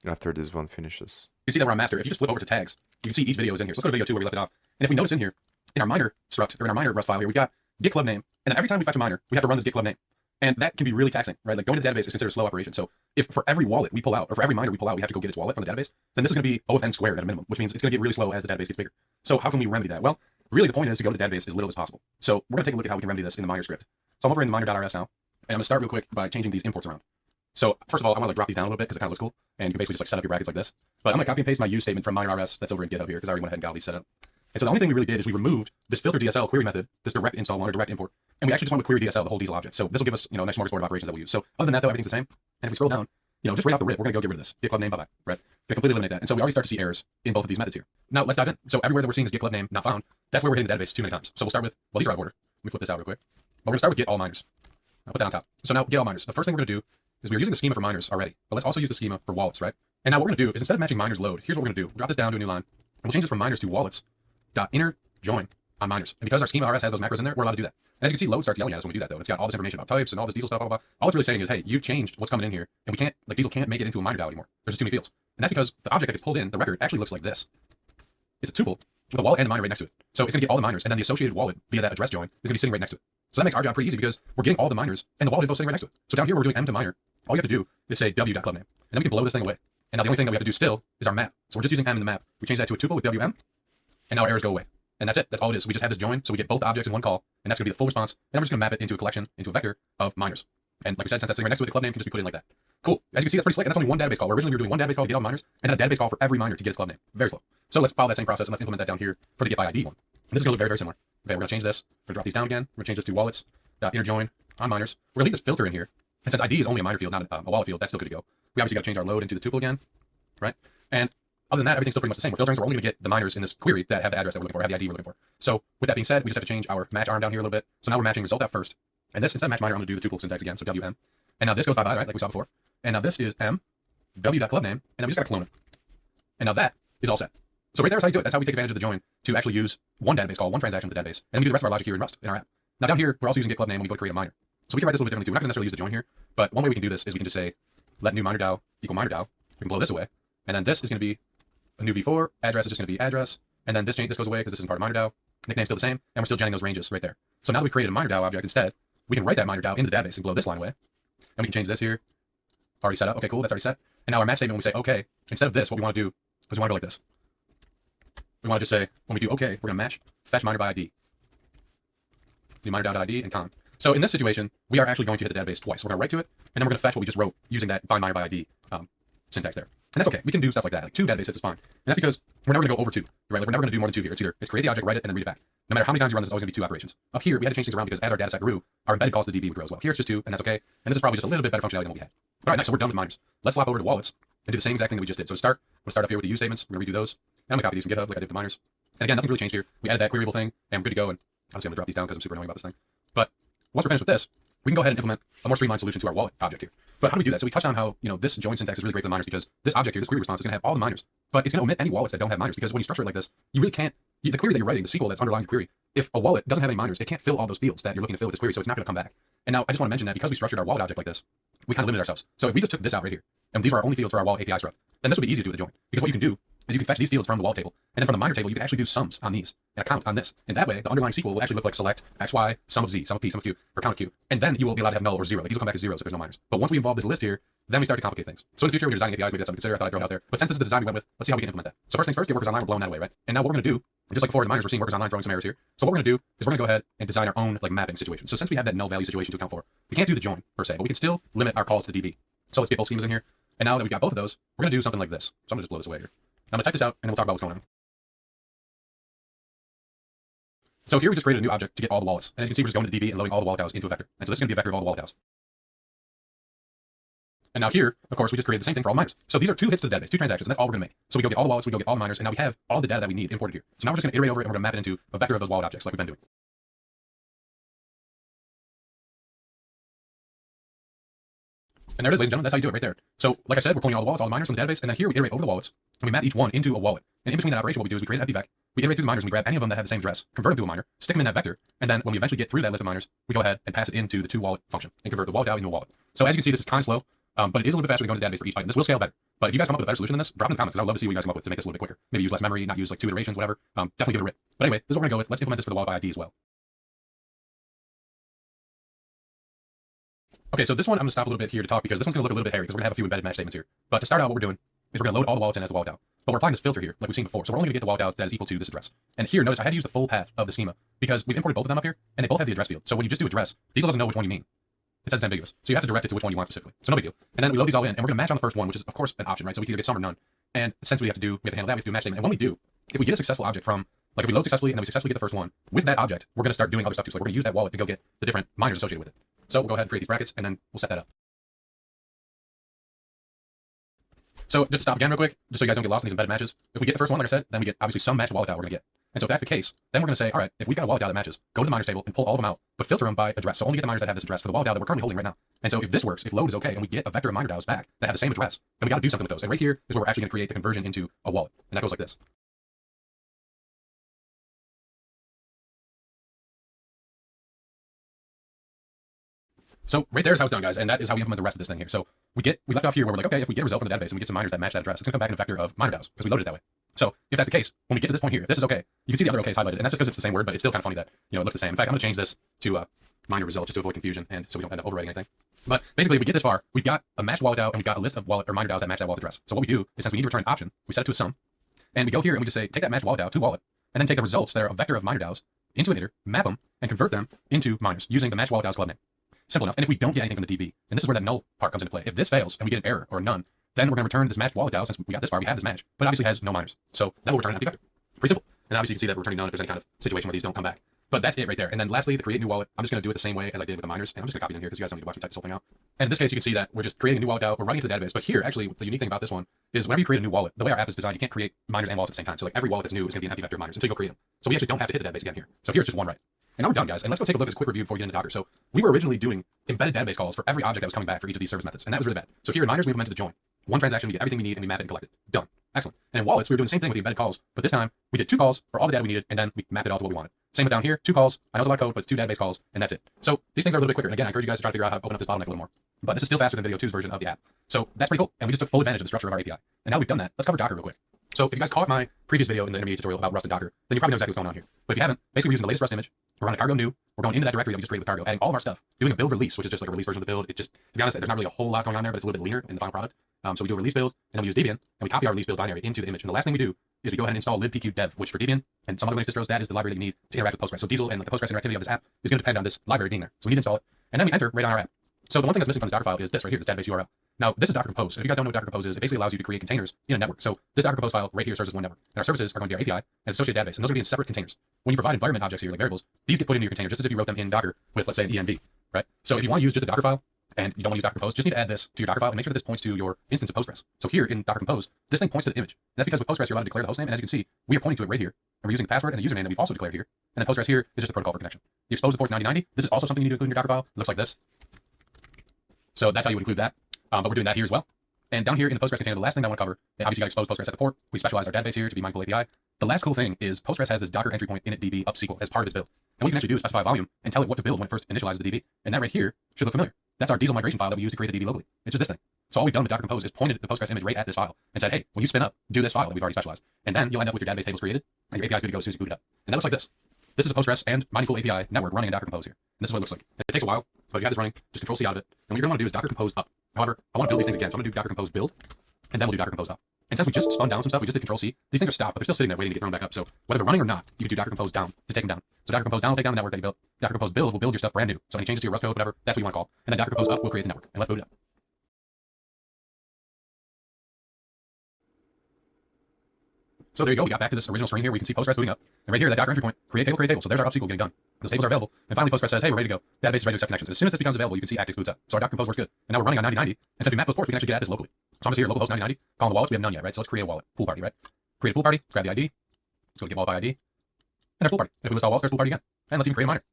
After this one finishes. You see that we're on master. If you just flip over to tags, you can see each video is in here. So let's go to video 2 where we left it off. And if we notice in here, in our miner struct, or in our miner Rust file here, we've got get club name. And then every time we fetch a miner, we have to run this get club name. And that can be really taxing, right? Like going to the database is considered a slow operation. So if for every wallet we pull out, or for every miner we pull out, we have to go get its wallet from the database, then this is going to be O of n squared at a minimum, which means it's going to get really slow as the database gets bigger. So how can we remedy that? Well, really the point is to go to the database as little as possible. So we're going to take a look at how we can remedy this in the miner script. So I'm over in the miner.rs now, and I'm going to start real quick by changing these imports around. So first of all, I want to drop these down a little bit because it kind of looks cool, and you can basically just like set up your brackets like this. But I'm going to copy and paste my use statement from miner.rs that's over in GitHub here because I already went ahead and got all these set up. And so the only thing we really did is we removed this filter DSL query method, this direct install one or direct import, and we actually just went with query DSL, the whole diesel object. So this will give us, a nice smorgasbord of operations that we'll use. So other than that though, everything's the same. And if we scroll down, just right off the rip, we're gonna go get rid of this get club name, bye-bye, right? Gonna completely eliminate that. And so we already start to see errors in both of these methods here. Now let's dive in. So everywhere that we're seeing is get club name not found, that's where we're hitting the database too many times. So we'll start with, well, these are out of order. Let me flip this out real quick. But we're gonna start with get all miners. I'll put that on top. So now get all miners. The first thing we're gonna do is we're using the schema for miners already, but let's also use the schema for wallets, right? And now what we're gonna do is instead of matching miners load, here's what we're gonna do. We'll drop this down to a new line, and we'll change this from miners to wallets dot inner join on miners. And because our schema RS has those macros in there, we're allowed to do that. And as you can see, load starts yelling at us when we do that though. And it's got all this information about types and all this diesel stuff, blah, blah, blah. All it's really saying is, hey, you changed what's coming in here, and we can't, like diesel can't make it into a miner DAO anymore. There's just too many fields. And that's because the object that gets pulled in, the record, actually looks like this. It's a tuple with a wallet and a miner right next to it. So it's gonna get all the miners, and then the associated wallet via that address join is gonna be sitting right next to it. So that makes our job pretty easy because we're getting all the miners and the wallet info sitting right next to it. So down here we're doing m to miner. All you have to do is say w.clubname, and then we can blow this thing away. And now the only thing that we have to do still is our map. So we're just using m in the map. We change that to a tuple with wm, and now our errors go away. And that's it. That's all it is. So we just have this join, so we get both the objects in one call, and that's gonna be the full response. And I'm just gonna map it into a collection, into a vector of miners. And like we said, since that's sitting right next to it, the club name can just be put in like that. Cool. As you can see, that's pretty slick. And that's only one database call. Where originally we were doing one database call to get all miners, and then a database call for every miner to get its club name. Very slow. So let's follow that same process and let's implement that down here for the get by ID one. And this is gonna look very, very similar. Okay, we're gonna change this. We're gonna drop these down again. We're gonna change this to wallets inner join on miners. We're gonna leave this filter in here. And since ID is only a miner field, not a wallet field, that's still good to go. We obviously got to change our load into the tuple again, right? And other than that, everything's still pretty much the same. We're filtering, so we're only going to get the miners in this query that have the address that we're looking for, have the ID we're looking for. So with that being said, we just have to change our match arm down here a little bit. So now we're matching result at first. And this, instead of match miner, I'm going to do the tuple syntax again, so WM. And now this goes bye-bye, right, like we saw before. And now this is M, W.clubname, and then we just got to clone it. And now that is all set. So right there is how you do it. That's how we take advantage of the join to actually use one database call, one transaction with the database. And then we do the rest of our logic here in Rust, in our app. Now down here, we're also using get club name when we go to create a miner. So we can write this a little bit differently too. We're not going to necessarily use the join here, but one way we can do this is we can just say let new miner DAO equal miner DAO. We can blow this away, and then this is going to be a new v4. Address is just going to be address, and then this goes away because this isn't part of miner DAO. Nickname's still the same, and we're still genning those ranges right there. So now that we've created a miner DAO object instead, we can write that miner DAO into the database and blow this line away, and we can change this here. Already set up. Okay, cool. That's already set. And now our match statement, when we say okay, instead of this, what we want to do is we want to go like this. We want to just say when we do okay, we're going to match fetch miner by ID, new miner DAO.id and con. So in this situation, we are actually going to hit the database twice. We're going to write to it, and then we're going to fetch what we just wrote using that find miner by ID syntax there. And that's okay. We can do stuff like that. Like 2 database hits is fine. And that's because we're never going to go over 2. Right? Like we're never going to do more than 2 here. It's create the object, write it, and then read it back. No matter how many times you run this, it's always going to be 2 operations. Up here, we had to change things around because as our dataset grew, our embedded calls to the DB would grow as well. Here it's just 2, and that's okay. And this is probably just a little bit better functionality than what we had. All right, next, so we're done with miners. Let's flop over to wallets and do the same exact thing that we just did. So to start, we'll start up here with the use statements. We're going to redo those. And I'm going to copy these from GitHub like I did with the miners. And again, nothing's really changed here. We added that queryable thing, and we're good to go. And obviously, I'm going to drop these down because I'm super annoying about this thing. But once we're finished with this, we can go ahead and implement a more streamlined solution to our wallet object here. But how do we do that? So we touched on how, this join syntax is really great for the miners because this object here, this query response is going to have all the miners, but it's going to omit any wallets that don't have miners because when you structure it like this, you really can't, the query that you're writing, the SQL that's underlying the query, if a wallet doesn't have any miners, it can't fill all those fields that you're looking to fill with this query, so it's not going to come back. And now I just want to mention that because we structured our wallet object like this, we kind of limited ourselves. So if we just took this out right here, and these are our only fields for our wallet API struct, then this would be easy to do with the join. Because what you can do is you can fetch these fields from the wallet table, and then from the miner table, you can actually do sums on these and a count on this. And that way, the underlying SQL will actually look like select XY, sum of Z, sum of P, sum of Q, or count of Q. And then you will be allowed to have null or 0. Like these will come back as 0 if there's no miners. But once we involve this list here, then we start to complicate things. So in the future, when you're designing APIs, maybe that's something to consider. I thought I'd throw it out there. But since this is the design we went with, let's see how we can implement that. So first things first, get workers online, we're blowing that away, right? And now what we're going to do, just like before in the miners, we're seeing workers online throwing some errors here. So what we're going to do is we're going to go ahead and design our own like mapping situation. So since we have that null value situation to account for, we can't do the join per se, but we can still limit our calls to the DB. So let's get both schemas in here. And now that we've got both of those, we're going to do something like this. So I'm going to just blow this away here. I'm going to type this out, and then we'll talk about what's going on. So here we just created a new object to get all the wallets. And as you can see, we're just going to DB and loading all the wallet DAOs into a vector. And so this is going to be a vector of all the wallet DAOs. And now here, of course, we just created the same thing for all miners. So these are 2 hits to the database, 2 transactions, and that's all we're going to make. So we go get all the wallets, we go get all the miners, and now we have all the data that we need imported here. So now we're just going to iterate over it, and we're going to map it into a vector of those wallet objects like we've been doing. And And there it is, ladies and gentlemen. That's how you do it right there. So, like I said, we're pulling all the wallets, all the miners from the database, and then here we iterate over the wallets, and we map each one into a wallet. And in between that operation, what we do is we create an FDVec, we iterate through the miners, and we grab any of them that have the same address, convert them to a miner, stick them in that vector, and then when we eventually get through that list of miners, we go ahead and pass it into the to-wallet function and convert the wallet DAO into a wallet. So as you can see, this is kind of slow, but it is a little bit faster than going to the database for each item. This will scale better. But if you guys come up with a better solution than this, drop it in the comments, because I would love to see what you guys come up with to make this a little bit quicker. Maybe use less memory, not use like 2 iterations, whatever. Definitely give it a rip. But anyway, this is what we're gonna go with. Let's implement this for the wallet by ID as well. Okay, so this one I'm gonna stop a little bit here to talk because this one's gonna look a little bit hairy because we're gonna have a few embedded match statements here. But to start out, what we're doing is we're gonna load all the wallets in as a wallet DAO. But we're applying this filter here, like we've seen before. So we're only gonna get the wallet DAO that is equal to this address. And here, notice I had to use the full path of the schema because we've imported both of them up here, and they both have the address field. So when you just do address, Diesel doesn't know which one you mean. It says it's ambiguous. So you have to direct it to which one you want specifically. So no big deal. And then we load these all in, and we're gonna match on the first one, which is of course an option, right? So we can either get some or none. And essentially we have to handle that, we have to do a match statement. And when we do, if we get a successful object from, like if we load successfully and then we successfully get the first one, with that object, we're gonna start doing other stuff too. So like we're gonna use that wallet to go get the different miners associated with it. So we'll go ahead and create these brackets, and then we'll set that up. So just to stop again real quick, just so you guys don't get lost in these embedded matches, if we get the first one, like I said, then we get obviously some match wallet DAO we're gonna get. And so if that's the case, then we're gonna say, all right, if we've got a wallet DAO that matches, go to the miners table and pull all of them out, but filter them by address. So only get the miners that have this address for the wallet DAO that we're currently holding right now. And so if this works, if load is okay, and we get a vector of miner DAOs back that have the same address, then we gotta do something with those. And right here is where we're actually gonna create the conversion into a wallet. And that goes like this. So right there is how it's done, guys, and that is how we implement the rest of this thing here. So we left off here where we're like, okay, if we get a result from the database and we get some miners that match that address, it's gonna come back in a vector of miner DAOs because we loaded it that way. So if that's the case, when we get to this point here, if this is okay, you can see the other okay is highlighted, and that's just because it's the same word, but it's still kind of funny that it looks the same. In fact, I'm gonna change this to miner result just to avoid confusion and so we don't end up overwriting anything. But basically, if we get this far, we've got a match wallet DAO and we've got a list of wallet or miner DAOs that match that wallet address. So what we do is since we need to return an option, we set it to a sum, and we go here and we just say take that match wallet DAO to wallet, and then take the results that are a vector of miner DAOs into an iter, map them, and convert them into miners using the match wallet DAOs club name. Simple enough. And if we don't get anything from the DB, and this is where that null part comes into play. If this fails and we get an error or a none, then we're going to return this match wallet DAO. Since we got this far, we have this match, but it obviously has no miners. So that will return an empty vector. Pretty simple. And obviously you can see that we're returning none if there's any kind of situation where these don't come back. But that's it right there. And then lastly, the create new wallet. I'm just going to do it the same way as I did with the miners. And I'm just going to copy it in here because you guys don't need to watch me type this whole thing out. And in this case, you can see that we're just creating a new wallet DAO. We're running into the database. But here, actually, the unique thing about this one is whenever you create a new wallet, the way our app is designed, you can't create miners and wallets at the same time. So like every wallet that's new is going to be an empty vector of miners until you go create them. So we actually don't have to hit the database again here. So here's just one right. And now we're done, guys. And let's go take a look at this quick review before we get into Docker. So we were originally doing embedded database calls for every object that was coming back for each of these service methods. And that was really bad. So here in miners, we implemented the join. One transaction, we get everything we need and we map it and collect it. Done. Excellent. And in wallets, we were doing the same thing with the embedded calls, but this time we did 2 calls for all the data we needed and then we mapped it all to what we wanted. Same with down here, 2 calls. I know it's a lot of code, but it's 2 database calls and that's it. So these things are a little bit quicker. And again, I encourage you guys to try to figure out how to open up this bottleneck a little more. But this is still faster than Video 2's version of the app. So that's pretty cool. And we just took full advantage of the structure of our API. And now that we've done that, let's cover Docker real quick. So if you guys caught my previous video in the intermediate tutorial about Rust and Docker, then you probably know exactly what's going on here. But if you haven't, basically we're using the latest Rust image. We're running cargo new. We're going into that directory that we just created with cargo, adding all of our stuff, doing a build release, which is just like a release version of the build. It just, to be honest, there's not really a whole lot going on there, but it's a little bit leaner in the final product. So we do a release build, and then we use Debian, and we copy our release build binary into the image. And the last thing we do is we go ahead and install libpqdev, which for Debian and some other Linux distros, that is the library that you need to interact with Postgres. So Diesel and like the Postgres interactivity of this app is going to depend on this library being there. So we need to install it, and then we enter right on our app. So the one thing that's missing from this Docker file is this right here, this database URL. Now, this is Docker Compose. If you guys don't know what Docker Compose is, it basically allows you to create containers in a network. So this Docker Compose file right here serves as one network. And our services are going to be our API and associated database, and those are going to be in separate containers. When you provide environment objects here, like variables, these get put into your container just as if you wrote them in Docker with, let's say, an env, right? So if you want to use just a Docker file and you don't want to use Docker Compose, just need to add this to your Docker file and make sure that this points to your instance of Postgres. So here in Docker Compose, this thing points to the image. And that's because with Postgres, you're allowed to declare the hostname, and as you can see, we are pointing to it right here. And we're using the password and the username that we've also declared here. And then Postgres here is just a protocol for connection. The exposed port's 9090. This is also something you need to include in your Docker file. It looks like this. So that's how you would include that. But we're doing that here as well. And down here in the Postgres container, the last thing that I want to cover, obviously you got exposed Postgres at the port. We specialize our database here to be Mindful API. The last cool thing is Postgres has this Docker entry point initDB up SQL as part of its build. And what you can actually do is specify a volume and tell it what to build when it first initializes the DB. And that right here should look familiar. That's our Diesel migration file that we use to create the DB locally. It's just this thing. So all we've done with Docker Compose is pointed the Postgres image right at this file and said, hey, when you spin up, do this file that we've already specialized. And then you'll end up with your database tables created and your API is good to go as soon as you boot it up. And that looks like this. This is a Postgres and Mindful API network running in Docker Compose here. And this is what it looks like. It takes a while, but if you have this running, just Control C out of it. And what you're going to want to do is Docker Compose up. However, I want to build these things again. So I'm going to do Docker Compose build, and then we'll do Docker Compose up. And since we just spun down some stuff, we just did Control C. These things are stopped, but they're still sitting there waiting to get thrown back up. So whether they're running or not, you can do Docker Compose down to take them down. So Docker Compose down will take down the network that you built. Docker Compose build will build your stuff brand new. So any changes to your Rust code, whatever, that's what you want to call. And then Docker Compose up will create the network. And let's boot it up. So there you go. We got back to this original screen here. We can see Postgres booting up. And right here, that Docker entry point, create table. So there's our up SQL getting done. Those tables are available. And finally, Postgres says, hey, we're ready to go. Database is ready to accept connections. As soon as this becomes available, you can see Actix boots up. So our Docker Compose works good. And now we're running on 9090. And since we map those ports, we can actually get at this locally. So I'm just here, localhost 9090, calling the wallets. We have none yet, right? So let's create a wallet. Pool party, right? Create a pool party. Let's grab the ID. Let's go to get wallet by ID. And there's pool party. And if we list all wallets, there's pool party again. And let's even create a miner.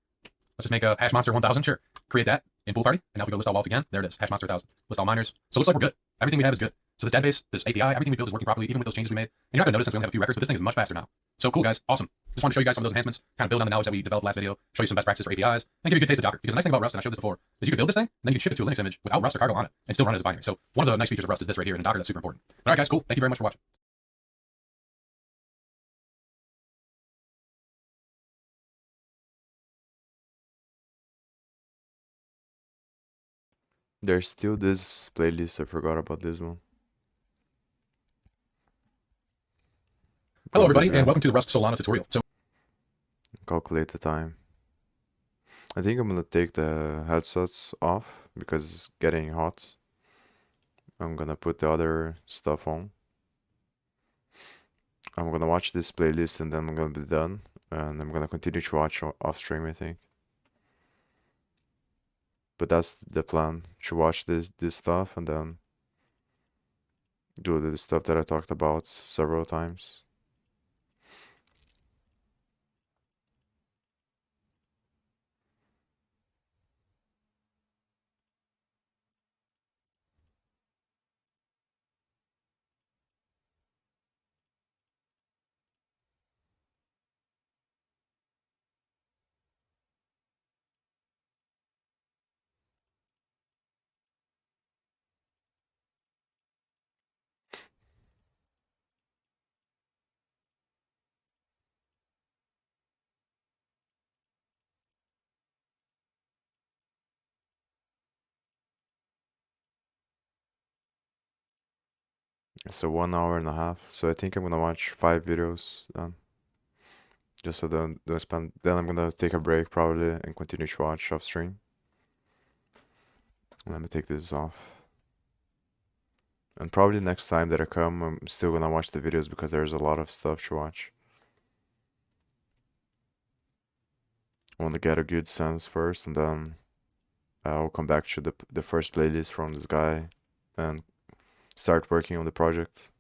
Let's just make a hash monster 1000. Sure. Create that in Pool Party. And now if we go list all wallets again, there it is, Hashmaster 1000. List all miners. So it looks like we're good. Everything we have is good. So this database, this API, everything we built is working properly, even with those changes we made. And you're not going to notice since we only have a few records, but this thing is much faster now. So cool, guys. Awesome. Just wanted to show you guys some of those enhancements, kind of build on the knowledge that we developed last video, show you some best practices for APIs, and give you a good taste of Docker. Because the nice thing about Rust, and I showed this before, is you can build this thing, and then you can ship it to a Linux image without Rust or Cargo on it, and still run it as a binary. So one of the nice features of Rust is this right here, and in Docker that's super important. All right, guys, cool. Thank you very much for watching. There's still this playlist. I forgot about this one. Hello, everybody, and welcome to the Rust Solana tutorial. So Calculate the time. I think I'm gonna take the headsets off because it's getting hot. I'm gonna put the other stuff on. I'm gonna watch this playlist and then I'm gonna be done. And I'm gonna continue to watch off stream, I think. But that's the plan. To watch this stuff and then do the stuff that I talked about several times. So 1 hour and a half. So I think I'm gonna watch 5 videos then. Just so don't spend. Then I'm gonna take a break probably and continue to watch off stream. Let me take this off. And probably next time that I come, I'm still gonna watch the videos because there's a lot of stuff to watch. I want to get a good sense first, and then I'll come back to the first playlist from this guy and start working on the project.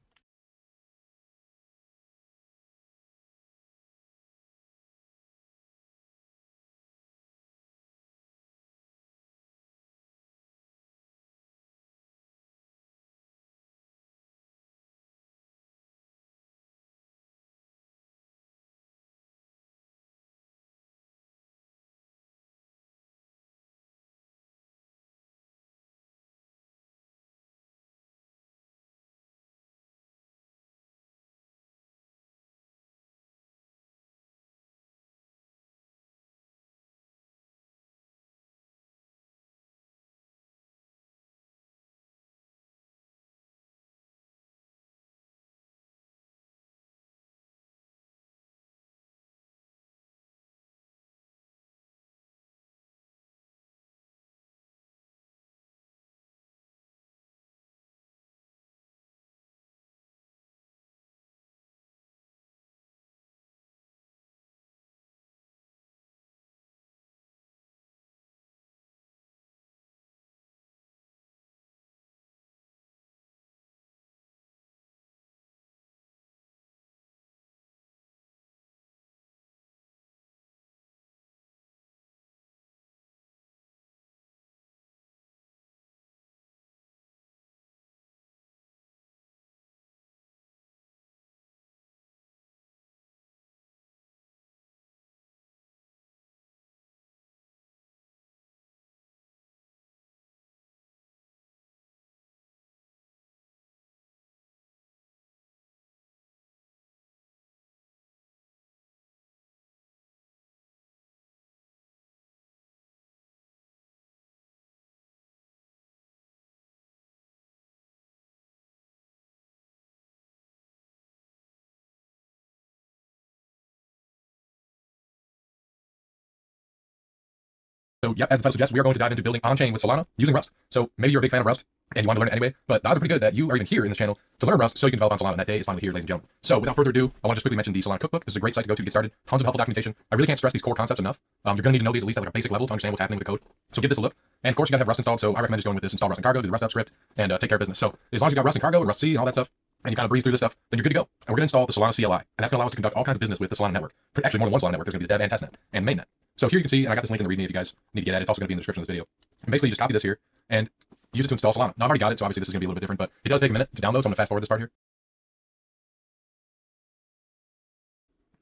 yep, as the title suggests, we are going to dive into building on-chain with Solana using Rust. So maybe you're a big fan of Rust and you want to learn it anyway, but the odds are pretty good that you are even here in this channel to learn Rust so you can develop on Solana. And that day is finally here, ladies and gentlemen. So without further ado, I want to just quickly mention the Solana Cookbook. This is a great site to go to get started. Tons of helpful documentation. I really can't stress these core concepts enough. You're going to need to know these at least at like a basic level to understand what's happening with the code. So give this a look. And of course, you got to have Rust installed. So I recommend just going with this, install Rust and Cargo, do the Rust app script, and take care of business. So as long as you got Rust and Cargo and Rust C and all that stuff, and you kind of breeze through this stuff, then you're good to go. And we're going to install the Solana CLI. And that's going to allow us to conduct all kinds of business with the Solana network. Actually, more than one Solana network. There's going to be the dev and testnet and mainnet. So here you can see, and I got this link in the README if you guys need to get at it. It's also going to be in the description of this video. And basically, you just copy this here and use it to install Solana. Now, I've already got it, so obviously this is going to be a little bit different, but it does take a minute to download, so I'm going to fast forward this part here.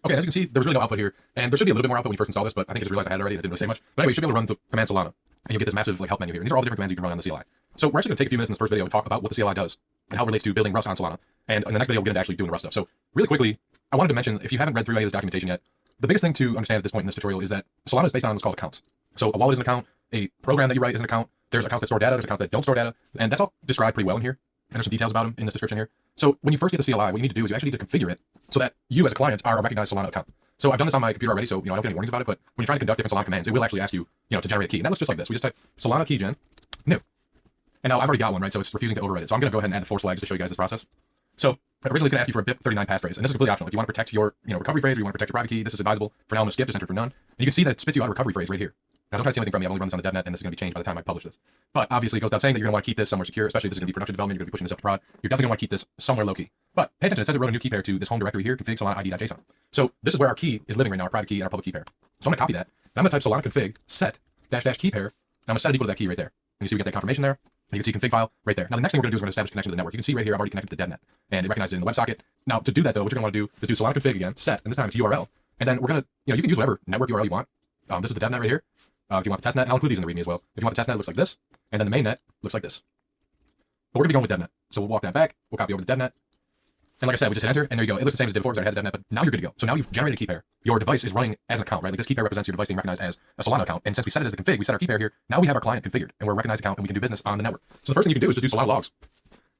Okay, as you can see, there's really no output here, and there should be a little bit more output when you first install this, but I think I just realized I had it already and it didn't really say much. But anyway, you should be able to run the command Solana, and you'll get this massive help menu here. And these are all the different commands you can run on the CLI. So we're actually going to take a few minutes in this first video and talk about what the CLI does and how it relates to building Rust on Solana. And in the next video, we'll get into actually doing the Rust stuff. So really quickly, I wanted to mention, if you haven't read through any of this documentation yet, the biggest thing to understand at this point in this tutorial is that Solana is based on what's called accounts. So a wallet is an account, a program that you write is an account, there's accounts that store data, there's accounts that don't store data, and that's all described pretty well in here. And there's some details about them in this description here. So when you first get the CLI, what you need to do is you actually need to configure it so that you as a client are a recognized Solana account. So I've done this on my computer already, so I don't get any warnings about it, but when you're trying to conduct different Solana commands, it will actually ask you, to generate a key. And that looks just like this. We just type Solana keygen new. And now I've already got one, right? So it's refusing to overwrite it. So I'm going to go ahead and add the force flag just to show you guys this process. So originally it's going to ask you for a BIP39 passphrase, and this is completely optional. If you want to protect your recovery phrase or you want to protect your private key, this is advisable. For now, I'm going to skip, just enter for none. And you can see that it spits you out a recovery phrase right here. Now, don't try to steal anything from me. I've only run this on the DevNet, and this is going to be changed by the time I publish this. But obviously, it goes without saying that you're going to want to keep this somewhere secure, especially if this is going to be production development. You're going to be pushing this up to prod. You're definitely going to want to keep this somewhere low-key. But pay attention. It says it wrote a new key pair to this home directory here, config solana id.json. So this is where our key is living right now, our private key and our public key pair. So I'm going to copy that, and I'm going to type solana config set -- key pair, and I'm going to set it equal to that key right there. And you see we get that confirmation there. And you can see config file right there. Now, the next thing we're going to do is we're going to establish connection to the network. You can see right here, I've already connected to the DevNet, and it recognizes it in the WebSocket. Now, to do that, though, what you're going to want to do is do solana config again, set, and this time it's URL. And then we're going to, you can use whatever network URL you want. This is the DevNet right here. If you want the testnet, and I'll include these in the README as well. If you want the testnet, it looks like this, and then the main net looks like this. But we're going to be going with DevNet. So we'll walk that back. We'll copy over the DevNet. And like I said, we just hit enter, and there you go. It looks the same as it did before because I had the DevNet, but now you're good to go. So now you've generated a key pair. Your device is running as an account, right? Like this key pair represents your device being recognized as a Solana account. And since we set it as the config, we set our key pair here. Now we have our client configured, and we're a recognized account, and we can do business on the network. So the first thing you can do is just do Solana logs.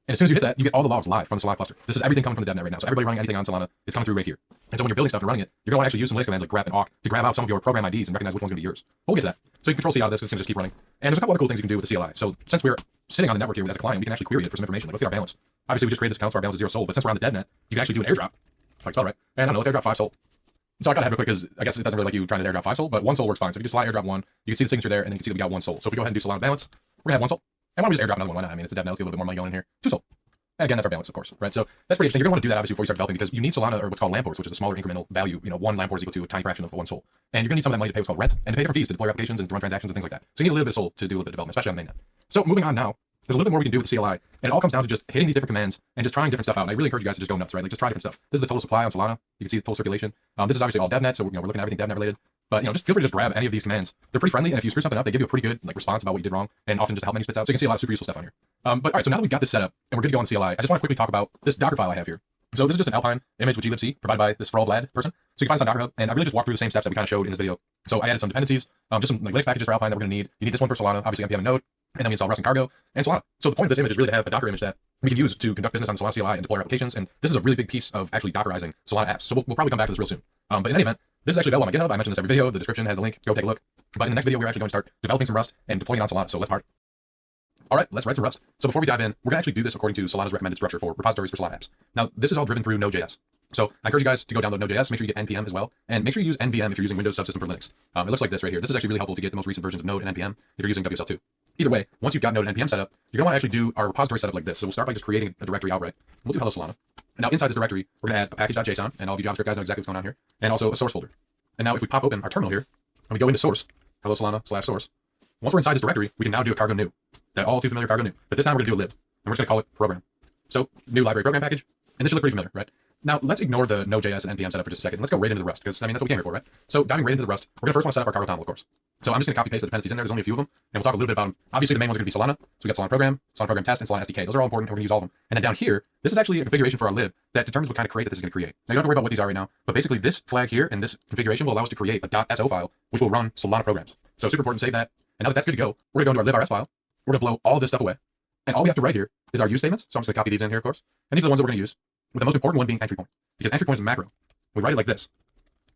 And as soon as you hit that, you get all the logs live from the Solana cluster. This is everything coming from the DevNet right now. So everybody running anything on Solana is coming through right here. And so when you're building stuff and running it, you're going to actually use some Linux commands like grep and awk to grab out some of your program IDs and recognize which one's going to be yours. But we'll get to that. So you can control C out of this because it's going to just keep running. And there's a couple other cool things you can do with the CLI. So since we're sitting on the network here as a client, we can actually query it for some information. Like let's get our balance. Obviously, we just created this account, so our balance is 0 SOL. But since we're on the DevNet, you can actually do an airdrop. If I can spell right. And I don't know, let's airdrop 5 SOL. So I got to have it quick because I guess it doesn't really like you trying to airdrop 5 SOL, but 1 SOL works fine. So if you just slide airdrop 1, you can see the signature there, and then you can see that we got 1 SOL. So if we go ahead and do Solana balance, we're going to have 1 SOL. And why don't we just airdrop another one? Why not? I mean, it's a DevNet. Let's get a little bit more money going in here. 2 SOL. And again, that's our balance, of course, right? So that's pretty interesting. You're going to want to do that obviously before you start developing because you need Solana or what's called Lamport, which is a smaller incremental value. 1 Lamport is equal to a tiny fraction of 1 SOL. And you're going to need some of that money to pay what's called rent and to pay different fees to deploy your applications and to run transactions and things like that. So you need a little bit of SOL to do a little bit of development, especially on the mainnet. So moving on now, there's a little bit more we can do with the CLI, and it all comes down to just hitting these different commands and just trying different stuff out. And I really encourage you guys to just go nuts, right? Like just try different stuff. This is the total supply on Solana. You can see the total circulation. This is obviously all DevNet, so we're looking at everything DevNet related. But just feel free to just grab any of these commands. They're pretty friendly, and if you screw something up, they give you a pretty good response about what you did wrong, and often just a help menu spits out. So you can see a lot of super useful stuff on here. But all right, so now that we've got this set up and we're good to go on the CLI, I just want to quickly talk about this Docker file I have here. So this is just an Alpine image with glibc provided by this Vlad person. So you can find this on Docker Hub, and I really just walked through the same steps that we kind of showed in this video. So I added some dependencies, just some Linux packages for Alpine that we're going to need. You need this one for Solana, obviously npm and Node, and then we install Rust and Cargo and Solana. So the point of this image is really to have a Docker image that we can use to conduct business on Solana CLI and deploy our applications. And this is a really big piece of actually Dockerizing Solana apps. So we'll probably come back to this real soon. But in any event, this is actually available on my GitHub. I mentioned this every video. The description has a link. Go take a look. But in the next video, we're actually going to start developing some Rust and deploying it on Solana. So let's start. All right, let's write some Rust. So before we dive in, we're going to actually do this according to Solana's recommended structure for repositories for Solana apps. Now, this is all driven through Node.js. So I encourage you guys to go download Node.js. Make sure you get NPM as well. And make sure you use NVM if you're using Windows Subsystem for Linux. It looks like this right here. This is actually really helpful to get the most recent versions of Node and NPM if you're using WSL2. Either way, once you've got Node and NPM set up, you're going to want to actually do our repository setup like this. So we'll start by just creating a directory outright. We'll do hello Solana. And now inside this directory, we're going to add a package.json, and all of you JavaScript guys know exactly what's going on here, and also a source folder. And now if we pop open our terminal here, and we go into source, hello Solana /source, once we're inside this directory, we can now do a cargo new. That all too familiar cargo new. But this time we're going to do a lib, and we're just going to call it program. So new library program package, and this should look pretty familiar, right? Now let's ignore the Node.js and NPM setup for just a second. Let's go right into the Rust, because that's what we came here for, right? So diving right into the Rust, we're going to first want to set up our cargo toml, of course. So I'm just going to copy paste the dependencies in there. There's only a few of them, and we'll talk a little bit about them. Obviously, the main ones are going to be Solana. So we got Solana program test, and Solana SDK. Those are all important, and we're going to use all of them. And then down here, this is actually a configuration for our lib that determines what kind of crate that this is going to create. Now you don't have to worry about what these are right now, but basically this flag here and this configuration will allow us to create a .so file, which will run Solana programs. So super important to save that. And now that that's good to go, we're going to go into our librs file. We're going to blow all this stuff away. And all we have to write here is our use statements. So I'm just going to copy these in here, of course. And these are the ones that we're going to use, with the most important one being entry point. Because entry point is a macro. We write it like this.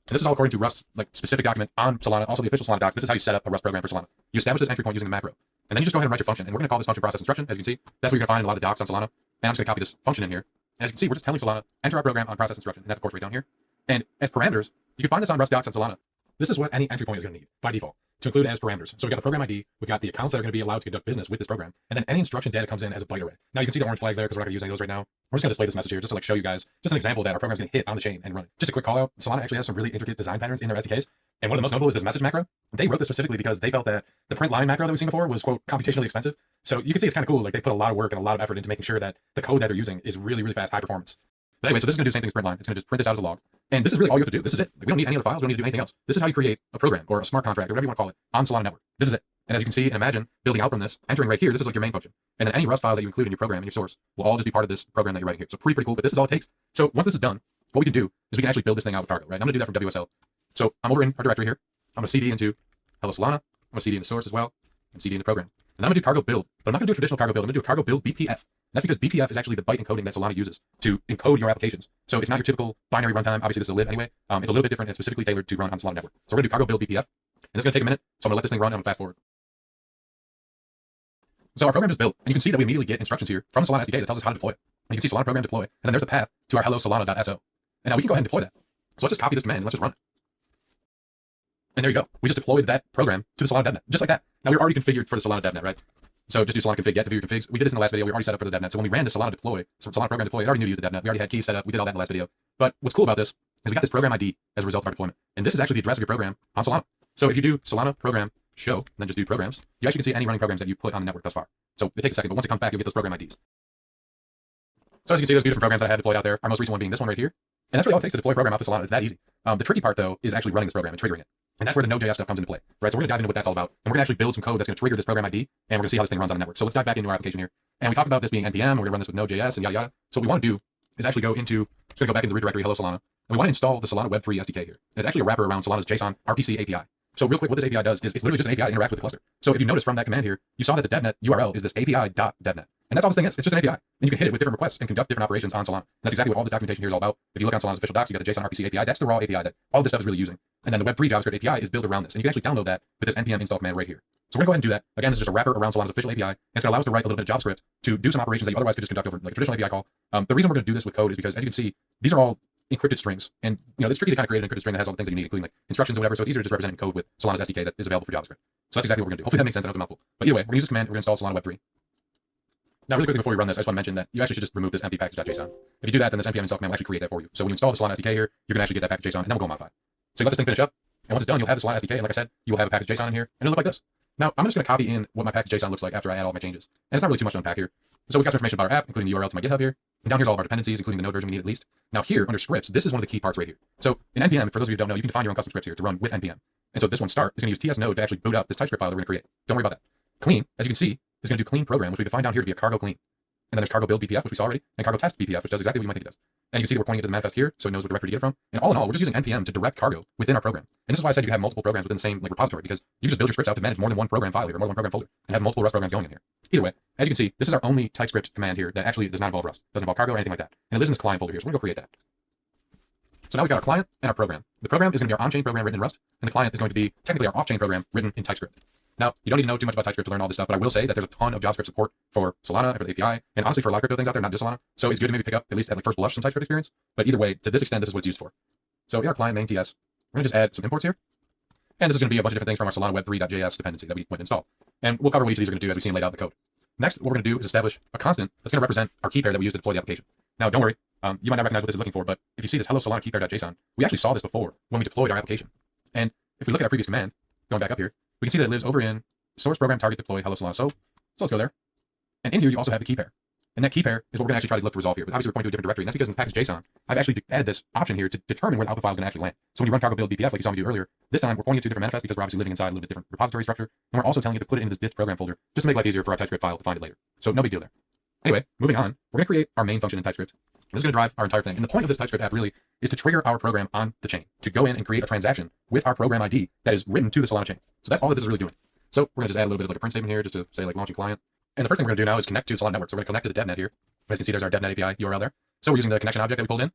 And this is all according to Rust's specific document on Solana, also the official Solana docs. This is how you set up a Rust program for Solana. You establish this entry point using the macro. And then you just go ahead and write your function. And we're going to call this function process instruction. As you can see, that's what you're going to find in a lot of the docs on Solana. And I'm just going to copy this function in here. And as you can see, we're just telling Solana, enter our program on process instruction. And that's, of course, right down here. And as parameters, you can find this on Rust docs on Solana. This is what any entry point is going to need by default to include as parameters. So we've got the program ID, we've got the accounts that are going to be allowed to conduct business with this program, and then any instruction data comes in as a byte array. Now you can see the orange flags there because we're not going to use any of those right now. We're just going to display this message here just to show you guys just an example that our program's going to hit on the chain and run it. Just a quick call out, Solana actually has some really intricate design patterns in their SDKs, And one of the most notable is this message macro. They wrote this specifically because they felt that the print line macro that we've seen before was, quote, computationally expensive. So you can see it's kind of cool. Like they put a lot of work and a lot of effort into making sure that the code that they're using is really, really fast, high performance. But anyway, so this is going to do the same thing as print line. It's going to just print this out as a log. And this is really all you have to do. This is it. Like, we don't need any other files. We don't need to do anything else. This is how you create a program or a smart contract or whatever you want to call it on Solana Network. This is it. And as you can see and imagine, building out from this, entering right here, this is like your main function. And then any Rust files that you include in your program and your source will all just be part of this program that you're writing here. So pretty cool, but this is all it takes. So once this is done, what we can do is we can actually build this thing out with Cargo, right? I'm going to do that from WSL. So I'm over in our directory here. I'm going to CD into Hello Solana. I'm going to CD into source as well and CD into program. And I'm going to do cargo build, but I'm not going to do a traditional cargo build. I'm going to do a cargo build BPF. And that's because BPF is actually the byte encoding that Solana uses to encode your applications. So it's not your typical binary runtime. Obviously, this is a lib anyway. It's a little bit different and specifically tailored to run on Solana Network. So we're going to do cargo build BPF. And it's going to take a minute. So I'm going to let this thing run and I'm going to fast forward. So our program is built, and you can see that we immediately get instructions here from Solana SDK that tells us how to deploy it. And you can see Solana program deploy, and then there's the path to our hello solana.so. And now we can go ahead and deploy that. So let's just copy this command and let's just run it. And there you go. We just deployed that program to the Solana DevNet, just like that. Now we're already configured for the Solana DevNet, right? So just do Solana config, get the configs. We did this in the last video. We already set up for the DevNet. So when we ran the Solana deploy, so Solana program deploy, it already knew to use the DevNet. We already had keys set up. We did all that in the last video. But what's cool about this is we got this program ID as a result of our deployment. And this is actually the address of your program on Solana. So if you do Solana program show, and then just do programs, you actually can see any running programs that you put on the network thus far. So it takes a second, but once it comes back, you'll get those program IDs. So as you can see, there's a few different programs that I had deployed out there. Our most recent one being this one right here. And that's really all it takes to deploy a program out to Solana. It's that easy. The tricky part, though, is actually running this program and triggering it. And that's where the Node.js stuff comes into play, right? So we're going to dive into what that's all about. And we're going to actually build some code that's going to trigger this program ID, and we're going to see how this thing runs on the network. So let's dive back into our application here. And we talked about this being NPM, we're going to run this with Node.js and yada yada. So what we want to do is actually go into, it's going to go back into the root directory, hello Solana. And we want to install the Solana Web3 SDK here. And it's actually a wrapper around Solana's JSON RPC API. So real quick, what this API does is it's literally just an API to interact with the cluster. So if you notice from that command here, you saw that the DevNet URL is this API.devnet. And that's all this thing is. It's just an API. And you can hit it with different requests and conduct different operations on Solana. And that's exactly what all this documentation here is all about. If you look on Solana's official docs, you got the JSON RPC API. That's the raw API that all this stuff is really using. And then the Web3 JavaScript API is built around this. And you can actually download that with this npm install command right here. So we're going to go ahead and do that. Again, this is just a wrapper around Solana's official API. And it's going to allow us to write a little bit of JavaScript to do some operations that you otherwise could just conduct over like a traditional API call. The reason we're going to do this with code is because, as you can see, these are all encrypted strings. And it's tricky to kind of create an encrypted string that has all the things that you need, including like instructions and whatever. So it's easier to just represent in code with Solana's SDK that is available for JavaScript. So that's exactly what we're going to do. Hopefully that makes sense. I know it's a mouthful. But either way, we're going to use this command. We're going to install Solana Web3. Now, really quickly before we run this, I just want to mention that you actually should just remove this empty package.json. If you do that, then this npm install command will actually create that for you. So when you install the Solana SDK here, you're going to actually get that package.json, and then we'll go modify. So you let this thing finish up, and once it's done, you'll have the Solana SDK, and like I said, you will have a package.json in here, and it'll look like this. Now, I'm just going to copy in what my package.json looks like after I add all my changes. And it's not really too much to unpack here. So we've got some information about our app, including the URL to my GitHub here. And down here's all of our dependencies, including the node version we need at least. Now here, under scripts, this is one of the key parts right here. So in npm, for those of you who don't know, you can define your own custom scripts here to run with npm. And so this one start is going to use TS node to actually boot up this TypeScript file that we're going to create. Don't worry about that. Clean, as you can see, is going to do clean program, which we define down here to be a cargo clean. And then there's cargo build BPF, which we saw already, and cargo test BPF, which does exactly what you might think it does. And you can see that we're pointing it to the manifest here, so it knows what directory to get it from. And all in all, we're just using npm to direct cargo within our program. And this is why I said you can have multiple programs within the same repository, because you can just build your scripts out to manage more than one program file here, or more than one program folder, and have multiple Rust programs going in here. Either way, as you can see, this is our only TypeScript command here that actually does not involve Rust, doesn't involve cargo or anything like that. And it lives in this client folder here, so we're going to go create that. So now we've got our client and our program. The program is going to be our on-chain program written in Rust, and the client is going to be technically our off-chain program written in TypeScript. Now, you don't need to know too much about TypeScript to learn all this stuff, but I will say that there's a ton of JavaScript support for Solana and for the API, and honestly for a lot of crypto things out there, not just Solana. So it's good to maybe pick up, at least at like first blush, some TypeScript experience. But either way, to this extent, this is what it's used for. So in our client main TS, we're going to just add some imports here. And this is going to be a bunch of different things from our Solana Web3.js dependency that we went and installed. And we'll cover what each of these are going to do as we see them laid out in the code. Next, what we're going to do is establish a constant that's going to represent our key pair that we use to deploy the application. Now, don't worry, you might not recognize what this is looking for, but if you see this hello Solana key pair.json, we actually saw this before when we deployed our application. And if we look at our previous command, going back up here, we can see that it lives over in source program target deploy hello Solana. So let's go there. And in here, you also have the key pair. And that key pair is what we're going to actually try to look to resolve here. But obviously, we're pointing to a different directory. And that's because in the package.json, I've actually added this option here to determine where the output file is going to actually land. So when you run cargo build BPF, like you saw me do earlier, this time we're pointing it to a different manifest because we're obviously living inside a little bit different repository structure. And we're also telling it to put it in this dist program folder just to make life easier for our TypeScript file to find it later. So no big deal there. Anyway, moving on, we're going to create our main function in TypeScript. This is going to drive our entire thing. And the point of this TypeScript app really is to trigger our program on the chain, to go in and create a transaction with our program ID that is written to the Solana chain. So that's all that this is really doing. So we're going to just add a little bit of like a print statement here just to say like launching client. And the first thing we're going to do now is connect to Solana Network. So we're going to connect to the DevNet here. As you can see, there's our DevNet API URL there. So we're using the connection object that we pulled in.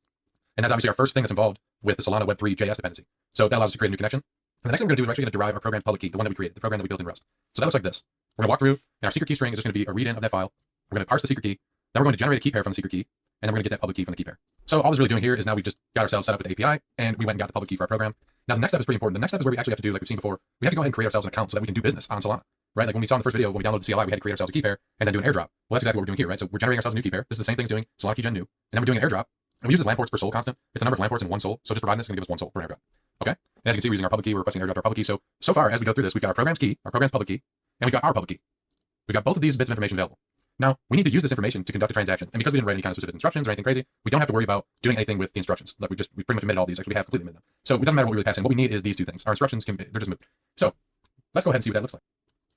And that's obviously our first thing that's involved with the Solana Web3 JS dependency. So that allows us to create a new connection. And the next thing we're going to do is we're actually going to derive our program public key, the one that we created, the program that we built in Rust. So that looks like this. We're going to walk through, and our secret key string is just going to be a read-in of that file. We're going to parse the secret key. Then we're going to generate a key pair from the secret key. And then we're going to get that public key from the key pair. So all this really doing here is now we've just got ourselves set up with the API, and we went and got the public key for our program. Now the next step is pretty important. The next step is where we actually have to do, like we've seen before, we have to go ahead and create ourselves an account so that we can do business on Solana. Right? Like when we saw in the first video, when we downloaded the CLI, we had to create ourselves a key pair and then do an airdrop. Well, that's exactly what we're doing here, right? So we're generating ourselves a new key pair. This is the same thing as doing Solana keygen new. And then we're doing an airdrop. And we use this land ports per soul constant. It's a number of land ports in one soul. So just providing this is going to give us one soul per airdrop. Okay. And as you can see, we're using our public key. We're requesting airdrop our public key. So far, as we go through this, we've got our program's key, our program's public key, and we've got our public key. We've got both of these bits of information available. Now, we need to use this information to conduct a transaction. And because we didn't write any kind of specific instructions or anything crazy, we don't have to worry about doing anything with the instructions. Like we pretty much omitted all these. Actually, we have completely omitted them. So it doesn't matter what we really pass in. What we need is these two things. Our instructions they're just moved. So let's go ahead and see what that looks like.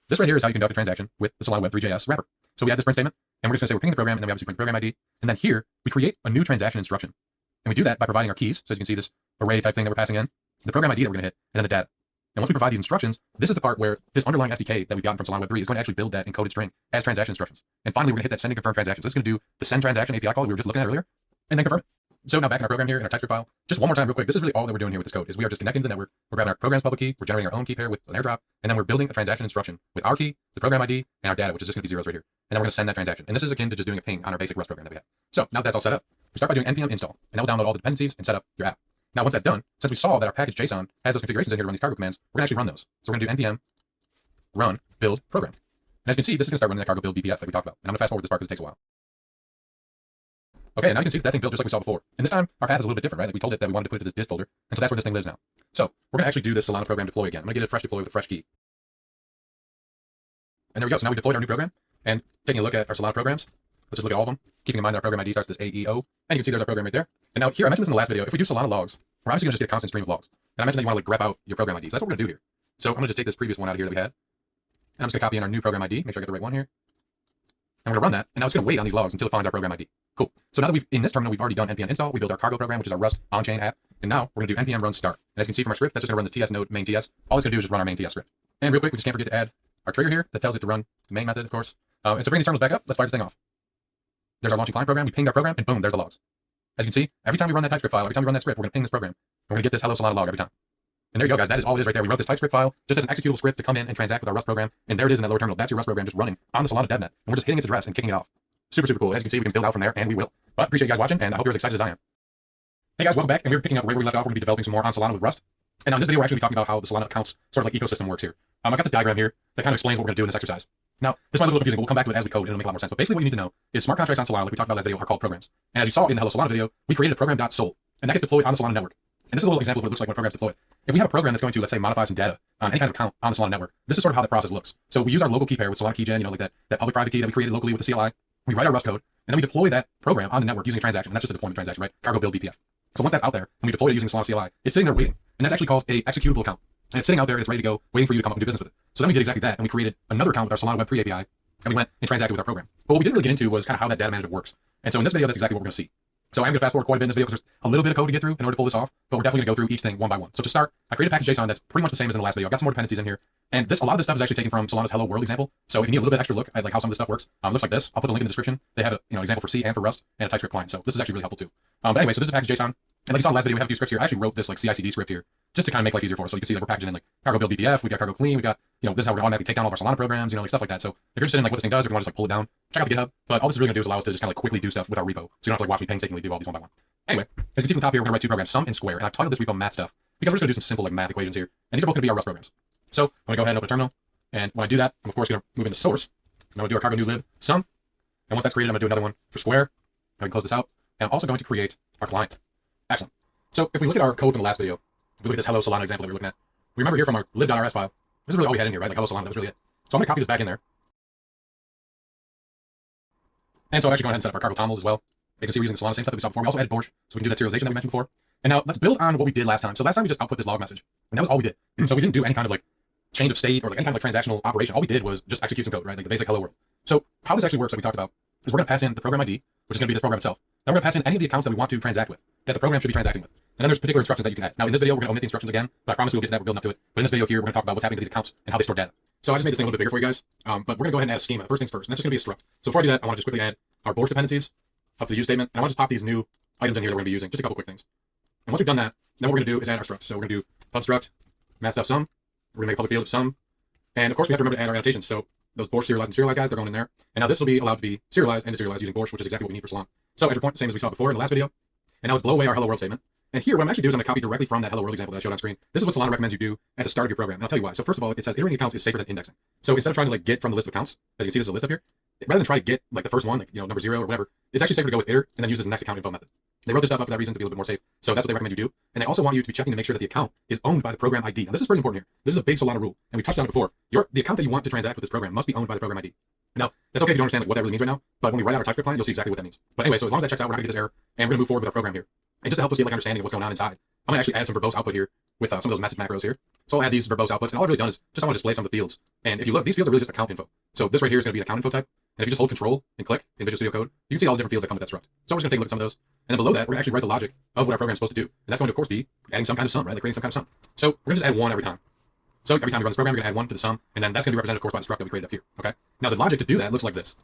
This right here is how you conduct a transaction with the Solana Web3.js wrapper. So we add this print statement, and we're just going to say we're pinging the program, and then we obviously print program ID. And then here, we create a new transaction instruction. And we do that by providing our keys. So as you can see, this array type thing that we're passing in, the program ID that we're going to hit, and then the data. And once we provide these instructions, this is the part where this underlying SDK that we've gotten from Solana Web3 is going to actually build that encoded string as transaction instructions. And finally, we're going to hit that send and confirm transactions. This is going to do the send transaction API call that we were just looking at earlier, and then confirm it. So now back in our program here, in our TypeScript file, just one more time real quick, this is really all that we're doing here with this code, is we are just connecting to the network, we're grabbing our program's public key, we're generating our own key pair with an airdrop, and then we're building a transaction instruction with our key, the program ID, and our data, which is just going to be zeros right here. And then we're going to send that transaction. And this is akin to just doing a ping on our basic Rust program that we have. So now that that's all set up, we start by doing npm install, and that will download all the dependencies and set up your app. Now, once that's done, since we saw that our package JSON has those configurations in here to run these cargo commands, we're going to actually run those. So we're going to do npm run build program. And as you can see, this is going to start running that cargo build BPF that we talked about. And I'm going to fast forward this part because it takes a while. Okay, now you can see that thing built just like we saw before. And this time, our path is a little bit different, right? Like we told it that we wanted to put it to this dist folder. And so that's where this thing lives now. So we're going to actually do this Solana program deploy again. I'm going to get a fresh deploy with a fresh key. And there we go. So now we deployed our new program. And taking a look at our Solana programs, let's just look at all of them. Keeping in mind that our program ID starts with this AEO. And you can see there's our program right there. And now here, I mentioned this in the last video. If we do Solana logs, we're obviously going to just get a constant stream of logs. And I mentioned that you want to like grep out your program ID. So that's what we're going to do here. So I'm going to just take this previous one out of here that we had. And I'm just going to copy in our new program ID. Make sure I get the right one here. And we're going to run that. And now it's going to wait on these logs until it finds our program ID. Cool. So now that in this terminal, we've already done npm install. We built our cargo program, which is our Rust on-chain app. And now we're going to do npm run start. And as you can see from our script, that's just going to run this TS node main TS. All it's going to do is just run our main TS script. And real quick, we just can't forget to add our trigger here that tells it to run the main method, of course. And so bring these terminals back up. Let's fire this thing off. There's our launching client program. We pinged our program, and boom, there's the logs. As you can see, every time we run that TypeScript file, every time we run that script, we're going to ping this program. We're going to get this hello Solana log every time. And there you go, guys. That is all it is right there. We wrote this TypeScript file just as an executable script to come in and transact with our Rust program. And there it is in that lower terminal. That's your Rust program just running on the Solana DevNet. And we're just hitting its address and kicking it off. Super, super cool. As you can see, we can build out from there, and we will. But appreciate you guys watching, and I hope you're as excited as I am. Hey guys, welcome back. And we're picking up right where we left off. We're going to be developing some more on Solana with Rust. And now in this video, we're actually going to be talking about how the Solana accounts sort of like ecosystem works here. I got this diagram here that kind of explains what we're going to do in this exercise. Now, this might be a little confusing, but we'll come back to it as we code, and it'll make a lot more sense. But basically what you need to know is smart contracts on Solana, like we talked about last video, are called programs. And as you saw in the Hello Solana video, we created a program.sol, and that gets deployed on the Solana network. And this is a little example of what it looks like when a program's deployed. If we have a program that's going to, let's say, modify some data on any kind of account on the Solana network, this is sort of how that process looks. So we use our local key pair with Solana keygen, like that public-private key that we created locally with the CLI. We write our Rust code, and then we deploy that program on the network using a transaction. And that's just a deployment transaction, right? Cargo build BPF. So once that's out there, and we deploy it using Solana CLI, it's sitting there waiting. And that's actually called a executable account. And it's sitting out there, and it's ready to go, waiting for you to come up and do business with it. So then we did exactly that, and we created another account with our Solana Web3 API, and we went and transacted with our program. But what we didn't really get into was kind of how that data management works. And so in this video, that's exactly what we're going to see. So I'm going to fast forward quite a bit in this video because there's a little bit of code to get through in order to pull this off, but we're definitely going to go through each thing one by one. So to start, I created a package JSON that's pretty much the same as in the last video. I've got some more dependencies in here. And a lot of this stuff is actually taken from Solana's Hello World example. So if you need a little bit extra look at like how some of this stuff works, it looks like this. I'll put a link in the description. They have an example for C and for Rust and a TypeScript client. So this is actually really helpful too. But anyway, so this is a package JSON. And like you saw in the last video, we have a few scripts here. I actually wrote this like CI/CD script here just to kind of make life easier for us. So you can see like we're packaging in like cargo build BPF, we've got cargo clean, we've got, this is how we're gonna automatically take down all of our Solana programs, like stuff like that. So if you're interested in like what this thing does, if you want to just like pull it down, check out the GitHub. But all this is really gonna do is allow us to just kind of like quickly do stuff with our repo. So you don't have to like watch me painstakingly do all these one by one. Anyway, as you can see from the top here, we're gonna write two programs, sum and square. And I've titled this repo math stuff because we're just gonna do some simple like math equations here. And these are both gonna be our Rust programs. So I'm gonna go ahead and open a terminal. And when I do that, I'm of course gonna move into source. I'm gonna do our cargo new lib sum. And once that's created, I'm gonna do another one for square. I can close this out. And I'm also going to create our client. Excellent. So if we look at our code from the last video, if we look at this Hello Solana example that we're looking at, we remember here from our lib.rs file, this is really all we had in here, right? Like Hello Solana, that was really it. So I'm going to copy this back in there. And so I've actually gone ahead and set up our cargo tomls as well. You can see we're using the Solana same stuff that we saw before. We also added Borscht, so we can do that serialization that we mentioned before. And now let's build on what we did last time. So last time we just output this log message, and that was all we did. So we didn't do any kind of like change of state or like any kind of like transactional operation. All we did was just execute some code, right? Like the basic hello world. So how this actually works that we talked about is we're going to pass in the program ID, which is going to be this program itself. Then we're going to pass in any of the accounts that we want to transact with, that the program should be transacting with. And then there's particular instructions that you can add. Now in this video, we're going to omit the instructions again, but I promise we'll get to that. We're building up to it. But in this video here, we're going to talk about what's happening to these accounts and how they store data. So I just made this thing a little bit bigger for you guys. But we're going to go ahead and add a schema. First things first, and that's just going to be a struct. So before I do that, I want to just quickly add our Borscht dependencies up to the use statement. And I want to just pop these new items in here that we're going to be using. Just a couple quick things. And once we've done that, then what we're going to do is add our struct. So we're going to do pub struct, math stuff sum. We're going to make a public field of sum. And of course, we have to remember to add our annotations. So those Borscht serialized and serialized guys, they're going in there. And now this will be allowed to be serialized and deserialized using Borscht, which is exactly what we need for Solana. So at your point, same as we saw before in the last video. And now let's blow away our hello world statement. And here, what I'm actually doing is I'm going to copy directly from that hello world example that I showed on screen. This is what Solana recommends you do at the start of your program. And I'll tell you why. So first of all, it says iterating accounts is safer than indexing. So instead of trying to like get from the list of accounts, as you can see, this is a list up here, rather than try to get like the first one, like number 0 or whatever, it's actually safer to go with iter and then use this next account info method. They wrote this stuff up for that reason, to be a little bit more safe. So that's what they recommend you do. And they also want you to be checking to make sure that the account is owned by the program ID. Now this is pretty important here. This is a big Solana rule, and we touched on it before. The account that you want to transact with this program must be owned by the program ID. Now, that's okay if you don't understand what that really means right now, but when we write out our TypeScript client, you'll see exactly what that means. But anyway, so as long as that checks out, we're not gonna get this error, and we're gonna move forward with our program here. And just to help us get like understanding of what's going on inside, I'm gonna actually add some verbose output here with some of those message macros here. So I'll add these verbose outputs, and all I've really done is just I want to display some of the fields. And if you look, these fields are really just account info. So this right here is gonna be an account info type. And if you just hold Control and click in Visual Studio Code, you can see all the different fields that come with that struct. So we're just gonna take a look at some of those. And then below that, we're gonna actually write the logic of what our program is supposed to do. And that's going to, of course, be adding some kind of sum, right? Like creating some kind of sum. So we're gonna just add one every time. So every time we run this program, we're gonna add one to the sum, and then that's gonna be represented, of course, by the struct that we created up here. Okay. Now the logic to do that looks like this.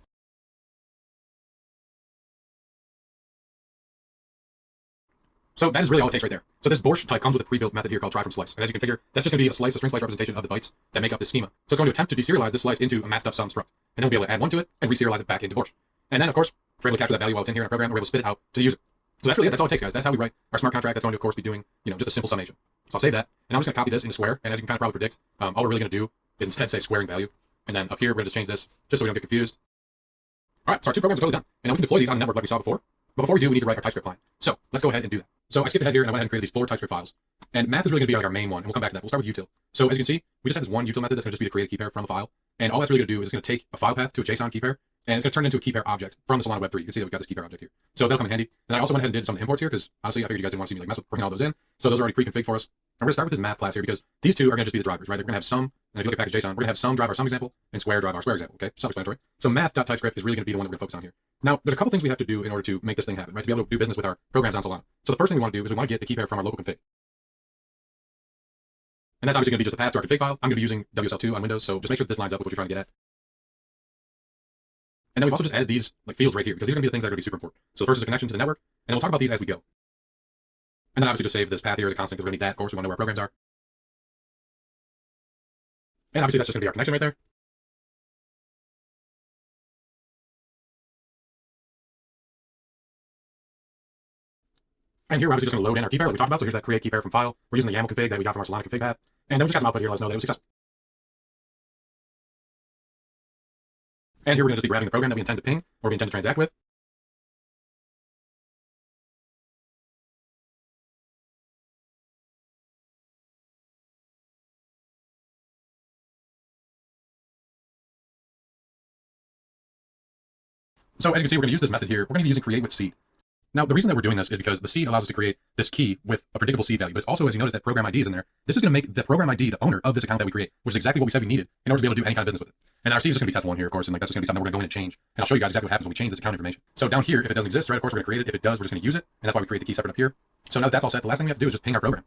So that is really all it takes right there. So this Borscht type comes with a pre-built method here called try from slice. And as you can figure, that's just going to be a string slice representation of the bytes that make up this schema. So it's going to attempt to deserialize this slice into a math stuff sum struct. And then we'll be able to add one to it and reserialize it back into Borscht. And then, of course, we're able to capture that value while it's in here in our program, and we're able to spit it out to the user. So that's really it. That's all it takes, guys. That's how we write our smart contract. That's going to, of course, be doing, just a simple summation. So I'll save that. And I'm just going to copy this into Square. And as you can kind of probably predict, all we're really going to do is instead say squaring value. And then up here, we're going to just change this just so we don't get confused. All right, so our two programs are totally done. And now we can deploy these on a network like we saw before. But before we do, we need to write our TypeScript client. So let's go ahead and do that. So I skipped ahead here and I went ahead and created these 4 TypeScript files. And math is really going to be like our main one, and we'll come back to that. We'll start with util. So as you can see, we just have this one util method that's going to just be to create a key pair from a file. And all that's really going to do is it's going to take a file path to a JSON key pair, and it's going to turn it into a key pair object from the Solana Web3. You can see that we've got this key pair object here. So that'll come in handy. And I also went ahead and did some imports here because honestly, I figured you guys didn't want to see me like mess with bringing all those in. So those are already pre-configured for us. And we're going to start with this math class here because these two are going to just be the drivers, right? They're going to have sum, and if you look at package.json, we're going to have sum drive our sum example and square drive our square example, okay? Self-explanatory. So math.typescript is really going to be the one that we're going to focus on here. Now, there's a couple things we have to do in order to make this thing happen, right? To be able to do business with our programs on Solana. So the first thing we want to do is we want to get the key pair from our local config. And that's obviously going to be just a path to our config file. I'm going to be using WSL2 on Windows, so just make sure that this lines up with what you're trying to get at. And then we've also just added these like fields right here because these are going to be the things that are going to be super important. So the first is a connection to the network, and then we'll talk about these as we go. And then obviously just save this path here as a constant because we're going to need that. Of course, we want to know where our programs are. And obviously that's just going to be our connection right there. And here we're obviously just going to load in our key pair like we talked about. So here's that create key pair from file. We're using the YAML config that we got from our Solana config path. And then we just got some output here to let us know that it was successful. And here we're going to just be grabbing the program that we intend to ping or we intend to transact with. So as you can see, we're going to use this method here. We're going to be using create with seed. Now, the reason that we're doing this is because the seed allows us to create this key with a predictable seed value. But it's also, as you notice, that program ID is in there. This is going to make the program ID the owner of this account that we create, which is exactly what we said we needed in order to be able to do any kind of business with it. And our seed is just going to be test1 here, of course, and like that's just going to be something we're going to go in and change. And I'll show you guys exactly what happens when we change this account information. So down here, if it doesn't exist, right, of course we're going to create it. If it does, we're just going to use it, and that's why we create the key separate up here. So now that that's all set, the last thing we have to do is just ping our program.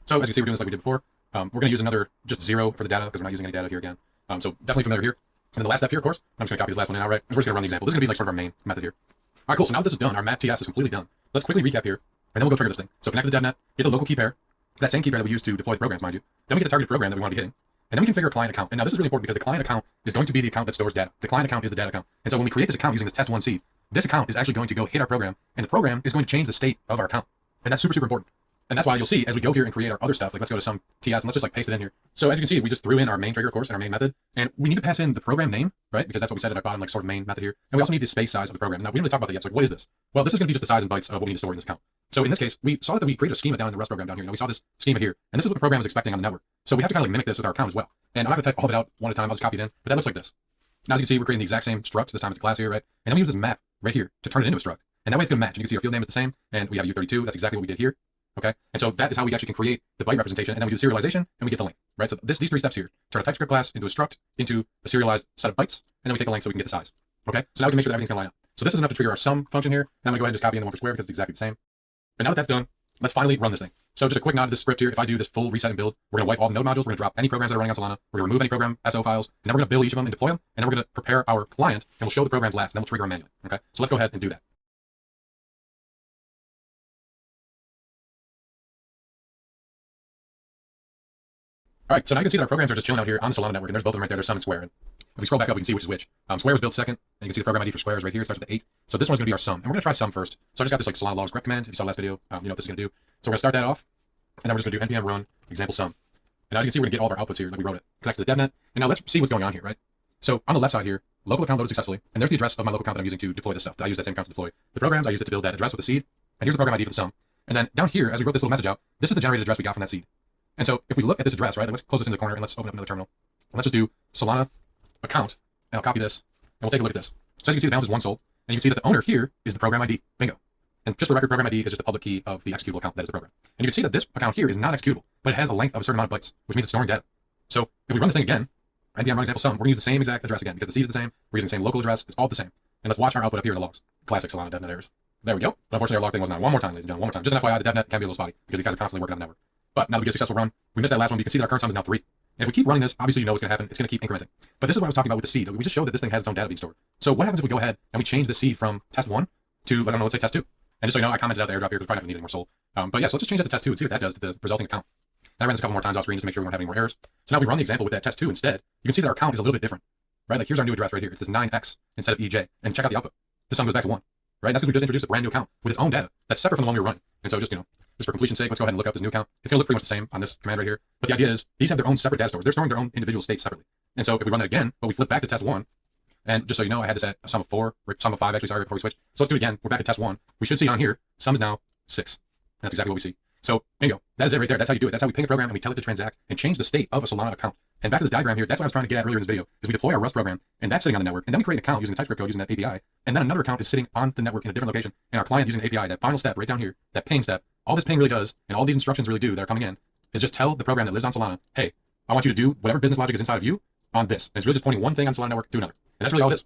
So as you see, we're doing this like we did before. We're going to use another just 0 for the data because we're not using any data here again. So definitely familiar here. And then the last step here, of course, I'm just going to copy this last one in outright. We're just going to run the example. This is going to be like sort of our main method here. All right, cool. So now that this is done, our math TS is completely done. Let's quickly recap here, and then we'll go trigger this thing. So connect to the DevNet, get the local key pair, that same key pair that we use to deploy the programs, mind you. Then we get the targeted program that we want to be hitting. And then we configure a client account. And now this is really important because the client account is going to be the account that stores data. The client account is the data account. And so when we create this account using this test1 seed, this account is actually going to go hit our program, and the program is going to change the state of our account. And that's super, super important. And that's why you'll see as we go here and create our other stuff, like let's go to some TS and let's just like paste it in here. So as you can see, we just threw in our main trigger, of course, and our main method, and we need to pass in the program name, right? Because that's what we said at our bottom, like sort of main method here. And we also need the space size of the program. Now we didn't really talk about that yet. So like, what is this? Well, this is going to be just the size and bytes of what we need to store in this account. So in this case, we saw that we created a schema down in the Rust program down here. Now we saw this schema here, and this is what the program is expecting on the network. So we have to kind of like mimic this with our account as well. And I'm not going to type all of it out one at a time. I'll just copy it in, but that looks like this. Now as you can see, we're creating the exact same struct. This time it's a class here, right? And then we use this map right here to turn it into a struct. And that way it's going to match. And you can see our field name is the same, and we have U32. That's exactly what we did here. Okay, and so that is how we actually can create the byte representation, and then we do serialization, and we get the length, right? So these 3 steps here: turn a TypeScript class into a struct, into a serialized set of bytes, and then we take the length so we can get the size. Okay, so now we can make sure that everything's gonna line up. So this is enough to trigger our sum function here, and I'm gonna go ahead and just copy in the one for square because it's exactly the same. But now that that's done, let's finally run this thing. So just a quick nod to this script here. If I do this full reset and build, we're gonna wipe all the node modules, we're gonna drop any programs that are running on Solana, we're gonna remove any program SO files, and then we're gonna build each of them and deploy them, and then we're gonna prepare our client, and we'll show the programs last, and then we'll trigger them manually. Okay, so let's go ahead and do that. All right, so now you can see that our programs are just chilling out here on the Solana network, and there's both of them right there. There's sum and square. And if we scroll back up, we can see which is which. Square was built second, and you can see the program ID for square is right here. It starts with the 8. So this one's going to be our sum, and we're going to try sum first. So I just got this like Solana logs grep command. If you saw last video, you know what this is going to do. So we're going to start that off, and then we're just going to do npm run example sum. And as you can see, we're going to get all of our outputs here, like we wrote it. Connect to the DevNet, and now let's see what's going on here, right? So on the left side here, local account loaded successfully, and there's the address of my local account that I'm using to deploy this stuff. I use that same account to deploy the programs. I use it to build that address with the seed, and here's the program ID for the sum. And then down here, as we wrote this little message out, this is the generated address we got from that seed. And so if we look at this address, right, let's close this into the corner and let's open up another terminal. And let's just do Solana account, and I'll copy this, and we'll take a look at this. So as you can see, the balance is 1 SOL, and you can see that the owner here is the program ID. Bingo. And just for the record, program ID is just the public key of the executable account that is the program. And you can see that this account here is not executable, but it has a length of a certain amount of bytes, which means it's storing data. So if we run this thing again, npm run example sum, we're going to use the same exact address again because the seed is the same, we're using the same local address, it's all the same. And let's watch our output up here in the logs. Classic Solana DevNet errors. There we go. But unfortunately our log thing wasn't on. One more time, ladies and gentlemen, one more time. Just an FYI, the DevNet can be a little spotty because these guys are constantly working on the network. But now that we get a successful run, we missed that last one, but you can see that our current sum is now 3. And if we keep running this, obviously you know what's going to happen. It's going to keep incrementing. But this is what I was talking about with the seed. We just showed that this thing has its own data being stored. So what happens if we go ahead and we change the seed from test 1 to, I don't know, let's say test 2. And just so you know, I commented out the airdrop here because we're probably not going to need any more SOL. But yeah, so let's just change that to test 2 and see what that does to the resulting account. And I ran this a couple more times off screen just to make sure we weren't having more errors. So now if we run the example with that test 2 instead, you can see that our account is a little bit different, right? Like here's our new address right here. It's this 9x instead of EJ. And check out the output. The sum goes back to 1, right? And that's because we just introduced a brand new account with its own data that's separate from the one we were running. And so just, just for completion's sake, let's go ahead and look up this new account. It's going to look pretty much the same on this command right here. But the idea is these have their own separate data stores. They're storing their own individual states separately. And so if we run that again, but we flip back to test 1, and just so you know, I had this at a sum of 4, or sum of 5 actually, sorry, before we switch. So let's do it again. We're back at test 1. We should see on here, sum is now 6. And that's exactly what we see. So bingo, that is it right there. That's how you do it. That's how we ping a program and we tell it to transact and change the state of a Solana account. And back to this diagram here, that's what I was trying to get at earlier in this video, is we deploy our Rust program, and that's sitting on the network, and then we create an account using the TypeScript code using that API, and then another account is sitting on the network in a different location, and our client using the API, that final step right down here, that ping step, all this ping really does, and all these instructions really do that are coming in, is just tell the program that lives on Solana, hey, I want you to do whatever business logic is inside of you on this. And it's really just pointing one thing on Solana network to another. And that's really all it is.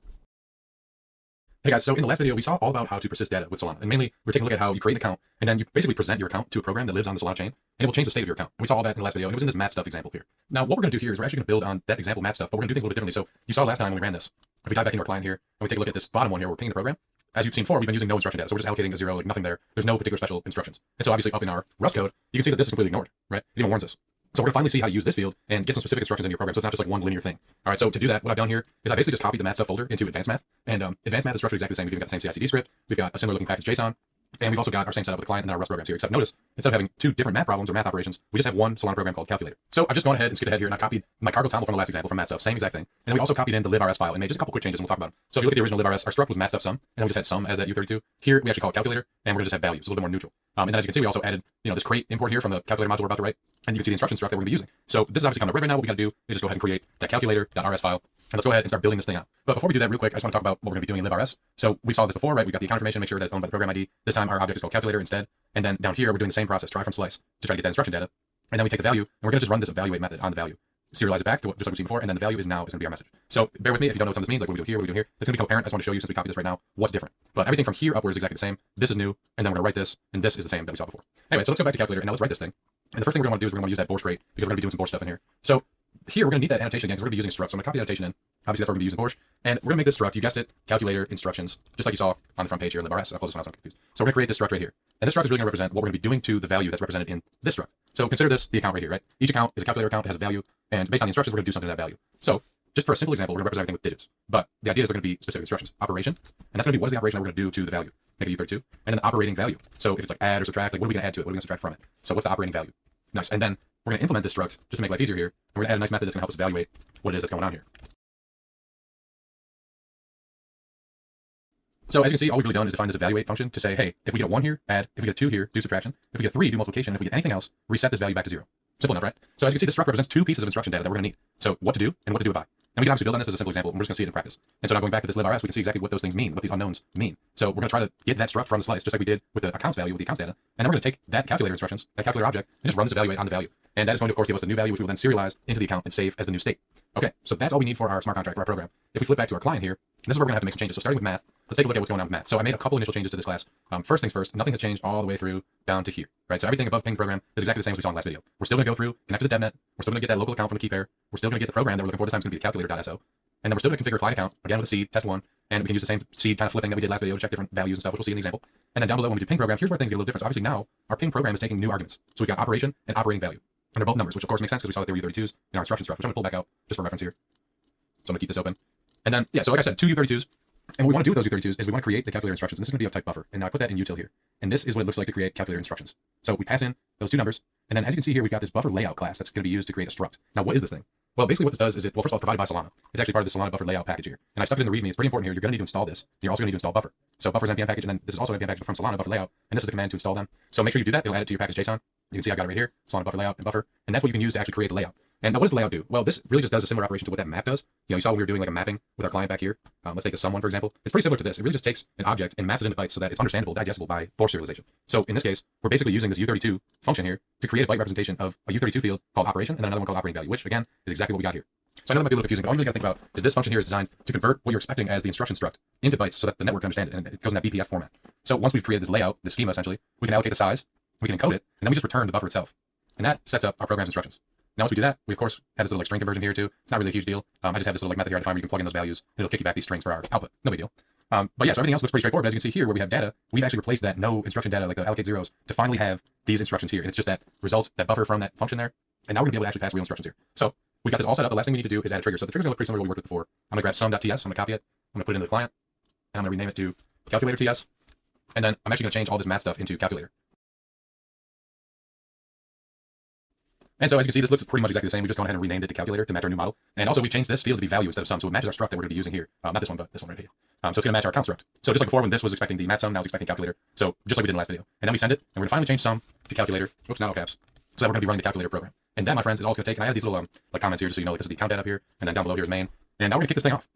Hey guys, so in the last video, we saw all about how to persist data with Solana. And mainly, we're taking a look at how you create an account, and then you basically present your account to a program that lives on the Solana chain, and it will change the state of your account. And we saw all that in the last video, and it was in this math stuff example here. Now, what we're going to do here is we're actually going to build on that example math stuff, but we're going to do things a little bit differently. So you saw last time when we ran this, if we dive back into our client here, and we take a look at this bottom one here, we're pinging the program. As you've seen before, we've been using no instruction data, so we're just allocating a 0, like nothing there. There's no particular special instructions. And so obviously up in our Rust code, you can see that this is completely ignored, right? It even warns us. So we're going to finally see how to use this field and get some specific instructions in your program. So it's not just like one linear thing. All right, so to do that, what I've done here is I basically just copied the math stuff folder into advanced math. And advanced math is structured exactly the same. We've even got the same CI/CD script. We've got a similar looking package JSON. And we've also got our same setup with the client and our Rust programs here. Except notice, instead of having 2 different math problems or math operations, we just have one Solana program called calculator. So I've just gone ahead and skipped ahead here, and I copied my cargo toml from the last example from math stuff, same exact thing. And then we also copied in the librs file and made just a couple quick changes, and we'll talk about them. So if you look at the original librs, our struct was math stuff sum, and then we just had sum as that U32. Here we actually call it calculator, and we're gonna just have values. It's a little bit more neutral. And then as you can see, we also added this crate import here from the calculator module we're about to write, and you can see the instruction struct that we're gonna be using. So this is obviously coming up right now. What we gotta do is just go ahead and create that calculator.rs file. And let's go ahead and start building this thing out. But before we do that real quick, I just want to talk about what we're going to be doing in librs. So we saw this before, right? We've got the account information, make sure that it's owned by the program ID. This time our object is called calculator instead. And then down here, we're doing the same process, try from slice, to try to get that instruction data. And then we take the value, and we're going to just run this evaluate method on the value. Serialize it back to what, just like we've seen before, and then the value is going to be our message. So bear with me if you don't know what some of this means, like what we do here, what we do here. It's going to become apparent. I just want to show you, since we copy this right now, what's different. But everything from here upwards is exactly the same. This is new, and then we're going to write this, and this is the same that we saw before. Anyway, so let's go back to calculator, and now let's write this thing. And the first thing we're going to do is we're going to use that Borscht crate, because we're going to be doing some Borscht stuff in here. So here we're going to need that annotation again, because we're going to be using a struct. So I'm going to copy the annotation in. Obviously, that's what we're going to be using Borscht. And we're going to make this struct, you guessed it, calculator instructions, just like you saw on the front page here in librs. I'll close this one out so I'm confused. So we're going to create this struct right here. And this struct is really going to represent what we're going to be doing to the value that's represented in this struct. So consider this the account right here, right? Each account is a calculator account, it has a value, and based on the instructions, we're going to do something to that value. So just for a simple example, we're going to represent everything with digits. But the idea is they're going to be specific instructions. Operation, and that's going to be what is the operation that we're going to do to the value. Make it U32. And then the operating value. So if it's like add or subtract, like what are we going to add to it? What are we going to subtract from it? So what's the operating value? Nice. And then we're going to implement this struct just to make life easier here. And we're going to add a nice method that's going to help us evaluate what it is that's going on here. So as you can see, all we've really done is define this evaluate function to say, hey, if we get a 1 here, add. If we get a 2 here, do subtraction. If we get a 3, do multiplication. If we get anything else, reset this value back to 0. Simple enough, right? So as you can see, the struct represents 2 pieces of instruction data that we're going to need. So what to do and what to do it by. And we can obviously build on this as a simple example, and we're just going to see it in practice. And so now going back to this librs, we can see exactly what those things mean, what these unknowns mean. So we're going to try to get that struct from the slice, just like we did with the accounts value with the accounts data. And then we're going to take that calculator instructions, that calculator object, and just run this evaluate on the value. And that is going to, of course, give us the new value, which we will then serialize into the account and save as the new state. Okay, so that's all we need for our smart contract for our program. If we flip back to our client here, this is where we're going to have to make some changes. So starting with math, let's take a look at what's going on with math. So I made a couple initial changes to this class. First things first, nothing has changed all the way through down to here, right? So everything above ping program is exactly the same as we saw in the last video. We're still going to go through, connect to the DevNet. We're still going to get that local account from the key pair. We're still going to get the program that we're looking for. This time is going to be the calculator.so. And then we're still going to configure a client account, again with a seed, test 1. And we can use the same seed kind of flipping that we did last video to check different values and stuff, which we'll see in the example. And then down below, when we do ping program, here's where things get a little different. So obviously now, our ping program is taking new arguments. So we've got operation and operating value. And they're both numbers, which of course makes sense because we saw that they were U32s in our instruction struct, which I'm going to pull back out just for reference here. So I'm going to keep this open. And then, yeah, so like I said, 2 U32s. And what we want to do with those U32s is we want to create the calculator instructions. And this is going to be of type buffer. And now I put that in util here. And this is what it looks like to create calculator instructions. So we pass in those 2 numbers. And then as you can see here, we've got this buffer layout class that's going to be used to create a struct. Now, what is this thing? Well, basically what this does is well, first of all, it's provided by Solana. It's actually part of the Solana buffer layout package here. And I stuck it in the README. It's pretty important here. You're going to need to install this. You're also going to need to install buffer. So buffer is npm package, and then this is also npm package from Solana buffer layout. And this is the command to install them. So make sure you do that. It'll add it to your package JSON. You can see I've got it right here. Solana buffer layout and buffer. And that's what you can use to actually create the layout. And now what does the layout do? Well, this really just does a similar operation to what that map does. You saw when we were doing like a mapping with our client back here. Let's take the someone, for example. It's pretty similar to this. It really just takes an object and maps it into bytes so that it's understandable, digestible by Borg serialization. So in this case, we're basically using this U32 function here to create a byte representation of a U32 field called operation and then another one called operating value, which again is exactly what we got here. So I know that might be a little confusing, but all you really got to think about is this function here is designed to convert what you're expecting as the instruction struct into bytes so that the network can understand it, and it goes in that BPF format. So once we've created this layout, this schema essentially, we can allocate the size, we can encode it, and then we just return the buffer itself. And that sets up our program's instructions. Now once we do that, we of course have this little like string conversion here too. It's not really a huge deal. I just have this little like method here I define where you can plug in those values, and it'll kick you back these strings for our output. No big deal. But yeah, so everything else looks pretty straightforward. But as you can see here, where we have data, we've actually replaced that no instruction data, like the allocate zeros, to finally have these instructions here. And it's just that result, that buffer from that function there. And now we're gonna be able to actually pass real instructions here. So we've got this all set up. The last thing we need to do is add a trigger. So the trigger's gonna look pretty similar to what we worked with before. I'm gonna grab sum.ts, I'm gonna copy it, I'm gonna put it into the client, and I'm gonna rename it to calculator.ts. And then I'm actually gonna change all this math stuff into calculator. And so as you can see, this looks pretty much exactly the same. We just gone ahead and renamed it to calculator to match our new model. And also we changed this field to be value instead of sum. So it matches our struct that we're gonna be using here. Not this one, but this one right here. So it's gonna match our count struct. So just like before when this was expecting the mat sum, now it's expecting calculator. So just like we did in the last video. And then we send it, and we're gonna finally change sum to calculator. Oops, not all caps. So that we're gonna be running the calculator program. And that, my friends, is all it's gonna take. And I added these little like comments here just so you know, like this is the count data up here, and then down below here is main. And now we're gonna kick this thing off.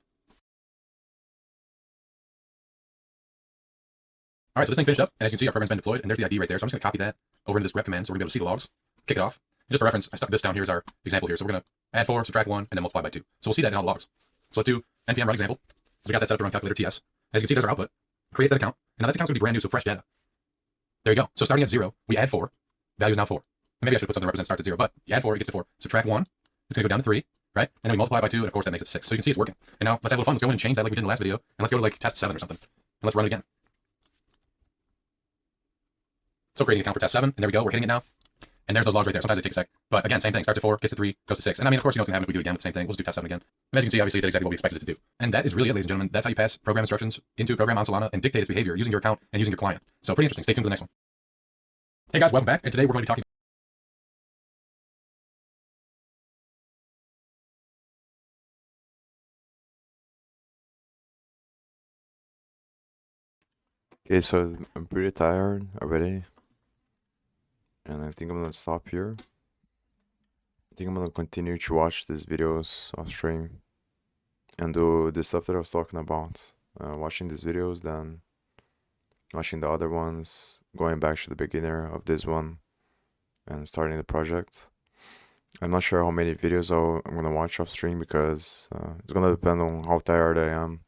All right, so this thing finished up, and as you can see, our program's been deployed, and there's the ID right there. So I'm just gonna copy that over into this rep command, so we're gonna be able to see the logs, kick it off. And just for reference, I stuck this down here as our example here. So we're gonna add 4, subtract 1, and then multiply by 2. So we'll see that in all the logs. So let's do npm run example. So we got that set up to run calculator TS. As you can see, there's our output. Creates that account, and now that account's gonna be brand new, so fresh data. There you go. So starting at 0, we add 4. Value is now 4. And maybe I should put something that represents starts at 0, but you add 4, it gets to 4. Subtract 1, it's gonna go down to 3, right? And then we multiply by 2, and of course that makes it 6. So you can see it's working. And now let's have a little fun. Let's go in and change that like we did in the last video, and let's go to like test 7 or something. And let's run it again. So creating an account for test 7, and there we go, we're hitting it now. And there's those logs right there. Sometimes they take a sec. But again, same thing. Starts at 4, gets to 3, goes to 6. And I mean, of course, you know what's going to happen if we do it again with the same thing. We'll just do test 7 again. And as you can see, obviously, it did exactly what we expected it to do. And that is really it, ladies and gentlemen. That's how you pass program instructions into a program on Solana and dictate its behavior using your account and using your client. So pretty interesting. Stay tuned for the next one. Hey guys, welcome back. And today we're going to be talking Okay, so I'm pretty tired already. And I think I'm gonna stop here. I think I'm gonna continue to watch these videos on stream and do the stuff that I was talking about. Watching these videos, then watching the other ones, going back to the beginner of this one and starting the project. I'm not sure how many videos I'm gonna watch off stream because it's gonna depend on how tired I am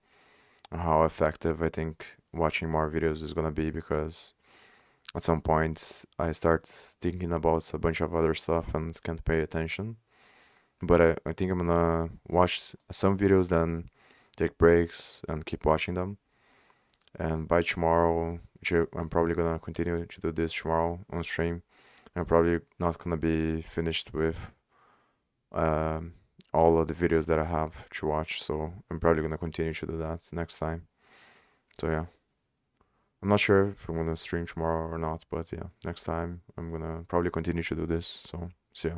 and how effective I think watching more videos is gonna be, because at some point I start thinking about a bunch of other stuff and can't pay attention. But I think I'm gonna watch some videos, then take breaks and keep watching them. And by tomorrow, I'm probably gonna continue to do this tomorrow on stream. I'm probably not gonna be finished with all of the videos that I have to watch, so I'm probably gonna continue to do that next time. So yeah, I'm not sure if I'm gonna stream tomorrow or not, but yeah, next time I'm gonna probably continue to do this. So see ya.